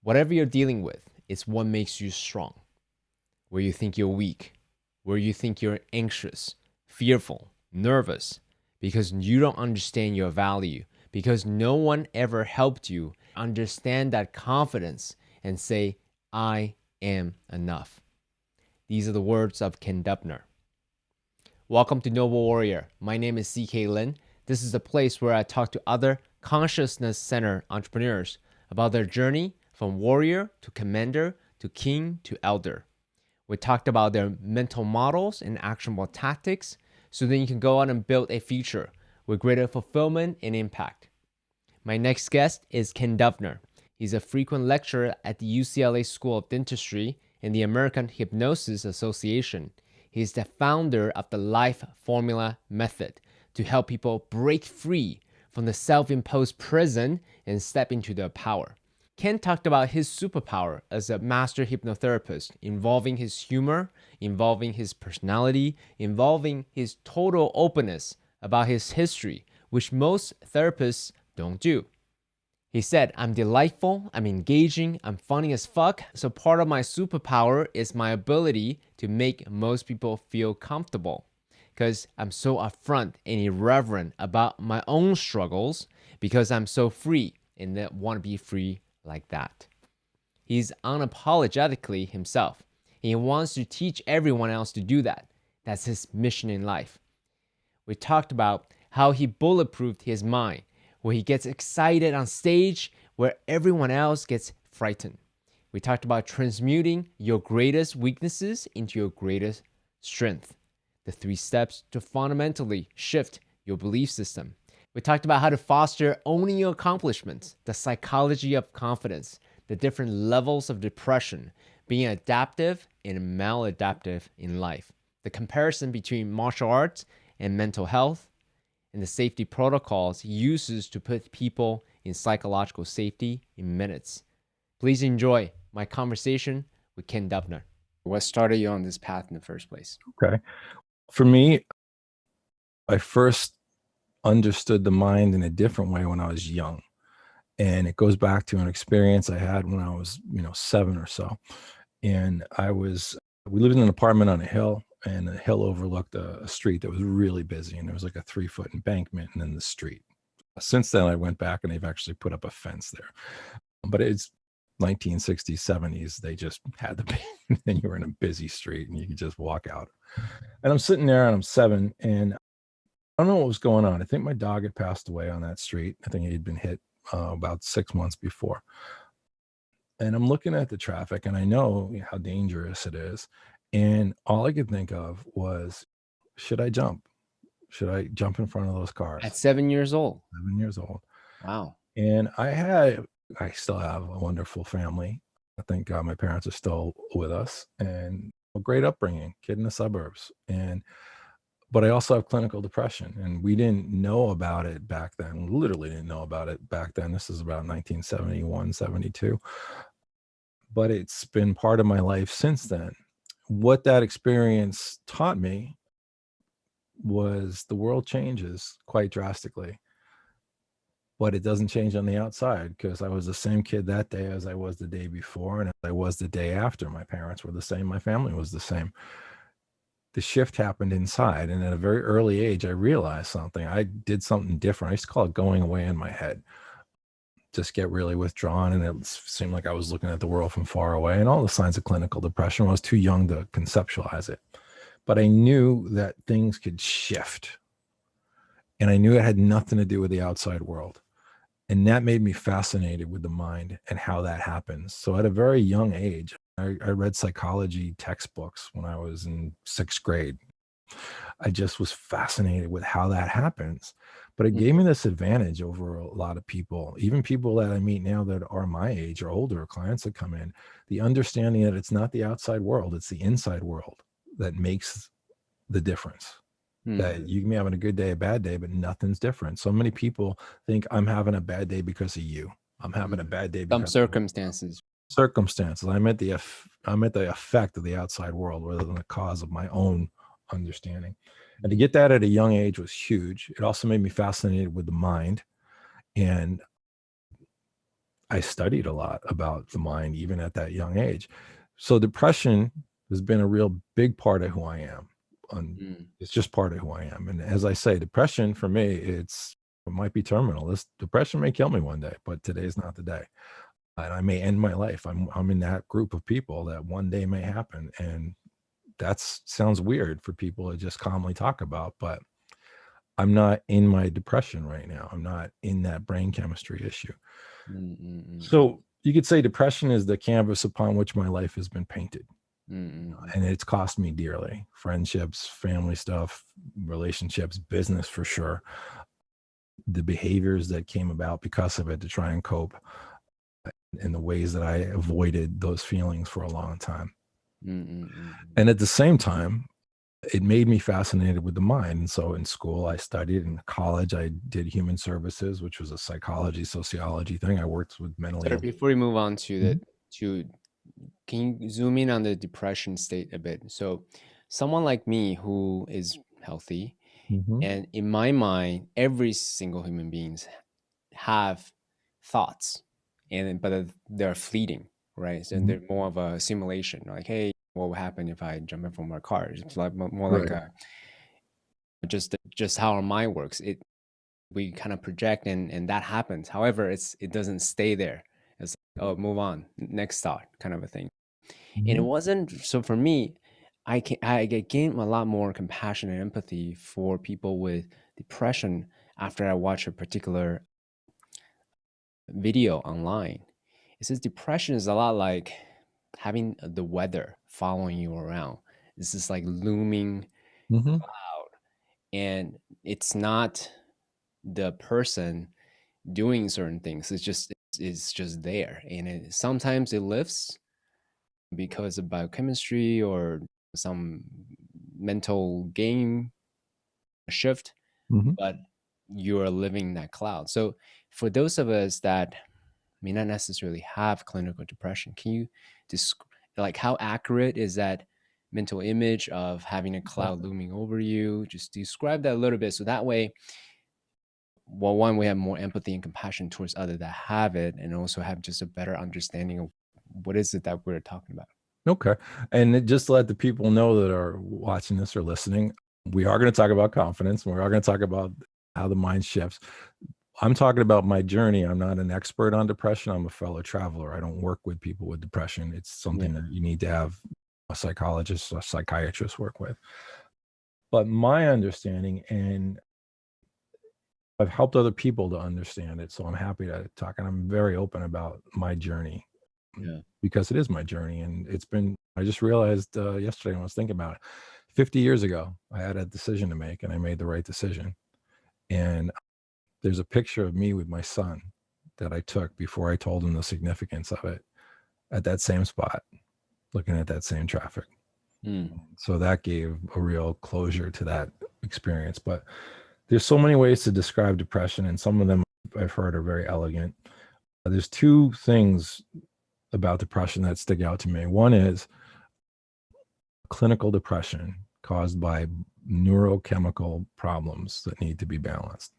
Whatever you're dealing with is what makes you strong. Where you think you're weak, where you think you're anxious, fearful, nervous, because you don't understand your value, because no one ever helped you understand that confidence and say, I am enough. These are the words of Ken Dubner. Welcome to Noble Warrior. My name is CK Lin. This is a place where I talk to other consciousness-centered entrepreneurs about their journey from warrior to commander to king to elder. We talked about their mental models and actionable tactics so then you can go out and build a future with greater fulfillment and impact. My next guest is Ken Dubner. He's a frequent lecturer at the UCLA School of Dentistry and the American Hypnosis Association. He's the founder of the Life Formula Method to help people break free from the self-imposed prison and step into their power. Ken talked about his superpower as a master hypnotherapist, involving his humor, involving his personality, involving his total openness about his history, which most therapists don't do. He said, I'm delightful, I'm engaging, I'm funny as fuck, so part of my superpower is my ability to make most people feel comfortable because I'm so upfront and irreverent about my own struggles because I'm so free and that want to be free like that. He's unapologetically himself. He wants to teach everyone else to do that. That's his mission in life. We talked about how he bulletproofed his mind, where he gets excited on stage, where everyone else gets frightened. We talked about transmuting your greatest weaknesses into your greatest strength. The 3 steps to fundamentally shift your belief system. We talked about how to foster owning your accomplishments, the psychology of confidence, the different levels of depression, being adaptive and maladaptive in life, the comparison between martial arts and mental health, and the safety protocols he uses to put people in psychological safety in minutes. Please enjoy my conversation with Ken Dubner. What started you on this path in the first place? Okay. For me, I first understood the mind in a different way when I was young. And it goes back to an experience I had when I was, 7 or so. And we lived in an apartment on a hill, and the hill overlooked a street that was really busy. And there was like a 3-foot embankment and then the street. Since then, I went back and they've actually put up a fence there. But it's 1960s, 70s. They just had the, and you were in a busy street and you could just walk out. And I'm sitting there and I'm 7 and I don't know what was going on. I think my dog had passed away on that street. I think he had been hit about 6 months before. And I'm looking at the traffic and I know how dangerous it is. And all I could think of was, should I jump? Should I jump in front of those cars? At 7 years old. 7 years old. Wow. And I still have a wonderful family. I think my parents are still with us and a great upbringing, kid in the suburbs. But I also have clinical depression, and we didn't know about it back then. We literally didn't know about it back then. This is about 1971, 72. But it's been part of my life since then. What that experience taught me was the world changes quite drastically, but it doesn't change on the outside because I was the same kid that day as I was the day before and as I was the day after. My parents were the same. My family was the same. The shift happened inside. And at a very early age, I realized something. I did something different. I used to call it going away in my head. Just get really withdrawn. And it seemed like I was looking at the world from far away and all the signs of clinical depression. I was too young to conceptualize it. But I knew that things could shift. And I knew it had nothing to do with the outside world. And that made me fascinated with the mind and how that happens. So at a very young age, I read psychology textbooks when I was in 6th grade. I just was fascinated with how that happens. But it gave me this advantage over a lot of people, even people that I meet now that are my age or older, clients that come in, the understanding that it's not the outside world, it's the inside world that makes the difference. That you can be having a good day, a bad day, but nothing's different. So many people think I'm having a bad day because of you. I'm having a bad day because Some circumstances. I'm at the effect of the outside world rather than the cause of my own understanding. And to get that at a young age was huge. It also made me fascinated with the mind. And I studied a lot about the mind, even at that young age. So depression has been a real big part of who I am. Mm, It's just part of who I am. And as I say, depression for me, it might be terminal. This depression may kill me one day, but today's not the day. And I may end my life. I'm in that group of people that one day may happen. And that sounds weird for people to just calmly talk about, but I'm not in my depression right now. I'm not in that brain chemistry issue. mm, mm, mm, So you could say depression is the canvas upon which my life has been painted. mm, mm, mm, And it's cost me dearly. Friendships, family stuff, relationships, business for sure. The behaviors that came about because of it to try and cope, in the ways that I avoided those feelings for a long time. mm, mm, mm, mm. And at the same time, it made me fascinated with the mind. And so in school, I studied. In college, I did human services, which was a psychology, sociology thing. I worked with mentally Sorry, ill. before we move on to Mhm. to can you zoom in on the depression state a bit? So, someone like me who is healthy, Mhm. and in my mind, every single human beings have thoughts, and but they're fleeting, right? So Mhm. they're more of a simulation. Like, hey, what would happen if I jump in from my car? It's like more like Right. a just how our mind works. We kind of project, and that happens. However, it doesn't stay there. It's like, oh, move on, next thought, kind of a thing. And it Mhm. wasn't so for me. I gained a lot more compassion and empathy for people with depression after I watch a particular video online. It says depression is a lot like having the weather following you around. It's just like looming Mhm. cloud, and it's not the person doing certain things. It's just there, and sometimes it lifts because of biochemistry or some mental game shift, Mhm. but you're living that cloud. So for those of us that may not necessarily have clinical depression, can you describe, like, how accurate is that mental image of having a cloud looming over you? Just describe that a little bit so that way, well, one, we have more empathy and compassion towards others that have it, and also have just a better understanding of what is it that we're talking about. Okay. And just to let the people know that are watching this or listening, we are going to talk about confidence. And we are going to talk about how the mind shifts. I'm talking about my journey. I'm not an expert on depression. I'm a fellow traveler. I don't work with people with depression. It's something Yeah. that you need to have a psychologist or psychiatrist work with. But my understanding, and I've helped other people to understand it. So I'm happy to talk. And I'm very open about my journey, Yeah. because it is my journey. And I just realized yesterday when I was thinking about it, 50 years ago, I had a decision to make and I made the right decision. And there's a picture of me with my son that I took before I told him the significance of it at that same spot, looking at that same traffic. Mm. So that gave a real closure to that experience. But there's so many ways to describe depression, and some of them I've heard are very elegant. There's two things about depression that stick out to me. One is clinical depression caused by neurochemical problems that need to be balanced.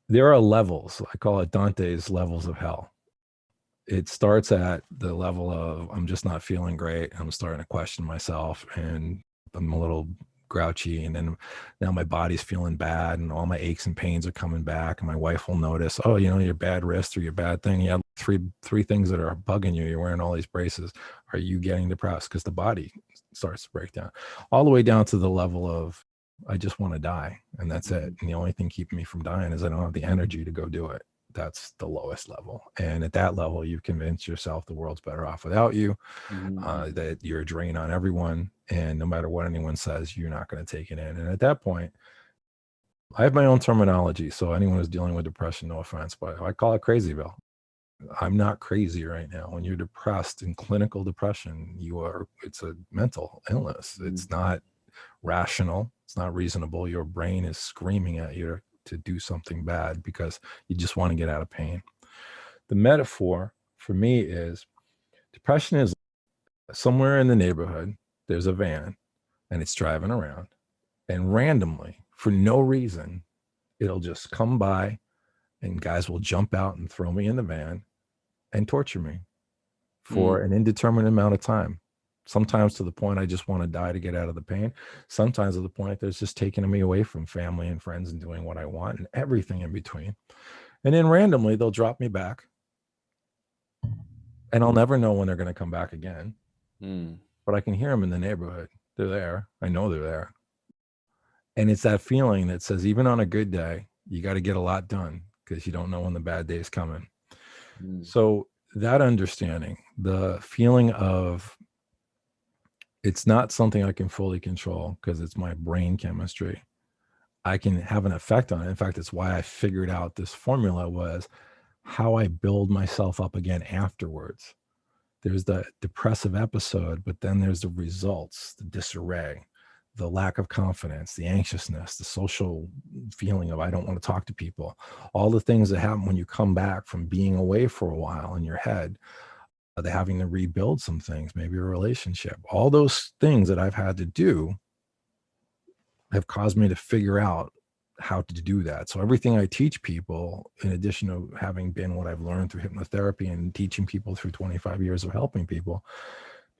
There are levels. I call it Dante's levels of hell. It starts at the level of I'm just not feeling great. I'm starting to question myself and I'm a little grouchy. And then now my body's feeling bad and all my aches and pains are coming back. And my wife will notice, oh, your bad wrist or your bad thing. You have three things that are bugging you. You're wearing all these braces. Are you getting depressed? Because the body starts to break down all the way down to the level of I just want to die. And that's it. And the only thing keeping me from dying is I don't have the energy to go do it. That's the lowest level. And at that level, you've convinced yourself the world's better off without you, Mhm. that you're a drain on everyone. And no matter what anyone says, you're not going to take it in. And at that point, I have my own terminology. So anyone who's dealing with depression, no offense, but I call it crazyville. I'm not crazy right now. When you're depressed in clinical depression, it's a mental illness. Mhm. It's not rational. It's not reasonable. Your brain is screaming at you to do something bad because you just want to get out of pain. The metaphor for me is depression is somewhere in the neighborhood, there's a van and it's driving around, and randomly, for no reason, it'll just come by and guys will jump out and throw me in the van and torture me for an indeterminate amount of time. Sometimes to the point I just want to die to get out of the pain. Sometimes to the point there's just taking me away from family and friends and doing what I want and everything in between. And then randomly they'll drop me back, and I'll never know when they're going to come back again. But I can hear them in the neighborhood. They're there. I know they're there. And it's that feeling that says, even on a good day, you got to get a lot done because you don't know when the bad day is coming. So that understanding, the feeling of it's not something I can fully control because it's my brain chemistry. I can have an effect on it. In fact, it's why I figured out this formula was how I build myself up again afterwards. There's the depressive episode, but then there's the results, the disarray, the lack of confidence, the anxiousness, the social feeling of I don't want to talk to people, all the things that happen when you come back from being away for a while in your head, the having to rebuild some things, maybe a relationship, all those things that I've had to do have caused me to figure out how to do that. So everything I teach people, in addition to having been what I've learned through hypnotherapy and teaching people through 25 years of helping people,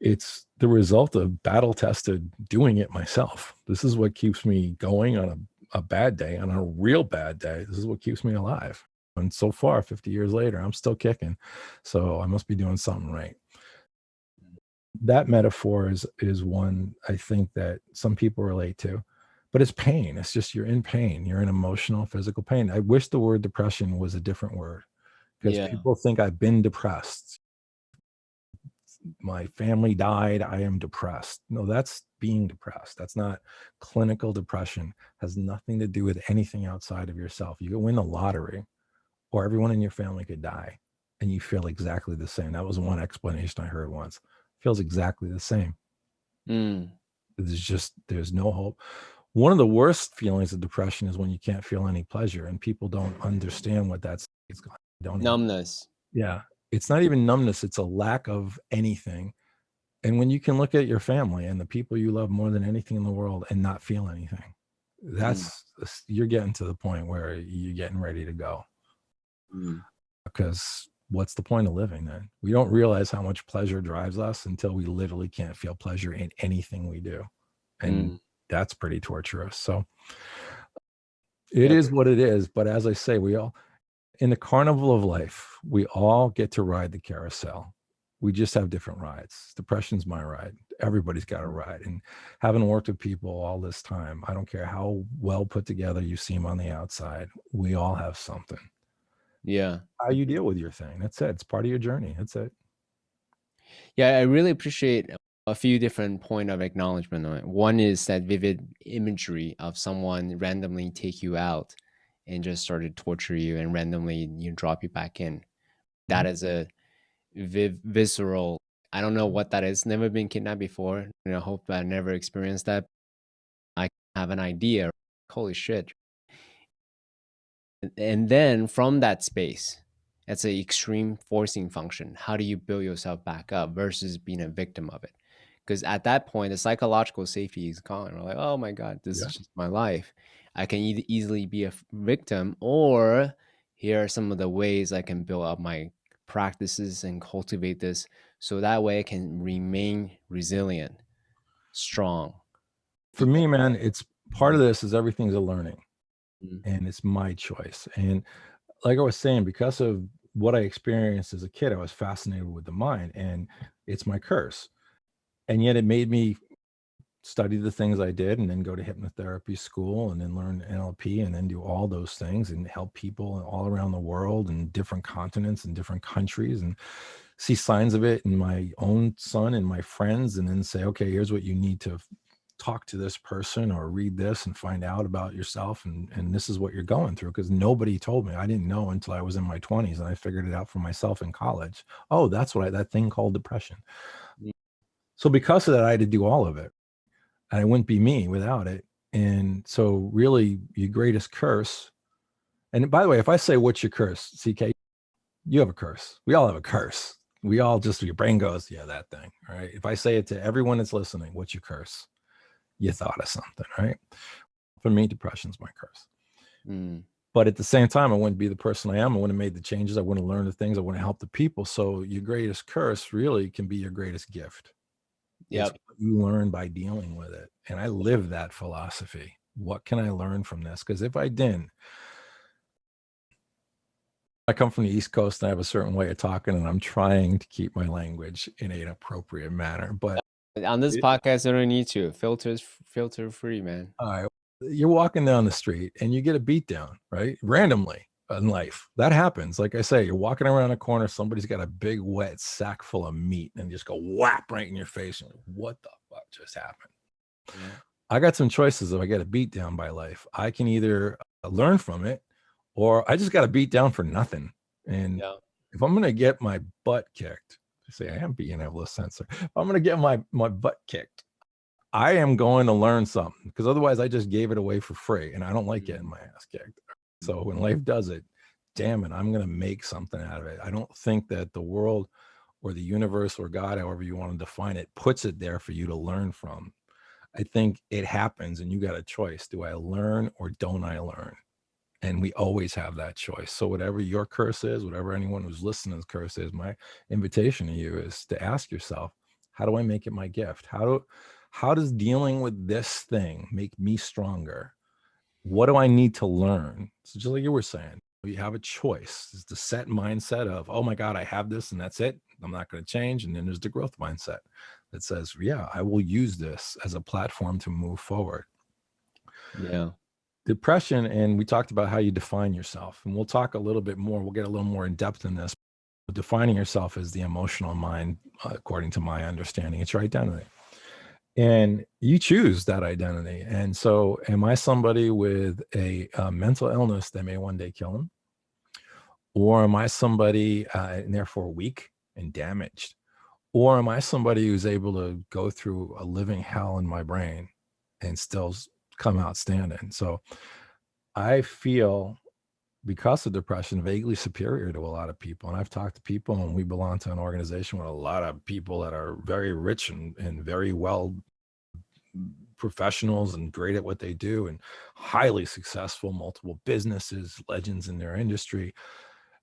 it's the result of battle tested doing it myself. This is what keeps me going on a bad day, on a real bad day. This is what keeps me alive. And so far, 50 years later, I'm still kicking. So I must be doing something right. That metaphor is one I think that some people relate to, but it's pain. It's just you're in pain. You're in emotional, physical pain. I wish the word depression was a different word because people think I've been depressed. My family died. I am depressed. No, that's being depressed. That's not clinical depression. Has nothing to do with anything outside of yourself. You could win the lottery or everyone in your family could die and you feel exactly the same. That was one explanation I heard once. Feels exactly the same. There's no hope. One of the worst feelings of depression is when you can't feel any pleasure, and people don't understand what that's. Numbness. Yeah. It's not even numbness. It's a lack of anything. And when you can look at your family and the people you love more than anything in the world and not feel anything, you're getting to the point where you're getting ready to go. Because what's the point of living then? We don't realize how much pleasure drives us until we literally can't feel pleasure in anything we do. And that's pretty torturous. So it is what it is. But as I say, we all, in the carnival of life, we all get to ride the carousel. We just have different rides. Depression's my ride. Everybody's got a ride. And having worked with people all this time, I don't care how well put together you seem on the outside, we all have something. Yeah. How you deal with your thing. That's it. It's part of your journey. That's it. Yeah, I really appreciate a few different point of acknowledgement on it. One is that vivid imagery of someone randomly take you out and just start to torture you and randomly drop you back in. That is a visceral. I don't know what that is. Never been kidnapped before. I hope I never experienced that. I have an idea. Holy shit. And then from that space, that's an extreme forcing function. How do you build yourself back up versus being a victim of it? Because at that point, the psychological safety is gone. We're like, oh my God, this is just my life. I can easily be a victim, or here are some of the ways I can build up my practices and cultivate this so that way I can remain resilient, strong. For me, man, it's part of this is everything's a learning and it's my choice. And like I was saying, because of what I experienced as a kid, I was fascinated with the mind, and it's my curse. And yet it made me study the things I did and then go to hypnotherapy school and then learn NLP and then do all those things and help people all around the world and different continents and different countries and see signs of it in my own son and my friends, and then say, okay, here's what you need to talk to this person or read this and find out about yourself. And this is what you're going through. Because nobody told me. I didn't know until I was in my 20s, and I figured it out for myself in college. Oh, that's what that thing called depression. So because of that, I had to do all of it. And I wouldn't be me without it. And so really your greatest curse. And by the way, if I say, what's your curse, CK, you have a curse. We all have a curse. We all just, your brain goes, yeah, that thing. Right. If I say it to everyone that's listening, what's your curse? You thought of something, right? For me, depression's my curse. But at the same time, I wouldn't be the person I am. I wouldn't have made the changes. I wouldn't have learned the things. I wouldn't have helped the people. So your greatest curse really can be your greatest gift. It's Yep. what you learn by dealing with it. And I live that philosophy. What can I learn from this? Because if I didn't, I come from the East Coast and I have a certain way of talking, and I'm trying to keep my language in an appropriate manner. But On this podcast, I don't need to. Filter free, man. you're walking down the street and you get a beat down, right? Randomly in life. That happens. Like I say, you're walking around a corner, somebody's got a big wet sack full of meat and just go whap right in your face. And what the fuck just happened? Yeah. I got some choices if I get a beat down by life. I can either learn from it or I just got a beat down for nothing. And Yeah. if I'm going to get my butt kicked, say I am being able to censor, if I'm going to get my butt kicked, I am going to learn something, because otherwise I just gave it away for free and I don't like getting my ass kicked. So when life does it, damn it, I'm going to make something out of it. I don't think that the world or the universe or God, however you want to define it, puts it there for you to learn from. I think it happens and you got a choice. Do I learn or don't I learn? And we always have that choice. So whatever your curse is, whatever anyone who's listening's curse is, my invitation to you is to ask yourself, how do I make it my gift? How does dealing with this thing make me stronger? What do I need to learn? So just like you were saying, you have a choice. It's the set mindset of, oh my God, I have this and that's it. I'm not going to change. And then there's the growth mindset that says, yeah, I will use this as a platform to move forward. Yeah. Depression, and we talked about how you define yourself, and we'll talk a little bit more. We'll get a little more in depth in this. Defining yourself as the emotional mind, according to my understanding, it's your identity. And you choose that identity. And so, am I somebody with a mental illness that may one day kill him? Or am I somebody and therefore weak and damaged? Or am I somebody who's able to go through a living hell in my brain and still come out standing? So I feel, because of depression, vaguely superior to a lot of people. And I've talked to people, and we belong to an organization with a lot of people that are very rich and very well professionals and great at what they do and highly successful, multiple businesses, legends in their industry.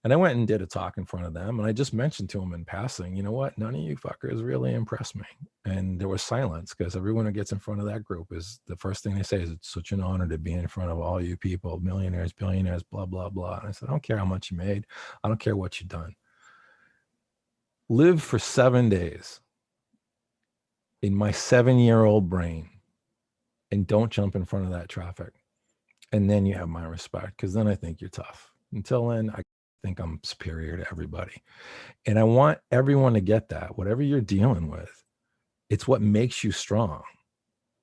And I went and did a talk in front of them, and I just mentioned to them in passing, you know what, none of you fuckers really impressed me. And there was silence, because everyone who gets in front of that group, is the first thing they say is, it's such an honor to be in front of all you people, millionaires, billionaires, blah, blah, blah. And I said, I don't care how much you made. I don't care what you've done. Live for 7 days in my 7-year-old brain and don't jump in front of that traffic. And then you have my respect, because then I think you're tough. Until then, I think I'm superior to everybody. And I want everyone to get that. Whatever you're dealing with, it's what makes you strong.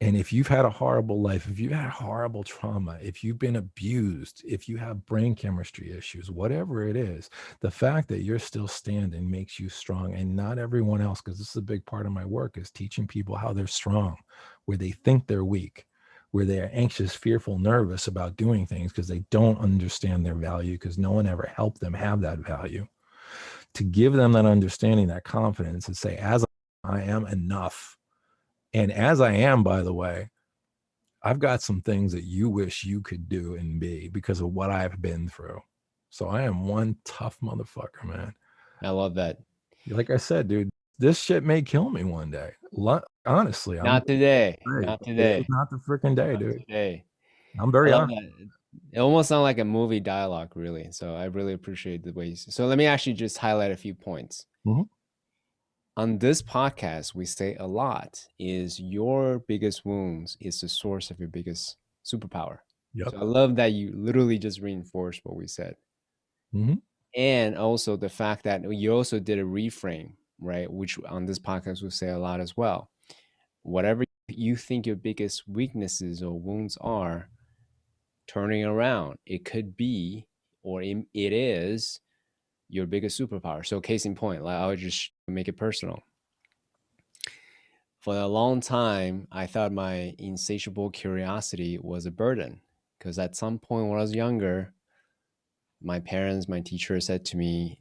And if you've had a horrible life, if you've had horrible trauma, if you've been abused, if you have brain chemistry issues, whatever it is, the fact that you're still standing makes you strong, and not everyone else. Because this is a big part of my work, is teaching people how they're strong, where they think they're weak, where they are anxious, fearful, nervous about doing things because they don't understand their value, because no one ever helped them have that value. To give them that understanding, that confidence, and say, as I am enough. And as I am, by the way, I've got some things that you wish you could do and be because of what I've been through. So I am one tough motherfucker, man. I love that. Like I said, dude, this shit may kill me one day. Honestly, Not today. right. Not Today's today. not the freaking day, Not dude. today. I'm I very love honest. that. It almost sounds like a movie dialogue, really. So I really appreciate the way you say. So let me actually just highlight a few points. Mhm. On this podcast, we say a lot is your biggest wounds is the source of your biggest superpower. Yep. So I love that you literally just reinforced what we said. Mhm. And also the fact that you also did a reframe, right? Which on this podcast we say a lot as well. Whatever you think your biggest weaknesses or wounds are, turning around, it could be, or it is your biggest superpower. So case in point, like I would just make it personal. For a long time, I thought my insatiable curiosity was a burden, because at some point when I was younger, my parents, my teacher said to me,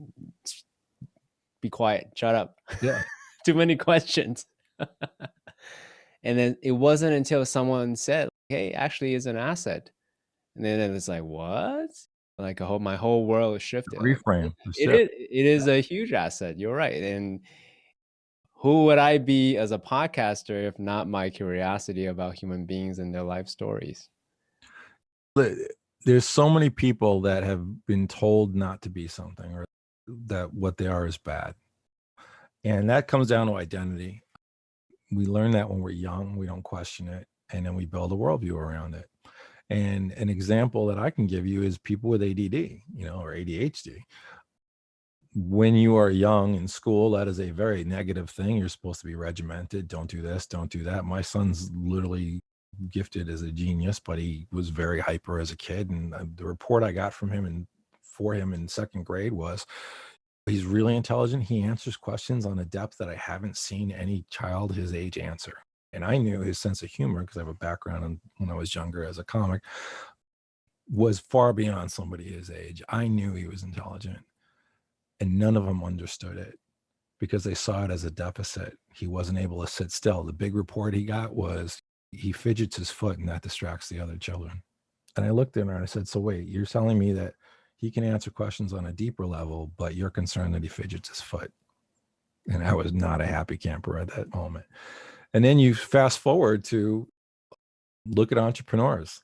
be quiet, shut up. Yeah. Too many questions. And then it wasn't until someone said, hey, actually is an asset. And then it was like, what? Like my whole world shifted. Like, Reframe the it shift. is it is a huge asset. You're right. And who would I be as a podcaster if not my curiosity about human beings and their life stories? There's so many people that have been told not to be something, or that what they are is bad. And that comes down to identity. We learn that when we're young, we don't question it, and then we build a worldview around it. And an example that I can give you is people with ADD, or ADHD. When you are young in school, that is a very negative thing. You're supposed to be regimented. Don't do this, don't do that. My son's literally gifted as a genius, but he was very hyper as a kid. And the report I got from him and for him in second grade was he's really intelligent. He answers questions on a depth that I haven't seen any child his age answer. And I knew his sense of humor, because I have a background when I was younger as a comic, was far beyond somebody his age. I knew he was intelligent, and none of them understood it because they saw it as a deficit. He wasn't able to sit still. The big report he got was he fidgets his foot and that distracts the other children. And I looked at her and I said, so wait, you're telling me that he can answer questions on a deeper level, but you're concerned that he fidgets his foot? And I was not a happy camper at that moment. And then you fast forward to look at entrepreneurs,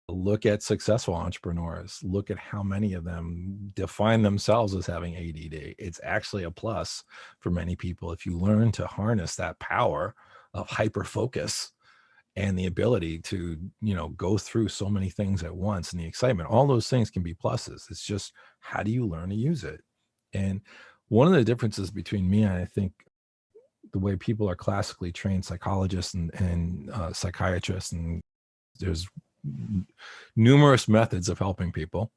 look at successful entrepreneurs, look at how many of them define themselves as having ADD. It's actually a plus for many people if you learn to harness that power of hyper focus and the ability to, go through so many things at once, and the excitement. All those things can be pluses. It's just, how do you learn to use it? And one of the differences between me and, I think, the way people are classically trained psychologists and psychiatrists, and there's numerous methods of helping people,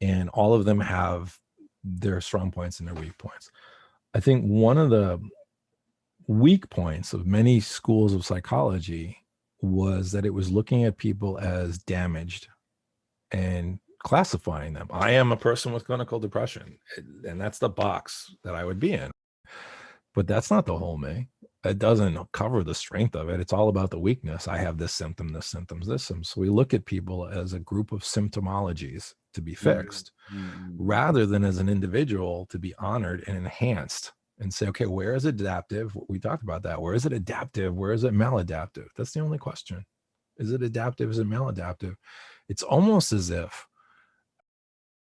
and all of them have their strong points and their weak points. I think one of the weak points of many schools of psychology was that it was looking at people as damaged and classifying them. I am a person with clinical depression, and that's the box that I would be in. But that's not the whole me. It doesn't cover the strength of it. It's all about the weakness. I have this symptom, this symptoms, this symptom. So we look at people as a group of symptomologies to be fixed, rather than as an individual to be honored and enhanced, and say, okay, where is it adaptive? We talked about that. Where is it adaptive? Where is it maladaptive? That's the only question. Is it adaptive? Is it maladaptive? It's almost as if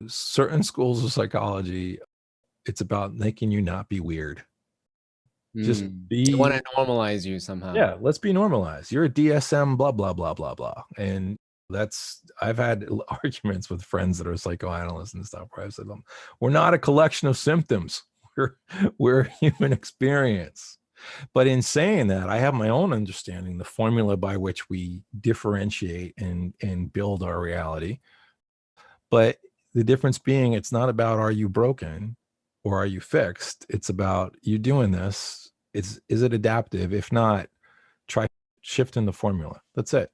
certain schools of psychology, it's about making you not be weird. Just They want be, to normalize you somehow. yeah, let's be normalized. You're a DSM, blah, blah, blah, blah, blah. And I've had arguments with friends that are psychoanalysts and stuff where I've said, we're not a collection of symptoms. We're a human experience. But in saying that, I have my own understanding, the formula by which we differentiate and build our reality. But the difference being, it's not about, are you broken or are you fixed? It's about, you doing this. Is it adaptive? If not, try shifting the formula. That's it.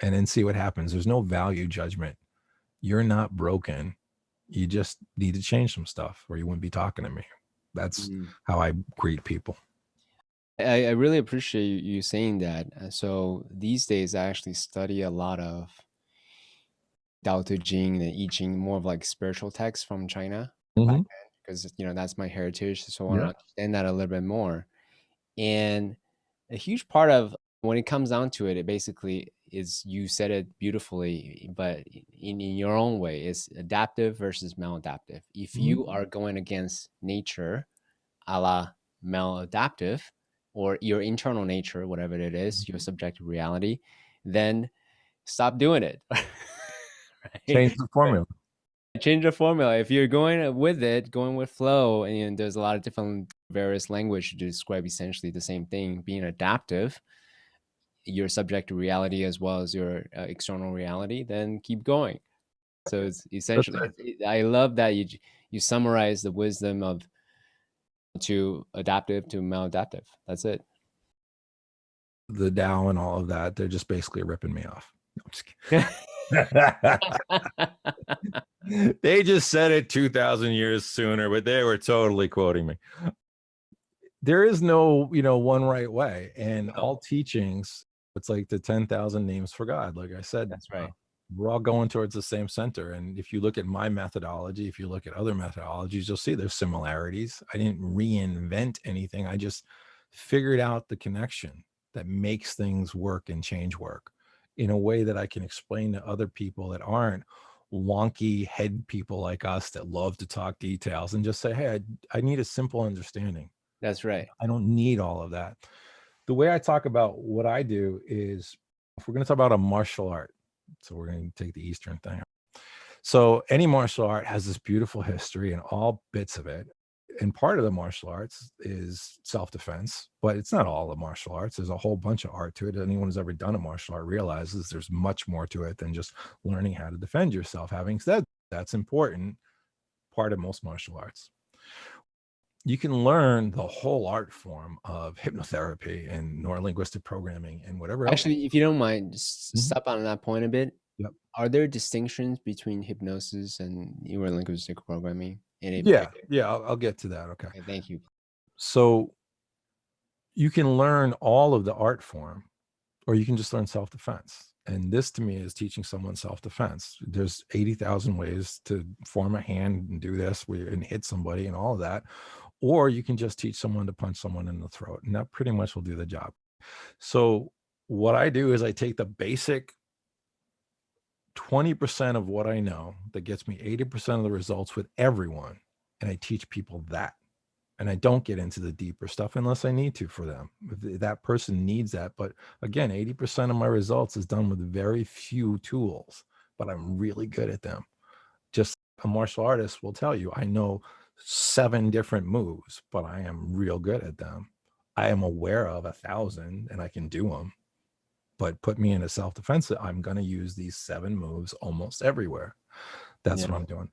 And then see what happens. There's no value judgment. You're not broken. You just need to change some stuff, or you wouldn't be talking to me. That's how I greet people. I really appreciate you saying that. So these days, I actually study a lot of Tao Te Ching and I Ching, more of like spiritual texts from China, because that's my heritage. So I want to understand that a little bit more. And a huge part of when it comes down to it, it basically is, you said it beautifully, but in your own way, it's adaptive versus maladaptive. If you are going against nature, a la maladaptive, or your internal nature, whatever it is, your subjective reality, then stop doing it. Right? Change the formula. Change the formula. If you're going with it, going with flow, and there's a lot of different various language to describe essentially the same thing, being adaptive, your subjective reality as well as your external reality, then keep going. So it's essentially, I love that you summarize the wisdom of to adaptive to maladaptive. That's it. The Tao and all of that, they're just basically ripping me off. No, I'm just kidding. They just said it 2,000 years sooner, but they were totally quoting me. There is no, one right way. And all teachings, it's like the 10,000 names for God. Like I said, That's right. We're all going towards the same center. And if you look at my methodology, if you look at other methodologies, you'll see there's similarities. I didn't reinvent anything. I just figured out the connection that makes things work and change work in a way that I can explain to other people that aren't wonky head people like us that love to talk details, and just say, hey, I need a simple understanding. That's right. I don't need all of that. The way I talk about what I do is, if we're going to talk about a martial art, so we're going to take the Eastern thing. So any martial art has this beautiful history and all bits of it. And part of the martial arts is self-defense, but it's not all the martial arts. There's a whole bunch of art to it. Anyone who's ever done a martial art realizes there's much more to it than just learning how to defend yourself. Having said that's important part of most martial arts. You can learn the whole art form of hypnotherapy and neurolinguistic programming and whatever else. Actually, if you don't mind, just Mhm. stop on that point a bit. Yep. Are there distinctions between hypnosis and neurolinguistic programming? Yeah, I'll get to that. Okay. Okay, thank you. So you can learn all of the art form, or you can just learn self-defense. And this to me is teaching someone self-defense. There's 80,000 ways to form a hand and do this and hit somebody and all of that. Or you can just teach someone to punch someone in the throat, and that pretty much will do the job. So what I do is I take the basic 20% of what I know that gets me 80% of the results with everyone, and I teach people that. And I don't get into the deeper stuff unless I need to for them. If that person needs that. But again, 80% of my results is done with very few tools, but I'm really good at them. Just a martial artist will tell you, I know 7 different moves, but I am real good at them. I am aware of 1,000 and I can do them. But put me in a self-defense, I'm going to use these 7 moves almost everywhere. That's Yeah. what I'm doing.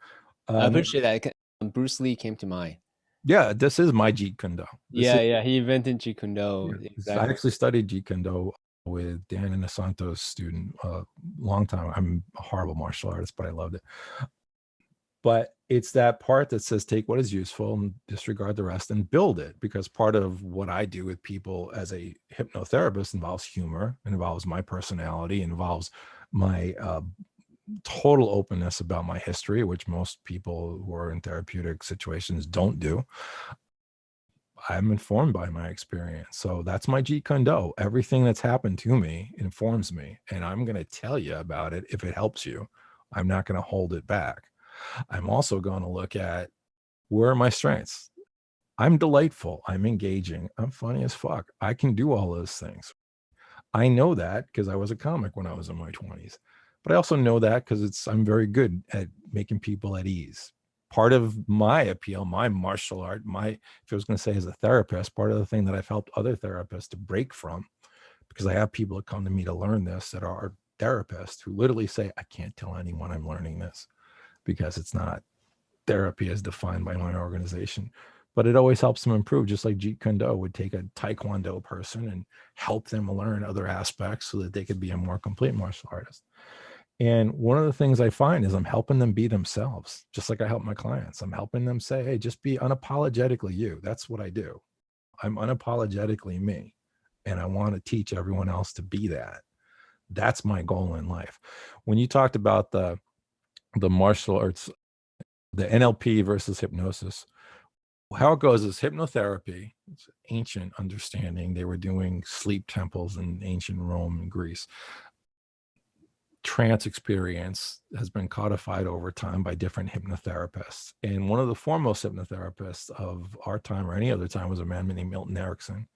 I appreciate that. Bruce Lee came to mind. Yeah, this is my Jeet Kune Do. Yeah, he invented Jeet Kune Do. I Exactly. actually studied Jeet Kune Do with Dan Inosanto's student a long time. I'm a horrible martial artist, but I loved it. But it's that part that says take what is useful and disregard the rest and build it, because part of what I do with people as a hypnotherapist involves humor, involves my personality, involves my total openness about my history, which most people who are in therapeutic situations don't do. I'm informed by my experience. So that's my Jeet Kune Do. Everything that's happened to me informs me, and I'm going to tell you about it if it helps you. I'm not going to hold it back. I'm also going to look at, where are my strengths? I'm delightful. I'm engaging. I'm funny as fuck. I can do all those things. I know that because I was a comic when I was in my 20s. But I also know that because I'm very good at making people at ease. Part of my appeal, my martial art, if I was going to say as a therapist, part of the thing that I've helped other therapists to break from, because I have people that come to me to learn this that are therapists who literally say, I can't tell anyone I'm learning this because it's not therapy as defined by my organization. But it always helps them improve, just like Jeet Kune Do would take a Taekwondo person and help them learn other aspects so that they could be a more complete martial artist. And one of the things I find is I'm helping them be themselves, just like I help my clients. I'm helping them say, hey, just be unapologetically you. That's what I do. I'm unapologetically me. And I want to teach everyone else to be that. That's my goal in life. When you talked about the martial arts, the NLP versus hypnosis, how it goes is hypnotherapy. It's ancient understanding. They were doing sleep temples in ancient Rome and Greece. Trance experience has been codified over time by different hypnotherapists. And one of the foremost hypnotherapists of our time or any other time was a man named Milton Erickson.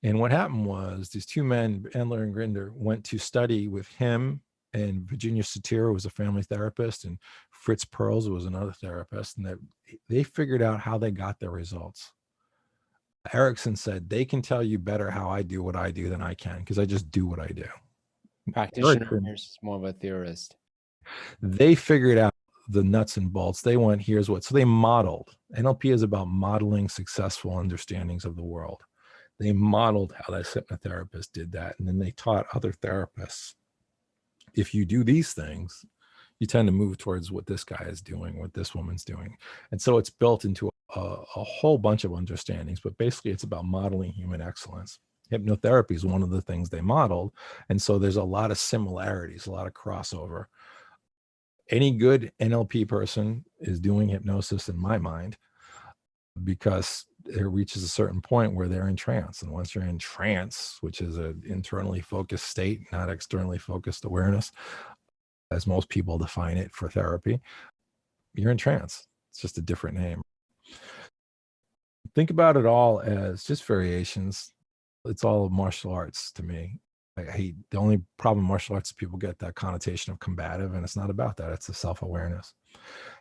And what happened was these 2 men, Endler and Grinder, went to study with him, and Virginia Satir was a family therapist, and Fritz Perls was another therapist, and that they figured out how they got their results. Erickson said, they can tell you better how I do what I do than I can, because I just do what I do. Practitioner versus more of a theorist. They figured out the nuts and bolts. They went, here's what. So they modeled. NLP is about modeling successful understandings of the world. They modeled how that hypnotherapist did that. And then they taught other therapists, if you do these things, you tend to move towards what this guy is doing, what this woman's doing. And so it's built into a whole bunch of understandings, but basically it's about modeling human excellence. Hypnotherapy is one of the things they modeled. And so there's a lot of similarities, a lot of crossover. Any good NLP person is doing hypnosis in my mind, because it reaches a certain point where they're in trance. And once you're in trance, which is an internally focused state, not externally focused awareness, as most people define it for therapy, you're in trance. It's just a different name. Think about it all as just variations. It's all martial arts to me. I hate the only problem martial arts, people get that connotation of combative, and it's not about that. It's a self-awareness.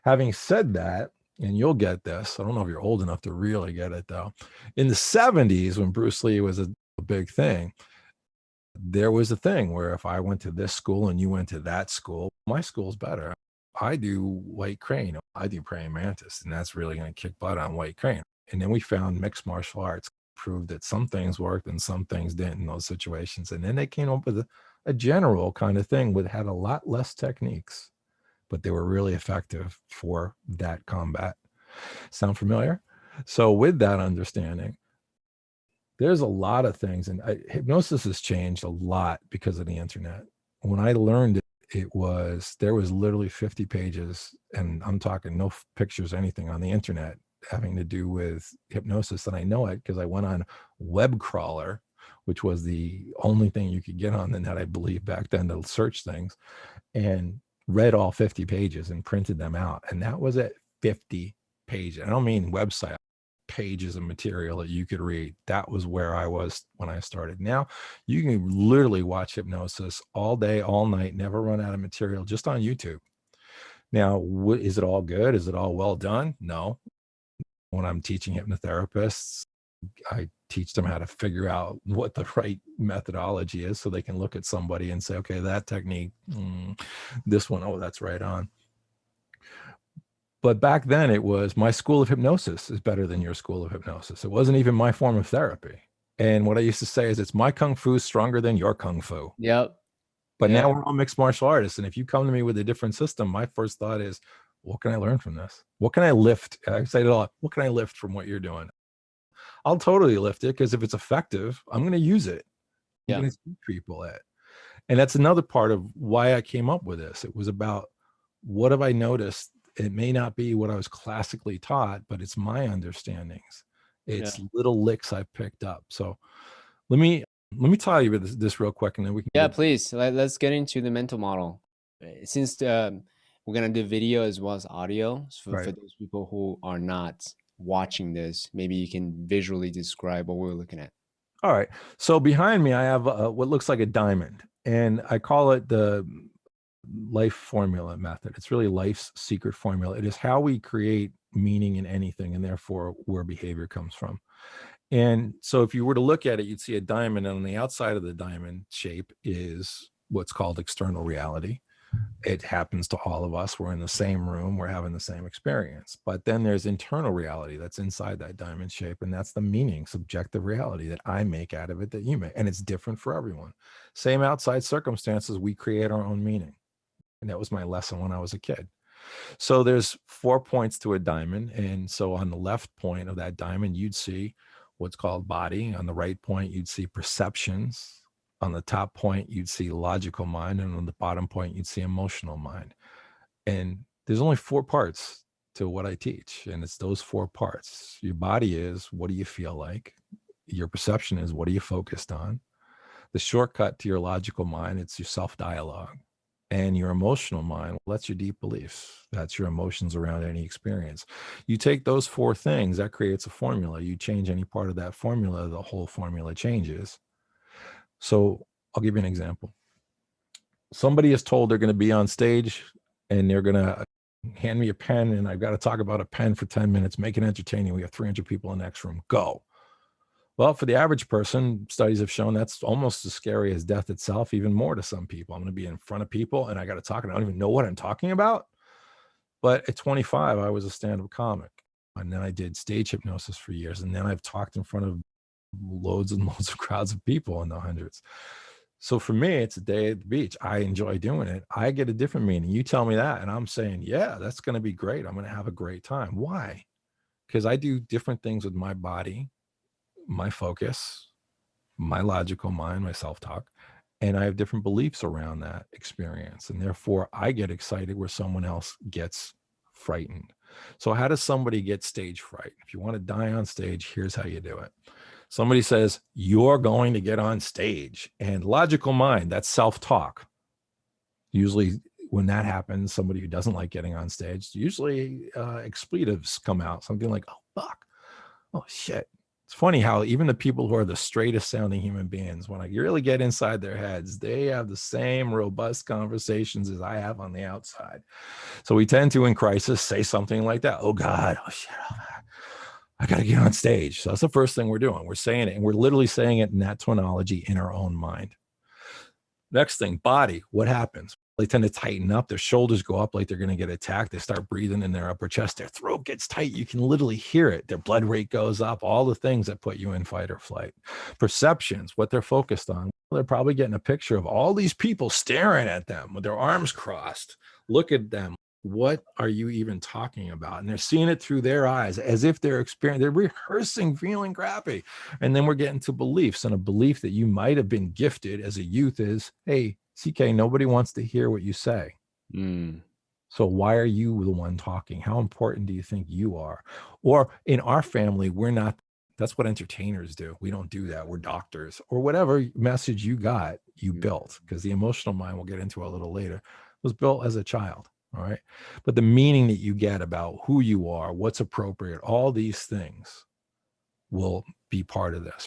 Having said that, and you'll get this, I don't know if you're old enough to really get it though. In the 70s, when Bruce Lee was a big thing, there was a thing where if I went to this school and you went to that school, my school's better. I do white crane, I do praying mantis, and that's really going to kick butt on white crane. And then we found mixed martial arts proved that some things worked and some things didn't in those situations. And then they came up with a general kind of thing that had a lot less techniques, but they were really effective for that combat. Sound familiar? So with that understanding, there's a lot of things, and hypnosis has changed a lot because of the internet. When I learned it, there was literally 50 pages, and I'm talking no pictures, anything on the internet having to do with hypnosis. And I know it because I went on web crawler, which was the only thing you could get on the net, I believe, back then, to search things, and read all 50 pages and printed them out. And that was at 50 pages. I don't mean website, pages of material that you could read. That was where I was when I started. Now you can literally watch hypnosis all day, all night, never run out of material, just on YouTube. Now, is it all good? Is it all well done? No. When I'm teaching hypnotherapists, I teach them how to figure out what the right methodology is, so they can look at somebody and say, okay, that technique, this one, oh, that's right on. But back then it was, my school of hypnosis is better than your school of hypnosis. It wasn't even my form of therapy. And what I used to say is, it's my Kung Fu stronger than your Kung Fu. Yep. But now we're all mixed martial artists. And if you come to me with a different system, my first thought is, what can I learn from this? What can I lift? I say it a lot. What can I lift from what you're doing? I'll totally lift it, because if it's effective, I'm going to use it. I'm going to teach people it. And that's another part of why I came up with this. It was about, what have I noticed? It may not be what I was classically taught, but it's my understandings. It's little licks I've picked up. So let me tell you this real quick, and then we can please, let's get into the mental model. Since we're gonna do video as well as audio, so for those people who are not watching this, maybe you can visually describe what we're looking at. All right. So behind me, I have what looks like a diamond, and I call it the life formula method. It's really life's secret formula. It is how we create meaning in anything, and therefore where behavior comes from. And so if you were to look at it, you'd see a diamond, and on the outside of the diamond shape is what's called external reality. It happens to all of us. We're in the same room, we're having the same experience. But then there's internal reality that's inside that diamond shape, and that's the meaning, subjective reality that I make out of it, that you make. And it's different for everyone. Same outside circumstances, we create our own meaning. And that was my lesson when I was a kid. So there's 4 points to a diamond. And so on the left point of that diamond, you'd see what's called body. On the right point, you'd see perceptions. On the top point, you'd see logical mind. And on the bottom point, you'd see emotional mind. And there's only 4 parts to what I teach. And it's those 4 parts. Your body is, what do you feel like? Your perception is, what are you focused on? The shortcut to your logical mind, it's your self-dialogue. And your emotional mind, well, that's your deep beliefs. That's your emotions around any experience. You take those 4 things, that creates a formula. You change any part of that formula, the whole formula changes. So I'll give you an example. Somebody is told they're going to be on stage, and they're going to hand me a pen, and I've got to talk about a pen for 10 minutes, make it entertaining. We have 300 people in the next room. Go. Well, for the average person, studies have shown that's almost as scary as death itself, even more to some people. I'm going to be in front of people, and I got to talk, and I don't even know what I'm talking about. But at 25, I was a stand-up comic. And then I did stage hypnosis for years. And then I've talked in front of loads and loads of crowds of people in the hundreds. So for me, it's a day at the beach. I enjoy doing it. I get a different meaning. You tell me that, and I'm saying, yeah, that's going to be great. I'm going to have a great time. Why? Because I do different things with my body, my focus, my logical mind, my self-talk, and I have different beliefs around that experience. And therefore, I get excited where someone else gets frightened. So how does somebody get stage fright? If you want to die on stage, here's how you do it. Somebody says, you're going to get on stage. And logical mind, that's self-talk. Usually when that happens, somebody who doesn't like getting on stage, usually expletives come out, something like, oh, fuck, oh, shit. It's funny how even the people who are the straightest sounding human beings, when I really get inside their heads, they have the same robust conversations as I have on the outside. So we tend to, in crisis, say something like that. Oh, God, oh, shit, oh, I got to get on stage. So that's the first thing we're doing. We're saying it, and we're literally saying it in that tonology in our own mind. Next thing, body, what happens? They tend to tighten up. Their shoulders go up like they're going to get attacked. They start breathing in their upper chest. Their throat gets tight. You can literally hear it. Their blood rate goes up. All the things that put you in fight or flight. Perceptions, what they're focused on. They're probably getting a picture of all these people staring at them with their arms crossed. Look at them. What are you even talking about? And they're seeing it through their eyes as if they're rehearsing feeling crappy. And then we're getting to beliefs, and a belief that you might have been gifted as a youth is, hey, CK, nobody wants to hear what you say. So why are you the one talking? How important do you think you are? Or in our family, we're not. That's what entertainers do. We don't do that. We're doctors, or whatever message you got, you built, because the emotional mind, we'll get into a little later, was built as a child. All right. But the meaning that you get about who you are, what's appropriate, all these things will be part of this.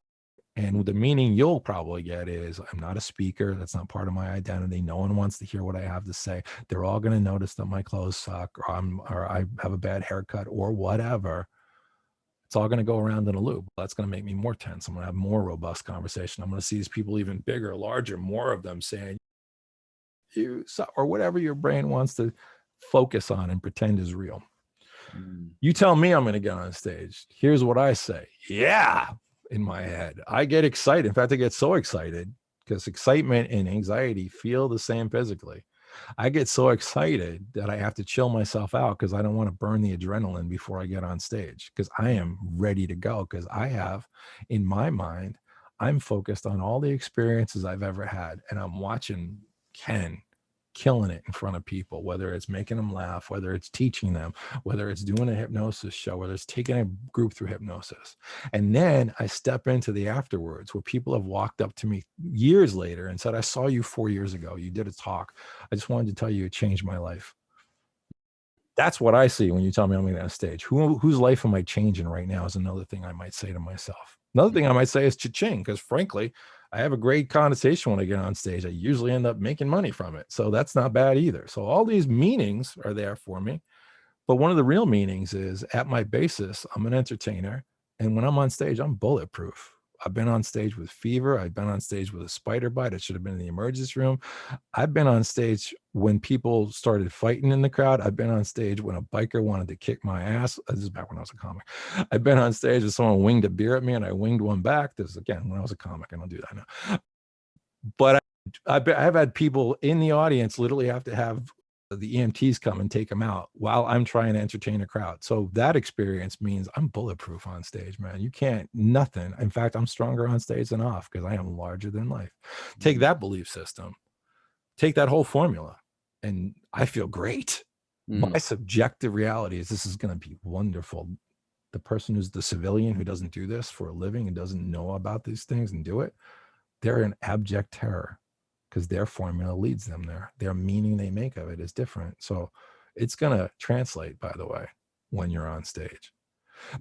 And the meaning you'll probably get is, I'm not a speaker. That's not part of my identity. No one wants to hear what I have to say. They're all going to notice that my clothes suck, or I have a bad haircut, or whatever. It's all going to go around in a loop. That's going to make me more tense. I'm going to have more robust conversation. I'm going to see these people even bigger, larger, more of them saying, you suck, or whatever your brain wants to focus on and pretend is real. You tell me I'm going to get on stage. Here's what I say. Yeah. In my head, I get excited. In fact, I get so excited because excitement and anxiety feel the same physically. I get so excited that I have to chill myself out because I don't want to burn the adrenaline before I get on stage, because I am ready to go, because I have, in my mind, I'm focused on all the experiences I've ever had, and I'm watching Ken killing it in front of people, whether it's making them laugh, whether it's teaching them, whether it's doing a hypnosis show, whether it's taking a group through hypnosis. And then I step into the afterwards where people have walked up to me years later and said, I saw you 4 years ago. You did a talk. I just wanted to tell you it changed my life. That's what I see when you tell me I'm going to get on stage. Whose life am I changing right now is another thing I might say to myself. Another thing I might say is cha-ching, because frankly, I have a great connotation when I get on stage. I usually end up making money from it. So that's not bad either. So all these meanings are there for me. But one of the real meanings is, at my basis, I'm an entertainer. And when I'm on stage, I'm bulletproof. I've been on stage with fever. I've been on stage with a spider bite. It should have been in the emergency room. I've been on stage when people started fighting in the crowd. I've been on stage when a biker wanted to kick my ass. This is back when I was a comic. I've been on stage when someone winged a beer at me and I winged one back. This is, again, when I was a comic. I don't do that now. But I've had people in the audience literally have to have the EMTs come and take them out while I'm trying to entertain a crowd. So that experience means I'm bulletproof on stage, man. You can't, nothing. In fact, I'm stronger on stage than off because I am larger than life. Take that belief system, take that whole formula, and I feel great. My subjective reality is this is going to be wonderful. The person who's the civilian who doesn't do this for a living and doesn't know about these things and do it, they're in abject terror, because their formula leads them there. Their meaning they make of it is different. So it's going to translate, by the way, when you're on stage.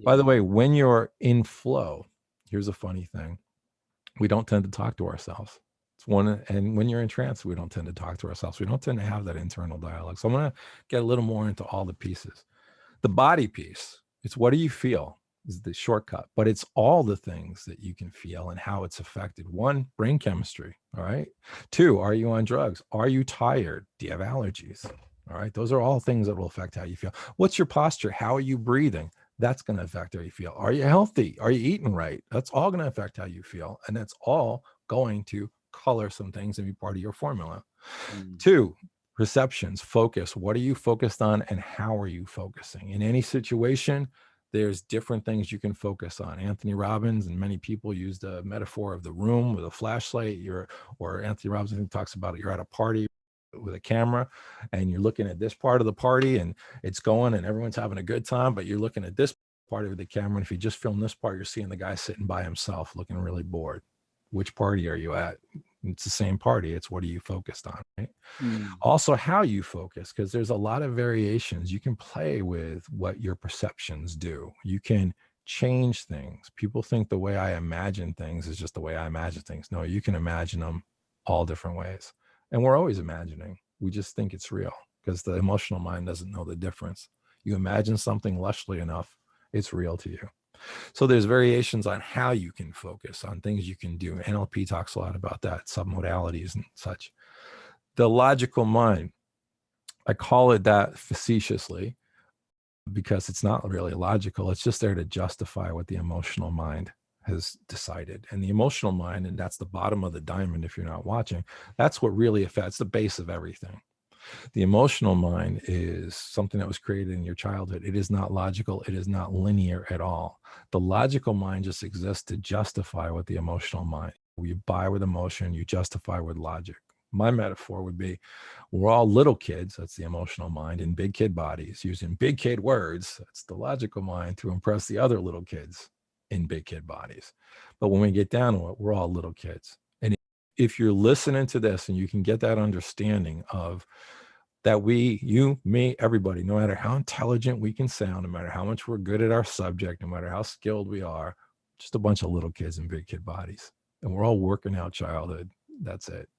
By the way, when you're in flow, here's a funny thing. We don't tend to talk to ourselves. And when you're in trance, we don't tend to talk to ourselves. We don't tend to have that internal dialogue. So I'm going to get a little more into all the pieces. The body piece, it's what do you feel? Is the shortcut, but it's all the things that you can feel and how it's affected. 1, brain chemistry. All right. 2, are you on drugs? Are you tired? Do you have allergies? All right. Those are all things that will affect how you feel. What's your posture? How are you breathing? That's going to affect how you feel. Are you healthy? Are you eating right? That's all going to affect how you feel. And that's all going to color some things and be part of your formula. 2, perceptions, focus. What are you focused on and how are you focusing? In any situation, There's different things you can focus on. Anthony Robbins and many people use the metaphor of the room with a flashlight. Or Anthony Robbins, I think, talks about it. You're at a party with a camera and you're looking at this part of the party and it's going and everyone's having a good time, but you're looking at this part of the camera. And if you just film this part, you're seeing the guy sitting by himself looking really bored. Which party are you at? It's the same party. It's what are you focused on, right? Also, how you focus, because there's a lot of variations. You can play with what your perceptions do. You can change things. People think the way I imagine things is just the way I imagine things. No, you can imagine them all different ways. And we're always imagining. We just think it's real because the emotional mind doesn't know the difference. You imagine something lushly enough, it's real to you. So there's variations on how you can focus, on things you can do. NLP talks a lot about that, submodalities and such. The logical mind, I call it that facetiously because it's not really logical. It's just there to justify what the emotional mind has decided. And the emotional mind, and that's the bottom of the diamond if you're not watching, that's what really affects the base of everything. The emotional mind is something that was created in your childhood. It is not logical. It is not linear at all. The logical mind just exists to justify what the emotional mind. You buy with emotion, you justify with logic. My metaphor would be we're all little kids, that's the emotional mind, in big kid bodies, using big kid words, that's the logical mind, to impress the other little kids in big kid bodies. But when we get down to it, we're all little kids. And if you're listening to this and you can get that understanding of that we, you, me, everybody, no matter how intelligent we can sound, no matter how much we're good at our subject, no matter how skilled we are, just a bunch of little kids in big kid bodies. And we're all working out childhood. That's it.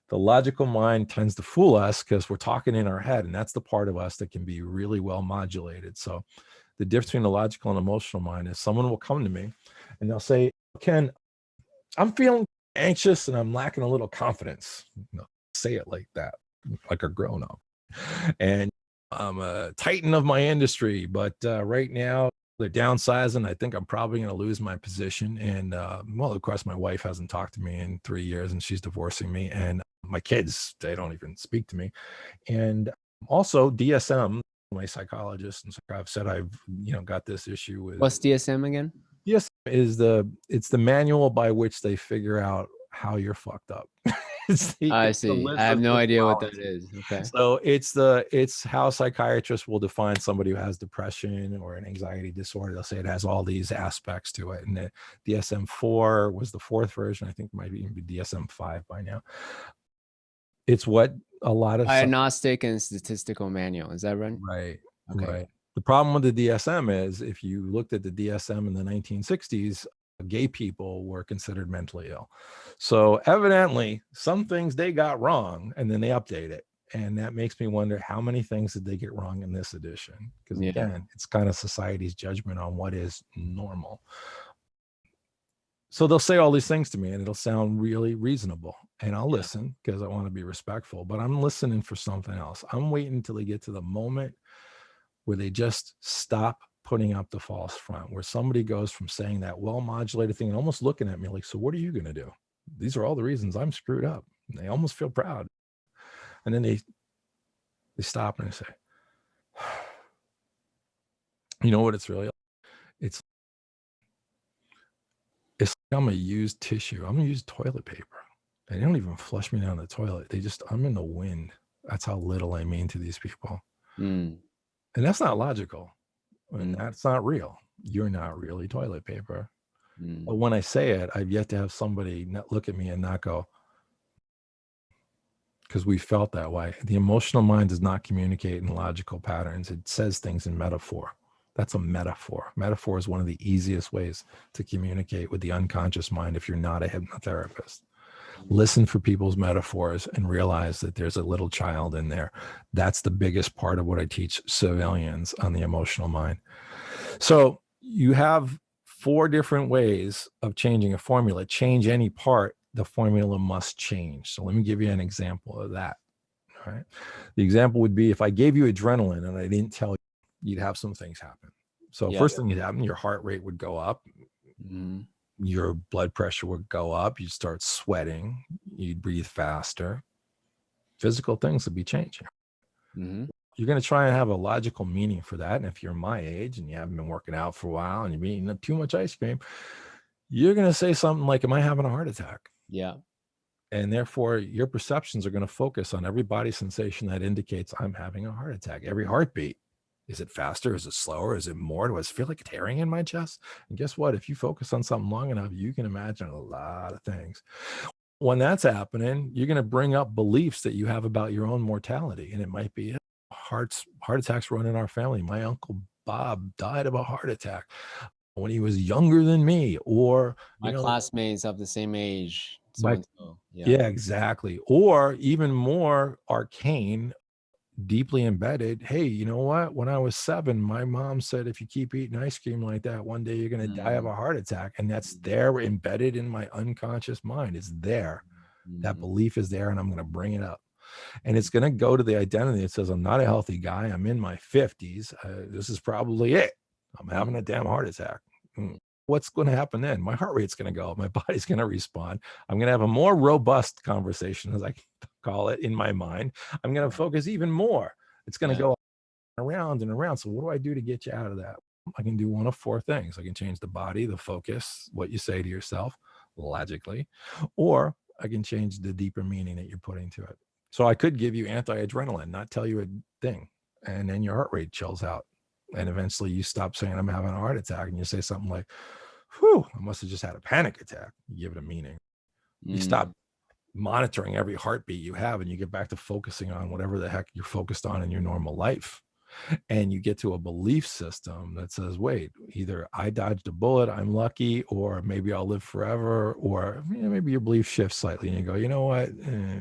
The logical mind tends to fool us because we're talking in our head, and that's the part of us that can be really well modulated. So the difference between the logical and emotional mind is someone will come to me and they'll say, Ken, I'm feeling anxious and I'm lacking a little confidence. Say it like that, like a grown up. And I'm a titan of my industry, but right now they're downsizing. I think I'm probably going to lose my position. And well, of course, my wife hasn't talked to me in 3 years and she's divorcing me. And my kids, they don't even speak to me. And also DSM, my psychologist, and so I've said I've got this issue with. What's DSM again? DSM is it's the manual by which they figure out how you're fucked up. I see. I have no idea what that is. Okay. So it's how psychiatrists will define somebody who has depression or an anxiety disorder. They'll say it has all these aspects to it. And the DSM-4 was the fourth version. I think it might even be DSM-5 by now. It's what a lot of Diagnostic and Statistical Manual. Is that right? Right. Okay. Right. The problem with the DSM is if you looked at the DSM in the 1960s, gay people were considered mentally ill. So evidently some things they got wrong and then they update it. And that makes me wonder how many things did they get wrong in this edition? Because again, it's kind of society's judgment on what is normal. So they'll say all these things to me and it'll sound really reasonable. And I'll listen because I want to be respectful, but I'm listening for something else. I'm waiting until they get to the moment where they just stop putting up the false front, where somebody goes from saying that well-modulated thing and almost looking at me like, so what are you going to do? These are all the reasons I'm screwed up. And they almost feel proud. And then they stop and they say, you know what it's really like? It's like I'm a used tissue. I'm a used toilet paper. They don't even flush me down the toilet. I'm in the wind. That's how little I mean to these people. And that's not logical. And that's not real. You're not really toilet paper. But when I say it, I've yet to have somebody not look at me and not go, because we felt that way. The emotional mind does not communicate in logical patterns. It says things in metaphor. That's a metaphor. Metaphor is one of the easiest ways to communicate with the unconscious mind if you're not a hypnotherapist. Listen for people's metaphors and realize that there's a little child in there. That's the biggest part of what I teach civilians on the emotional mind. So you have 4 different ways of changing a formula. Change any part, the formula must change. So let me give you an example of that. All right. The example would be if I gave you adrenaline and I didn't tell you, you'd have some things happen. So first thing would happen, your heart rate would go up. Your blood pressure would go up. You'd start sweating. You'd breathe faster. Physical things would be changing. You're going to try and have a logical meaning for that. And if you're my age and you haven't been working out for a while and you're eating too much ice cream, you're going to say something like, am I having a heart attack? Yeah. And therefore, your perceptions are going to focus on every body sensation that indicates I'm having a heart attack. Every heartbeat. Is it faster? Is it slower? Is it more? Do I feel like tearing in my chest? And guess what? If you focus on something long enough, you can imagine a lot of things. When that's happening, you're going to bring up beliefs that you have about your own mortality. And it might be heart attacks run in our family. My uncle Bob died of a heart attack when he was younger than me, or, My classmates of the same age, so my and so. Yeah. yeah, exactly. Or even more arcane, deeply embedded. Hey, you know what? When I was 7, my mom said, if you keep eating ice cream like that, one day you're going to die of Mm, a heart attack. And that's mm, there embedded in my unconscious mind. It's there. That mm, belief is there, and I'm going to bring it up. And it's going to go to the identity that says, I'm not a healthy guy. I'm in my 50s. This is probably it. I'm having a damn heart attack. Mm. mm, What's going to happen then? My heart rate's going to go. My body's going to respond. I'm going to have a more robust conversation, as I call it, in my mind. I'm going to focus even more. It's going to yeah. go around and around. So what do I do to get you out of that? I can do one of 4 things. I can change the body, the focus, what you say to yourself logically, or I can change the deeper meaning that you're putting to it. So I could give you anti-adrenaline, not tell you a thing, and then your heart rate chills out. And eventually you stop saying I'm having a heart attack and you say something like, whew, I must have just had a panic attack. You give it a meaning. You stop Mm, monitoring every heartbeat you have and you get back to focusing on whatever the heck you're focused on in your normal life. And you get to a belief system that says, wait, either I dodged a bullet, I'm lucky, or maybe I'll live forever, or maybe your belief shifts slightly and you go, you know what,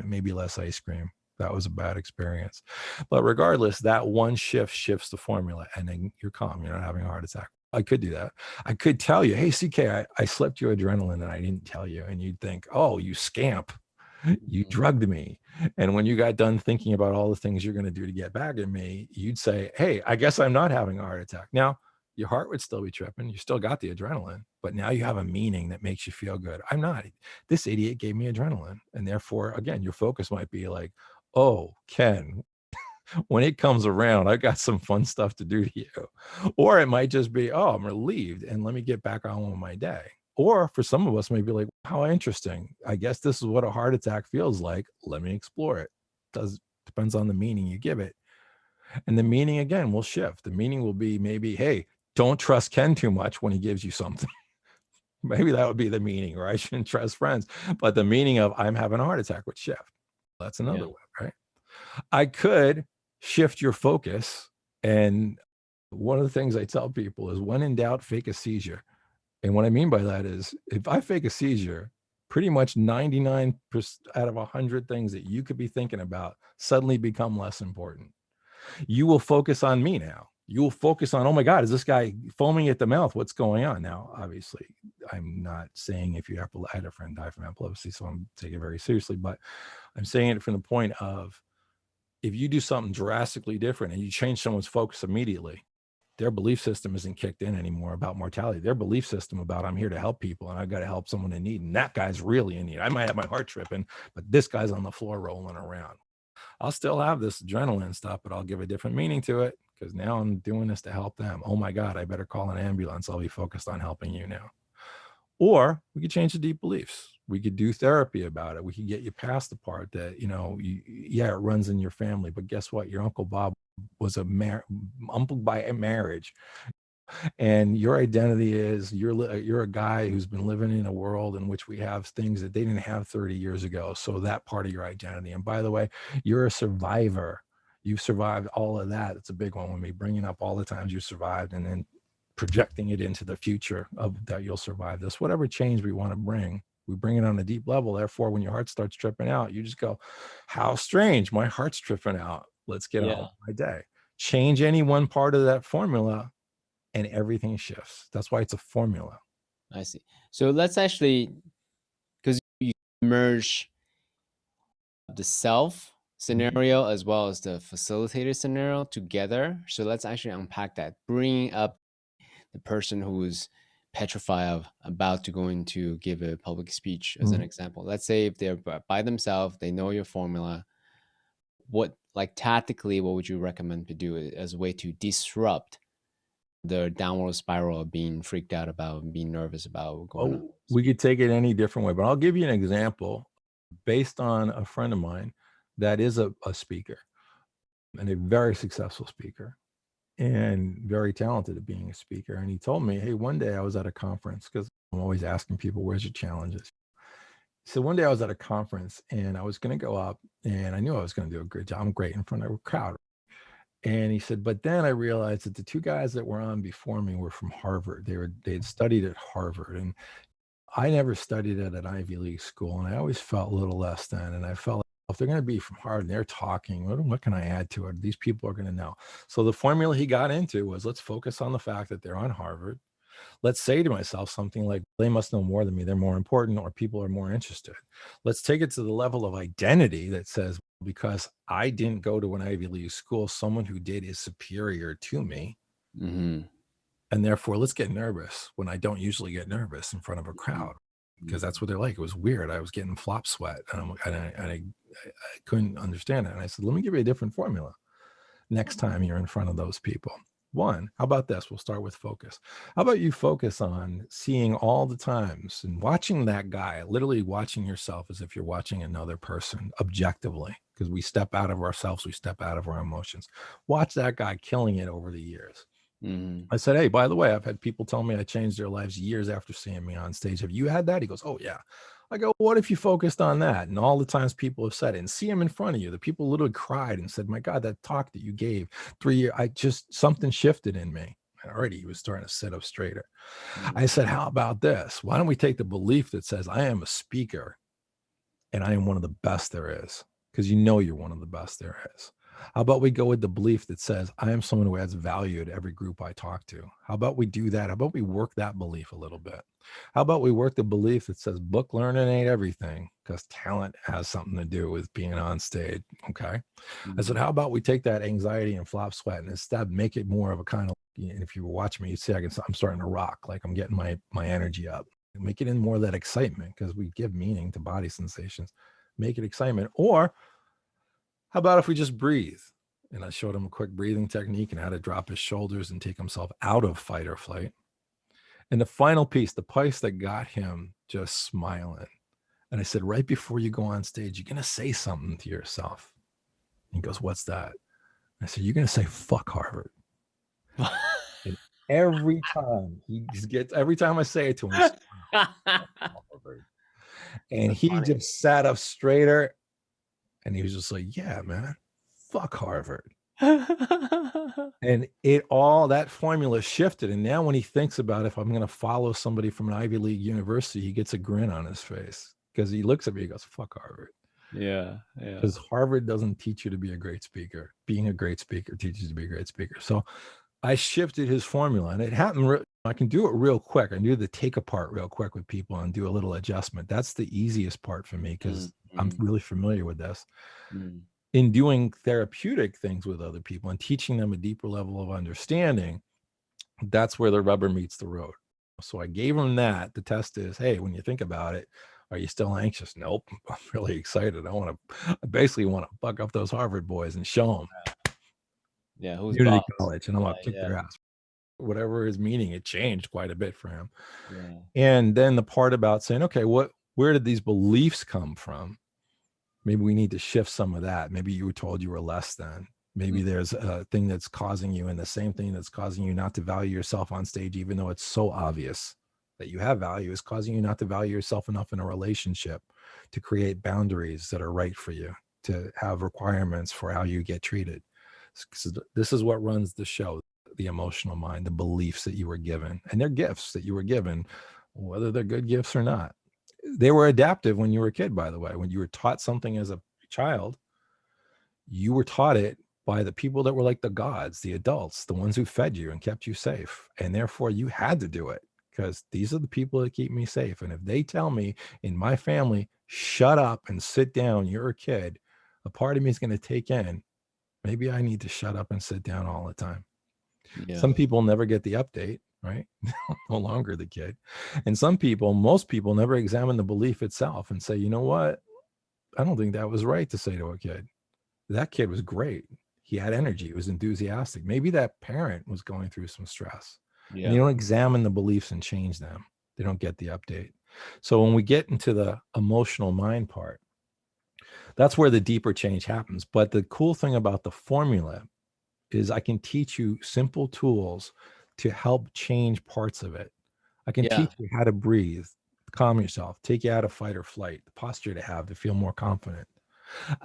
maybe less ice cream. That was a bad experience. But regardless, that one shift shifts the formula and then you're calm. You're not having a heart attack. I could do that. I could tell you, hey, CK, I slipped you adrenaline and I didn't tell you. And you'd think, oh, you scamp. You mm, drugged me. And when you got done thinking about all the things you're going to do to get back at me, you'd say, hey, I guess I'm not having a heart attack. Now, your heart would still be tripping. You still got the adrenaline, but now you have a meaning that makes you feel good. I'm not. This idiot gave me adrenaline. And therefore, again, your focus might be like, oh, Ken, when it comes around, I got some fun stuff to do to you. Or it might just be, oh, I'm relieved and let me get back on with my day. Or for some of us, maybe like, how interesting. I guess this is what a heart attack feels like. Let me explore it. Does depends on the meaning you give it. And the meaning again will shift. The meaning will be maybe, hey, don't trust Ken too much when he gives you something. Maybe that would be the meaning, or I shouldn't trust friends. But the meaning of I'm having a heart attack would shift. That's yeah. another way, right? I could shift your focus. And one of the things I tell people is when in doubt, fake a seizure. And what I mean by that is if I fake a seizure, pretty much 99% out of 100 things that you could be thinking about suddenly become less important. You will focus on me now. You will focus on, oh my God, is this guy foaming at the mouth? What's going on? Now, obviously, I'm not saying if you have, I had a friend die from epilepsy, so I'm taking it very seriously, but I'm saying it from the point of if you do something drastically different and you change someone's focus immediately, their belief system isn't kicked in anymore about mortality. Their belief system about I'm here to help people and I've got to help someone in need. And that guy's really in need. I might have my heart tripping, but this guy's on the floor rolling around. I'll still have this adrenaline stuff, but I'll give a different meaning to it because now I'm doing this to help them. Oh my God, I better call an ambulance. I'll be focused on helping you now. Or we could change the deep beliefs. We could do therapy about it. We could get you past the part that, yeah, it runs in your family, but guess what? Your Uncle Bob was uncle by a marriage, and your identity is you're a guy who's been living in a world in which we have things that they didn't have 30 years ago. So that part of your identity. And by the way, you're a survivor. You've survived all of that. It's a big one with me, bringing up all the times you survived and then projecting it into the future of that you'll survive this. Whatever change we want to bring, we bring it on a deep level. Therefore, when your heart starts tripping out, you just go, how strange, my heart's tripping out. Let's get on Yeah. with my day. Change any one part of that formula and everything shifts. That's why it's a formula. I see. So let's actually, because you merge the self Mhm. scenario as well as the facilitator scenario together. So let's actually unpack that, bringing up the person who's petrified of about to go into give a public speech as an Mhm. example. Let's say if they're by themselves, they know your formula. What like tactically, what would you recommend to do as a way to disrupt the downward spiral of being freaked out about, being nervous about going on? Oh, we could take it any different way, but I'll give you an example based on a friend of mine that is a speaker and a very successful speaker and very talented at being a speaker. And he told me, hey, one day I was at a conference, because I'm always asking people, where's your challenges? So one day I was at a conference and I was going to go up and I knew I was going to do a great job. I'm great in front of a crowd. And he said, but then I realized that the two guys that were on before me were from Harvard. They had studied at Harvard, and I never studied at an Ivy League school, and I always felt a little less than. And I felt like, if they're going to be from Harvard and they're talking, what can I add to it? These people are going to know. So the formula he got into was, let's focus on the fact that they're on Harvard. Let's say to myself something like, they must know more than me. They're more important, or people are more interested. Let's take it to the level of identity that says, because I didn't go to an Ivy League school, someone who did is superior to me. Mm-hmm. And therefore, let's get nervous when I don't usually get nervous in front of a crowd, because that's what they're like. It was weird. I was getting flop sweat, and I couldn't understand it. And I said, let me give you a different formula next time you're in front of those people. One, how about this? We'll start with focus. How about you focus on seeing all the times and watching that guy, literally watching yourself as if you're watching another person objectively, because we step out of ourselves, we step out of our emotions. Watch that guy killing it over the years. Mm-hmm. I said, hey, by the way, I've had people tell me I changed their lives years after seeing me on stage. Have you had that? He goes, oh, yeah. I go, what if you focused on that? And all the times people have said it, and see him in front of you. The people literally cried and said, my God, that talk that you gave 3 years, something shifted in me. And already he was starting to sit up straighter. Mm-hmm. I said, how about this? Why don't we take the belief that says, I am a speaker and I am one of the best there is, because you know you're one of the best there is. How about we go with the belief that says, I am someone who adds value to every group I talk to? How about we do that? How about we work that belief a little bit? How about we work the belief that says book learning ain't everything, because talent has something to do with being on stage? Okay. I said, how about we take that anxiety and flop sweat and instead make it more of a kind of, and if you were watching me, you'd see I'm starting to rock, like I'm getting my energy up. Make it in more of that excitement, because we give meaning to body sensations. Make it excitement. Or how about if we just breathe? And I showed him a quick breathing technique and how to drop his shoulders and take himself out of fight or flight. And the final piece, the piece that got him just smiling. And I said, right before you go on stage, you're going to say something to yourself. And he goes, what's that? I said, you're going to say, fuck Harvard. And every time every time I say it to him, he smiles, Harvard. And That's he funny. just sat up straighter. And he was just like, yeah, man, fuck Harvard. And that formula shifted. And now when he thinks about, if I'm going to follow somebody from an Ivy League university, he gets a grin on his face, because he looks at me, he goes, fuck Harvard. Yeah. Because Harvard doesn't teach you to be a great speaker. Being a great speaker teaches you to be a great speaker. So I shifted his formula, and it happened. I can do it real quick. I do the take apart real quick with people and do a little adjustment. That's the easiest part for me, because I'm really familiar with this. In doing therapeutic things with other people and teaching them a deeper level of understanding, that's where the rubber meets the road. So I gave them that. The test is, hey, when you think about it, are you still anxious? Nope. I'm really excited. I basically want to buck up those Harvard boys and show them. Yeah, who's Community boss? college, and I'm going to kick their ass. Whatever his meaning, it changed quite a bit for him. Yeah. And then the part about saying, okay, where did these beliefs come from? Maybe we need to shift some of that. Maybe you were told you were less than. Maybe there's a thing that's causing you, and the same thing that's causing you not to value yourself on stage, even though it's so obvious that you have value, is causing you not to value yourself enough in a relationship, to create boundaries that are right for you, to have requirements for how you get treated. This is what runs the show, the emotional mind, the beliefs that you were given, and they're gifts that you were given, whether they're good gifts or not. They were adaptive when you were a kid, by the way. When you were taught something as a child, you were taught it by the people that were like the gods, the adults, the ones who fed you and kept you safe. And therefore you had to do it, because these are the people that keep me safe. And if they tell me in my family, shut up and sit down, you're a kid, a part of me is going to take in, maybe I need to shut up and sit down all the time. Yeah. Some people never get the update, right? No longer the kid. And most people never examine the belief itself and say, you know what? I don't think that was right to say to a kid. That kid was great. He had energy. He was enthusiastic. Maybe that parent was going through some stress, and they Yeah. don't examine the beliefs and change them. They don't get the update. So when we get into the emotional mind part, that's where the deeper change happens. But the cool thing about the formula is I can teach you simple tools to help change parts of it. I can Yeah. teach you how to breathe, calm yourself, take you out of fight or flight, the posture to have to feel more confident.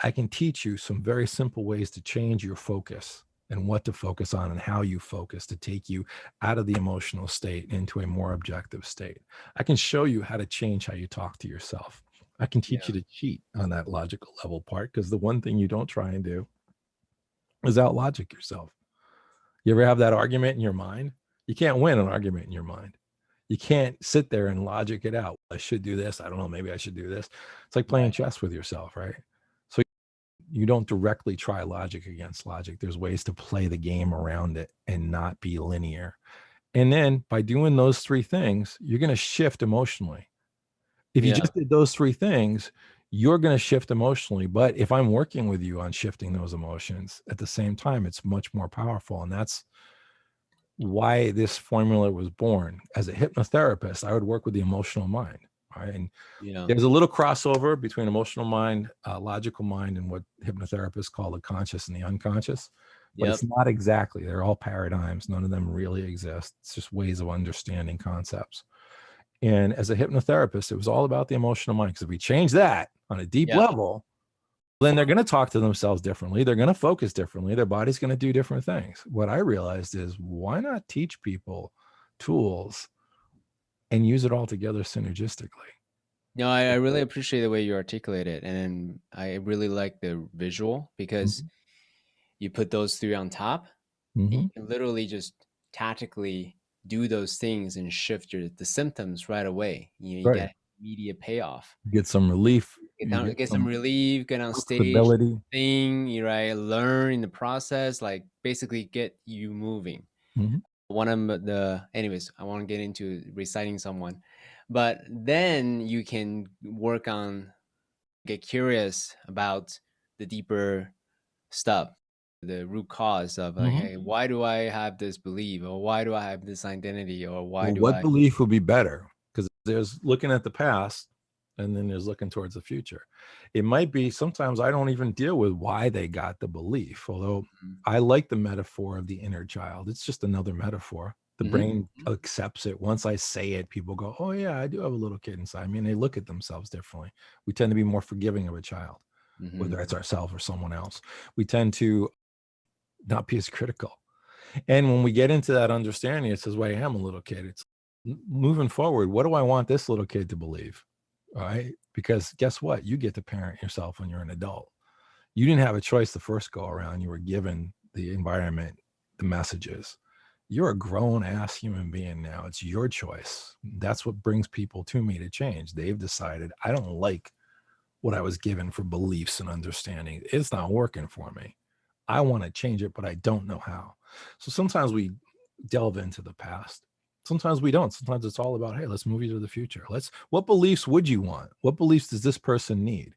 I can teach you some very simple ways to change your focus and what to focus on and how you focus to take you out of the emotional state into a more objective state. I can show you how to change how you talk to yourself. I can teach Yeah. you to cheat on that logical level part, because the one thing you don't try and do is out logic yourself. You ever have that argument in your mind? You can't win an argument in your mind. You can't sit there and logic it out. I should do this. I don't know. Maybe I should do this. It's like playing Right. chess with yourself, right? So you don't directly try logic against logic. There's ways to play the game around it and not be linear. And then by doing those three things, you're going to shift emotionally. If you Yeah. just did those three things, you're going to shift emotionally. But if I'm working with you on shifting those emotions at the same time, it's much more powerful. And that's why this formula was born. As a hypnotherapist, I would work with the emotional mind. Right. And Yeah. there's a little crossover between emotional mind, logical mind, and what hypnotherapists call the conscious and the unconscious. But Yep. it's not exactly. They're all paradigms. None of them really exist. It's just ways of understanding concepts. And as a hypnotherapist, it was all about the emotional mind. Because if we change that on a deep Yeah. level, then they're going to talk to themselves differently. They're going to focus differently. Their body's going to do different things. What I realized is, why not teach people tools and use it all together synergistically? No, I really appreciate the way you articulate it, and I really like the visual because Mhm. you put those three on top, and you Mhm. can literally just tactically do those things and shift the symptoms right away. You Right. get immediate payoff. You get some relief. Get You down, get get some some relief, get on stage, stability. thing, you right, learn in the process, like basically get you moving. Mhm. One of anyways, I want to get into reciting someone, but then you can work on, get curious about the deeper stuff, the root cause of like, Mhm. hey, why do I have this belief, or why do I have this identity, or why Well, do what I? belief would be better? Because there's looking at the past, and then there's looking towards the future. It might be sometimes I don't even deal with why they got the belief, although I like the metaphor of the inner child. It's just another metaphor. The Mm-hmm. brain accepts it. Once I say it, people go, "Oh yeah, I do have a little kid inside." I mean, they look at themselves differently. We tend to be more forgiving of a child, Mm-hmm. whether it's ourselves or someone else. We tend to not be as critical. And when we get into that understanding, it says, "Well, I am a little kid." It's moving forward. What do I want this little kid to believe? All right. Because guess what? You get to parent yourself when you're an adult. You didn't have a choice the first go around. You were given the environment, the messages. You're a grown ass human being now. It's your choice. That's what brings people to me to change. They've decided, I don't like what I was given for beliefs and understanding. It's not working for me. I want to change it, but I don't know how. So sometimes we delve into the past. Sometimes we don't. Sometimes it's all about, hey, let's move you to the future. What beliefs would you want? What beliefs does this person need?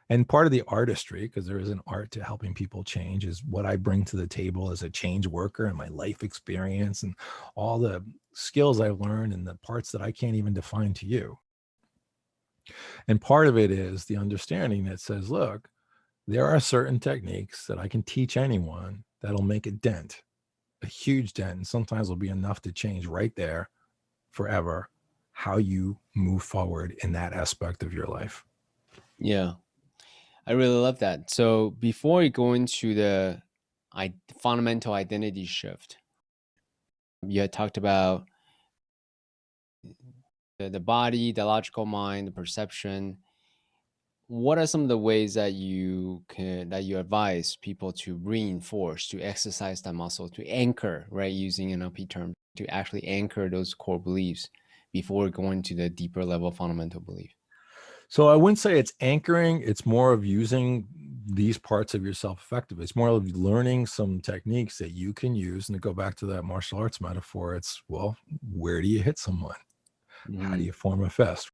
And part of the artistry, because there is an art to helping people change, is what I bring to the table as a change worker and my life experience and all the skills I've learned and the parts that I can't even define to you. And part of it is the understanding that says, look, there are certain techniques that I can teach anyone that'll make a dent, a huge dent, and sometimes will be enough to change right there forever how you move forward in that aspect of your life. Yeah, I really love that. So before we go into the fundamental identity shift, you had talked about the body, the logical mind, the perception. What are some of the ways that you advise people to reinforce, to exercise that muscle, to anchor, right? Using an NLP term, to actually anchor those core beliefs before going to the deeper level fundamental belief. So I wouldn't say it's anchoring. It's more of using these parts of yourself effectively. It's more of learning some techniques that you can use. And to go back to that martial arts metaphor, it's, well, where do you hit someone? How do Mm-hmm. you form a fist?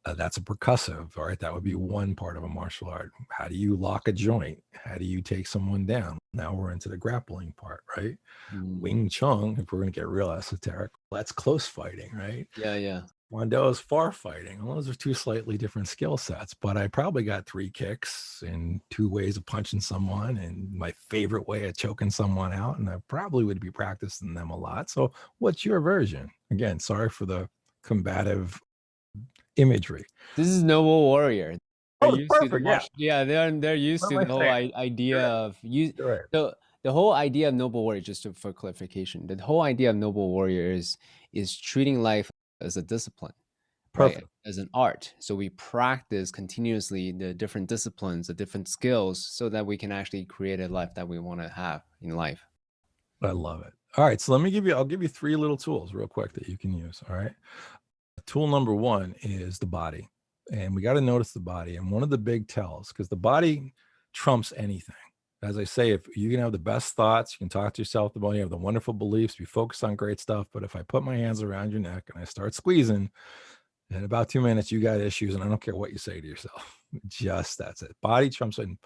That's a percussive, all right? That would be one part of a martial art. How do you lock a joint? How do you take someone down? Now we're into the grappling part, right? Mm. Wing Chun, if we're going to get real esoteric, that's close fighting, right? Yeah, yeah. Wando is far fighting. Well, those are two slightly different skill sets, but I probably got 3 kicks and 2 ways of punching someone and my favorite way of choking someone out. And I probably would be practicing them a lot. So what's your version? Again, sorry for the combative imagery. This is noble warrior. They're Oh, it's used to the perfect. Yeah. martial. Yeah, they're used What to am I the whole saying? idea You're right. of you. You're right. The whole idea of noble warrior, just for clarification, the whole idea of noble warrior is treating life as a discipline, right? Perfect. As an art. So we practice continuously the different disciplines, the different skills, so that we can actually create a life that we want to have in life. I love it. All right. So I'll give you 3 little tools real quick that you can use. All right. Tool number 1 is the body. And we got to notice the body. And one of the big tells, because the body trumps anything. As I say, if you can have the best thoughts, you can talk to yourself about, you have the wonderful beliefs, be focused on great stuff. But if I put my hands around your neck and I start squeezing, in about 2 minutes, you got issues, and I don't care what you say to yourself. Just that's it. Body trumps it. And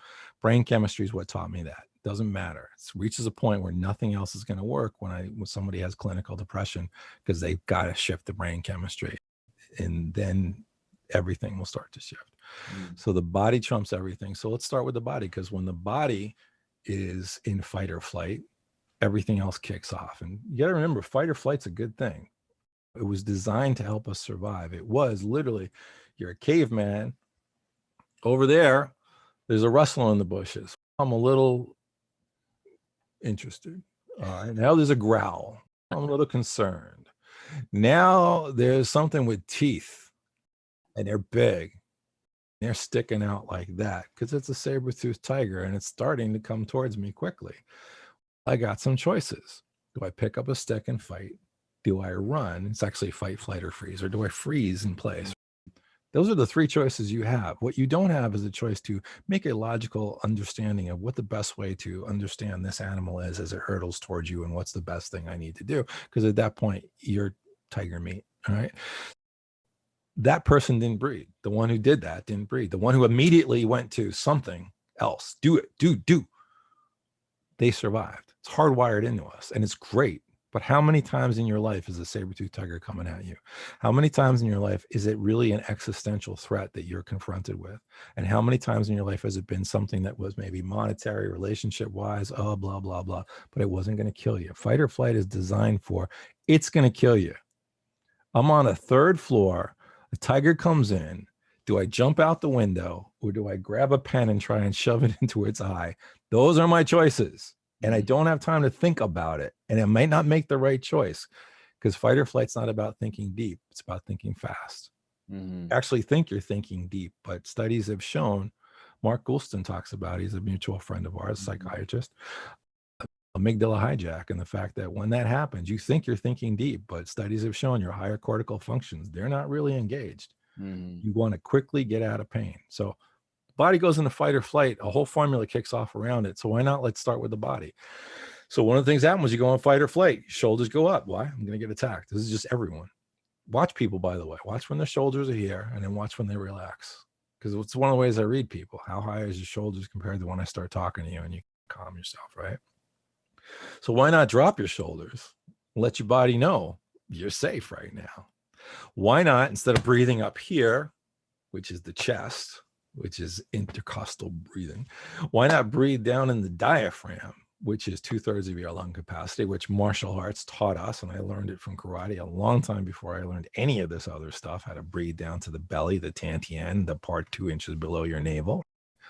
brain chemistry is what taught me that. It doesn't matter. It reaches a point where nothing else is going to work when somebody has clinical depression, because they've got to shift the brain chemistry, and then everything will start to shift. So the body trumps everything. So let's start with the body, because when the body is in fight or flight, everything else kicks off. And you got to remember, fight or flight's a good thing. It was designed to help us survive. It was literally, you're a caveman. Over there's a rustling in the bushes. I'm a little interested. All right. Now there's a growl. I'm a little concerned. Now there's something with teeth, and they're big. They're sticking out like that because it's a saber-toothed tiger and it's starting to come towards me quickly. I got some choices. Do I pick up a stick and fight? Do I run? It's actually fight, flight, or freeze. Or do I freeze in place? Those are the 3 choices you have. What you don't have is a choice to make a logical understanding of what the best way to understand this animal is as it hurtles towards you, and what's the best thing I need to do. Because at that point, you're tiger meat. All right. That person didn't breed. The one who did that didn't breed. The one who immediately went to something else, do it, do. They survived. It's hardwired into us, and it's great. But how many times in your life is a saber-toothed tiger coming at you? How many times in your life is it really an existential threat that you're confronted with? And how many times in your life has it been something that was maybe monetary, relationship-wise, blah, blah, blah, but it wasn't going to kill you? Fight or flight is designed for, it's going to kill you. I'm on a 3rd floor. A tiger comes in. Do I jump out the window, or do I grab a pen and try and shove it into its eye? Those are my choices. And I don't have time to think about it. And it might not make the right choice, because fight or flight's not about thinking deep. It's about thinking fast. Actually think you're thinking deep, but studies have shown, Mark Goulston talks about, he's a mutual friend of ours, psychiatrist, amygdala hijack, and the fact that when that happens, you think you're thinking deep, but studies have shown your higher cortical functions, they're not really engaged. You want to quickly get out of pain. So body goes into fight or flight, a whole formula kicks off around it. So why not? Let's start with the body. So one of the things that happens, you go on fight or flight, shoulders go up. Why? I'm going to get attacked. This is just everyone. Watch people, by the way. Watch when their shoulders are here, and then watch when they relax. Because it's one of the ways I read people. How high is your shoulders compared to when I start talking to you, and you calm yourself, right? So why not drop your shoulders? Let your body know you're safe right now. Why not, instead of breathing up here, which is the chest, which is intercostal breathing, why not breathe down in the diaphragm, which is 2/3 of your lung capacity, which martial arts taught us, and I learned it from karate a long time before I learned any of this other stuff, how to breathe down to the belly, the tantien, the part 2 inches below your navel.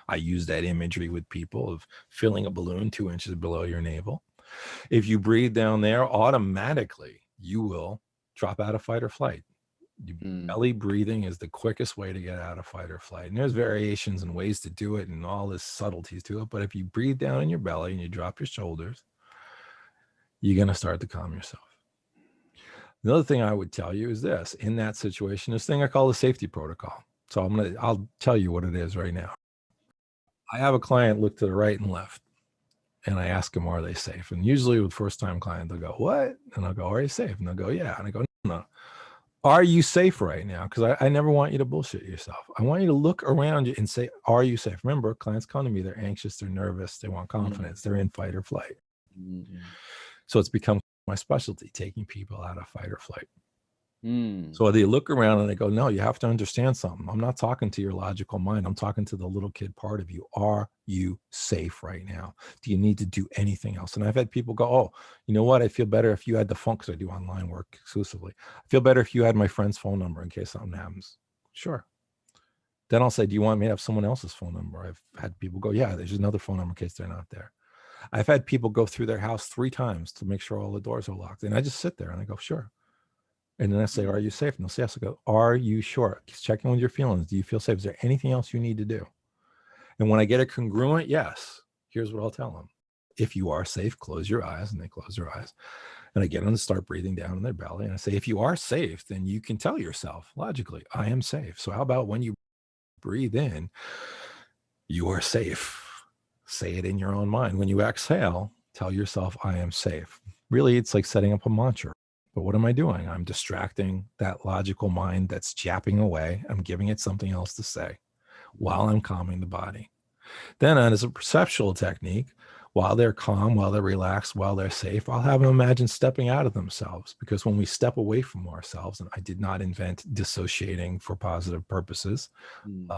I use that imagery with people of filling a balloon 2 inches below your navel. If you breathe down there, automatically you will drop out of fight or flight. Belly breathing is the quickest way to get out of fight or flight. And there's variations and ways to do it and all this subtleties to it. But if you breathe down in your belly and you drop your shoulders, you're going to start to calm yourself. Another thing I would tell you is this: in that situation, this thing I call the safety protocol. So I'll tell you what it is right now. I have a client look to the right and left, and I ask them, are they safe? And usually with first-time clients, they'll go, what? And I'll go, are you safe? And they'll go, yeah. And I go, no. Are you safe right now? Because I never want you to bullshit yourself. I want you to look around you and say, are you safe? Remember, clients come to me, they're anxious, they're nervous, they want confidence, they're in fight or flight. So it's become my specialty, taking people out of fight or flight. So they look around and they go, no, you have to understand something. I'm not talking to your logical mind. I'm talking to the little kid part of you. Are you safe right now? Do you need to do anything else? And I've had people go, oh, you know what? I feel better if you had the phone, because I do online work exclusively. I feel better if you had my friend's phone number in case something happens. Sure. Then I'll say, do you want me to have someone else's phone number? I've had people go, yeah, there's another phone number in case they're not there. I've had people go through their house 3 times to make sure all the doors are locked. And I just sit there and I go, sure. And then I say, are you safe? And they'll say, yes. I go, are you sure? Just check in with your feelings. Do you feel safe? Is there anything else you need to do? And when I get a congruent yes, here's what I'll tell them. If you are safe, close your eyes. And they close their eyes. And I get them to start breathing down in their belly. And I say, if you are safe, then you can tell yourself logically, I am safe. So how about when you breathe in, you are safe. Say it in your own mind. When you exhale, tell yourself, I am safe. Really, it's like setting up a mantra. But what am I doing? I'm distracting that logical mind that's japping away. I'm giving it something else to say while I'm calming the body. Then as a perceptual technique, while they're calm, while they're relaxed, while they're safe, I'll have them imagine stepping out of themselves. Because when we step away from ourselves, and I did not invent dissociating for positive purposes,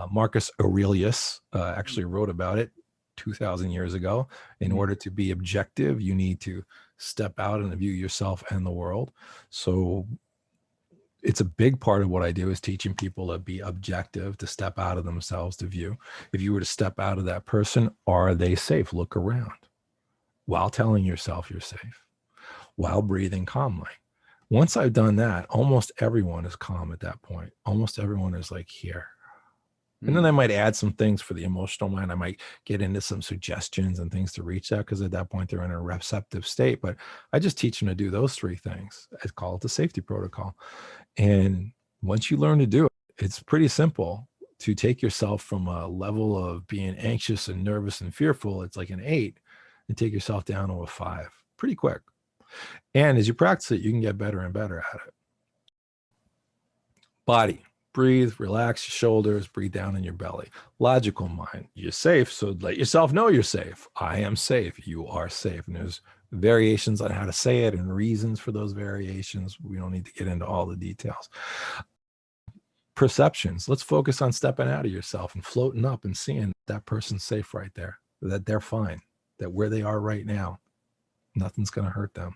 Marcus Aurelius actually wrote about it 2,000 years ago. In order to be objective, you need to step out and view yourself and the world. So it's a big part of what I do is teaching people to be objective, to step out of themselves, to view. If you were to step out of that person, are they safe? Look around while telling yourself you're safe, while breathing calmly. Once I've done that, almost everyone is calm at that point. Almost everyone is like here. And then I might add some things for the emotional mind. I might get into some suggestions and things to reach that, because at that point they're in a receptive state. But I just teach them to do those 3 things. I call it the safety protocol. And once you learn to do it, it's pretty simple to take yourself from a level of being anxious and nervous and fearful. It's like an 8, and take yourself down to a 5 pretty quick. And as you practice it, you can get better and better at it. Body. Breathe, relax your shoulders, breathe down in your belly. Logical mind, you're safe, so let yourself know you're safe. I am safe. You are safe. And there's variations on how to say it and reasons for those variations. We don't need to get into all the details. Perceptions. Let's focus on stepping out of yourself and floating up and seeing that person's safe right there, that they're fine, that where they are right now, nothing's going to hurt them.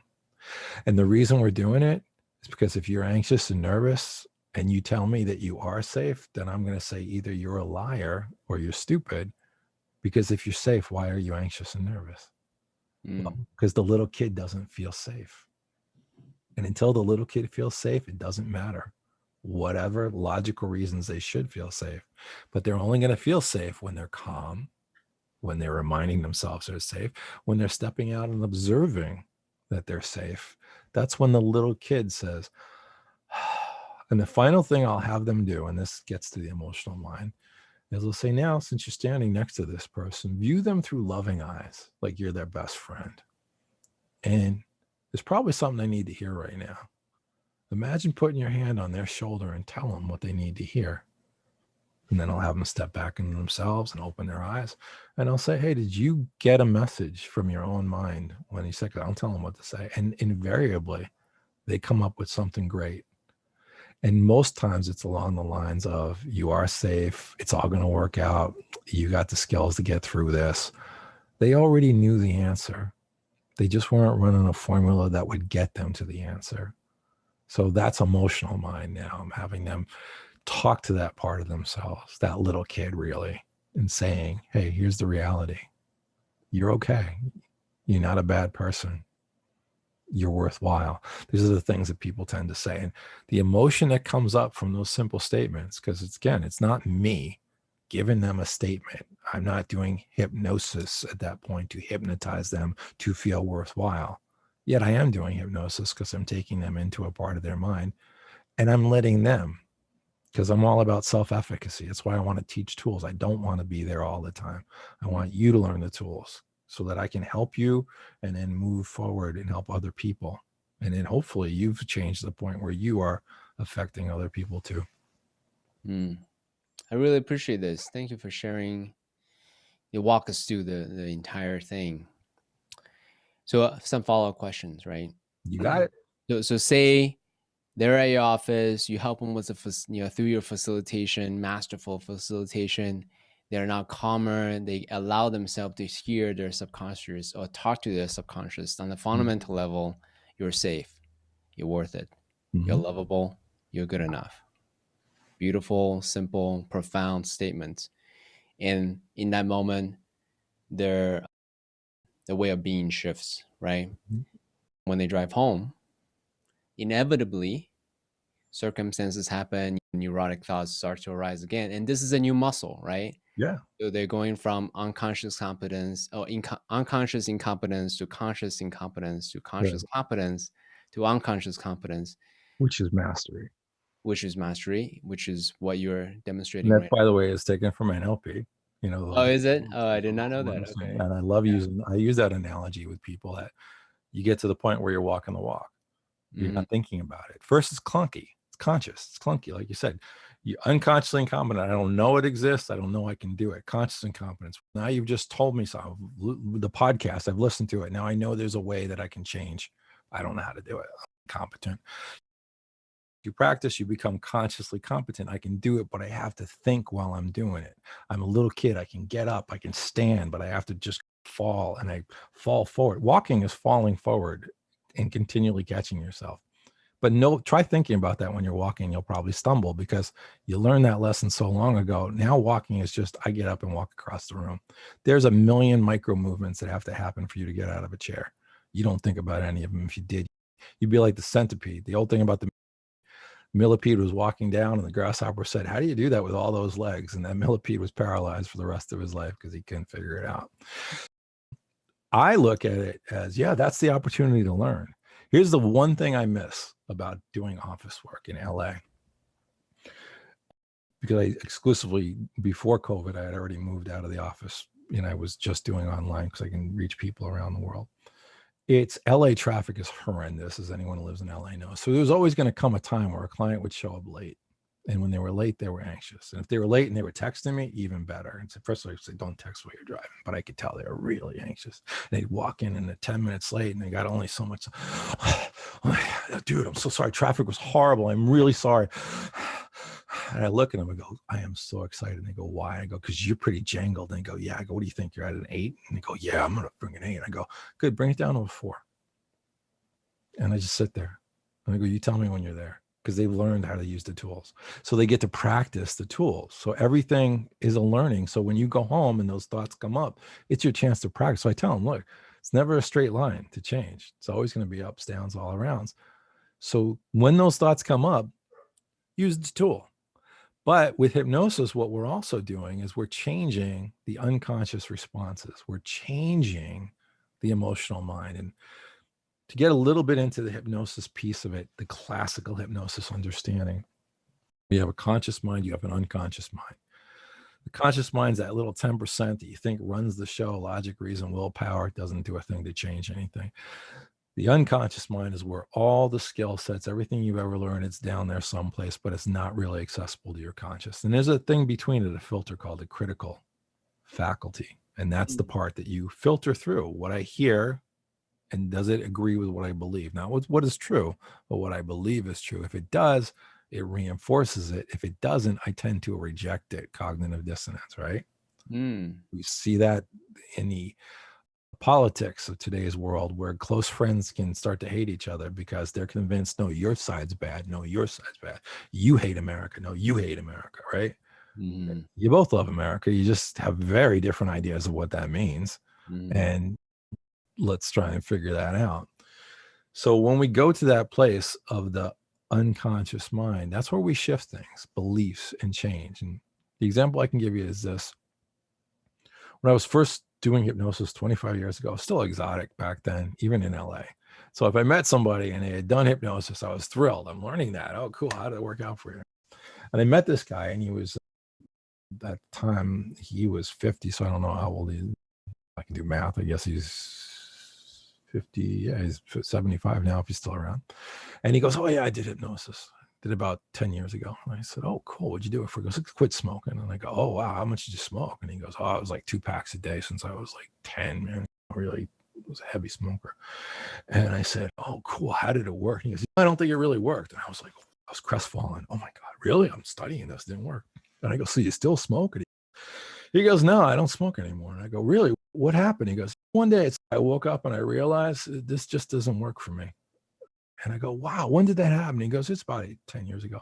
And the reason we're doing it is because if you're anxious and nervous, and you tell me that you are safe, then I'm going to say either you're a liar or you're stupid. Because if you're safe, why are you anxious and nervous? Well, because the little kid doesn't feel safe. And until the little kid feels safe, it doesn't matter. Whatever logical reasons they should feel safe. But they're only going to feel safe when they're calm, when they're reminding themselves they're safe, when they're stepping out and observing that they're safe. That's when the little kid says, and the final thing I'll have them do, and this gets to the emotional mind, is they'll say, now, since you're standing next to this person, view them through loving eyes, like you're their best friend. And there's probably something they need to hear right now. Imagine putting your hand on their shoulder and tell them what they need to hear. And then I'll have them step back into themselves and open their eyes. And I'll say, hey, did you get a message from your own mind when you say, I'll tell them what to say. And invariably, they come up with something great. And most times it's along the lines of, you are safe. It's all going to work out. You got the skills to get through this. They already knew the answer. They just weren't running a formula that would get them to the answer. So that's emotional mind now. I'm having them talk to that part of themselves, that little kid really, and saying, hey, here's the reality. You're okay. You're not a bad person. You're worthwhile. These are the things that people tend to say. And the emotion that comes up from those simple statements, because it's not me giving them a statement. I'm not doing hypnosis at that point to hypnotize them to feel worthwhile. Yet I am doing hypnosis because I'm taking them into a part of their mind, and I'm letting them, because I'm all about self-efficacy. That's why I want to teach tools. I don't want to be there all the time. I want you to learn the tools so that I can help you and then move forward and help other people. And then hopefully you've changed to the point where you are affecting other people too. I really appreciate this. Thank you for sharing. You walk us through the entire thing. So some follow-up questions, right? You got it. So say they're at your office, you help them with through your facilitation, masterful facilitation. They're now calmer. They allow themselves to hear their subconscious or talk to their subconscious. On the fundamental level, you're safe. You're worth it. You're lovable. You're good enough. Beautiful, simple, profound statements. And in that moment, their way of being shifts, right? When they drive home, inevitably circumstances happen, neurotic thoughts start to arise again, and this is a new muscle, right? Yeah. So they're going from unconscious competence or unconscious incompetence to conscious incompetence to conscious competence to unconscious competence, Which is mastery. which is mastery, which is what you're And demonstrating that, right by the way, is taken from NLP. You know, now. Oh, is it? Oh, I did not know that. Okay. And I love I use that analogy with people that you get to the point where you're walking the walk. You're not thinking about it. First, it's clunky. It's conscious. It's clunky. Like you said, you unconsciously incompetent. I don't know it exists. I don't know I can do it. Conscious incompetence. Now you've just told me something. The podcast, I've listened to it. Now I know there's a way that I can change. I don't know how to do it. I'm incompetent. You practice, you become consciously competent. I can do it, but I have to think while I'm doing it. I'm a little kid. I can get up, I can stand, but I have to just fall, and I fall forward. Walking is falling forward and continually catching yourself. But try thinking about that when you're walking. You'll probably stumble because you learned that lesson so long ago. Now walking is just, I get up and walk across the room. There's a million micro movements that have to happen for you to get out of a chair. You don't think about any of them. If you did, you'd be like the centipede. The old thing about the millipede was walking down and the grasshopper said, how do you do that with all those legs? And that millipede was paralyzed for the rest of his life because he couldn't figure it out. I look at it as, yeah, that's the opportunity to learn. Here's the one thing I miss about doing office work in LA. Because I exclusively, before COVID, I had already moved out of the office and I was just doing online because I can reach people around the world. It's LA traffic is horrendous, as anyone who lives in LA knows. So there was always going to come a time where a client would show up late. And when they were late, they were anxious. And if they were late and they were texting me, even better. And so first I would say, don't text while you're driving. But I could tell they were really anxious. And they'd walk in and they're 10 minutes late and they got only so much. Dude, I'm so sorry. Traffic was horrible. I'm really sorry. And I look at them and go, I am so excited. And they go, why? I go, because you're pretty jangled. And they go, yeah. I go, what do you think? You're at an 8? And they go, yeah, I'm going to bring an 8. I go, good, bring it down to a 4. And I just sit there. And I go, you tell me when you're there. Because they've learned how to use the tools. So they get to practice the tools. So everything is a learning. So when you go home and those thoughts come up, it's your chance to practice. So I tell them, look, it's never a straight line to change. It's always going to be ups, downs, all arounds. So when those thoughts come up, use the tool. But with hypnosis, what we're also doing is we're changing the unconscious responses. We're changing the emotional mind. And to get a little bit into the hypnosis piece of it, the classical hypnosis understanding, you have a conscious mind, you have an unconscious mind. The conscious mind's that little 10% that you think runs the show, logic, reason, willpower, doesn't do a thing to change anything. The unconscious mind is where all the skill sets, everything you've ever learned, it's down there someplace, but it's not really accessible to your conscious. And there's a thing between it, a filter called the critical faculty. And that's the part that you filter through what I hear. And does it agree with what I believe? Not with what is true, but what I believe is true. If it does, it reinforces it. If it doesn't, I tend to reject it. Cognitive dissonance, right? We see that in the politics of today's world where close friends can start to hate each other because they're convinced, no, your side's bad. No, your side's bad. You hate America. No, you hate America, right? You both love America. You just have very different ideas of what that means. And let's try and figure that out. So when we go to that place of the unconscious mind, that's where we shift things, beliefs, and change. And the example I can give you is this. When I was first doing hypnosis 25 years ago, still exotic back then, even in LA. So if I met somebody and they had done hypnosis, I was thrilled. I'm learning that. Oh, cool. How did it work out for you? And I met this guy and he was, at that time, he was 50. So I don't know how old he is. I can do math. I guess he's 50. Yeah, he's 75 now if he's still around. And he goes, oh yeah, I did hypnosis. Did about 10 years ago. And I said, oh, cool. What'd you do it for? He goes, quit smoking. And I go, oh, wow. How much did you smoke? And he goes, oh, it was like 2 packs a day since I was like 10, man. I really was a heavy smoker. And I said, oh, cool. How did it work? And he goes, I don't think it really worked. And I was like, I was crestfallen. Oh my God, really? I'm studying this. It didn't work. And I go, so you still smoke? And he goes, no, I don't smoke anymore. And I go, really? What happened? He goes, one day I woke up and I realized this just doesn't work for me. And I go, wow, when did that happen? He goes, it's about 10 years ago.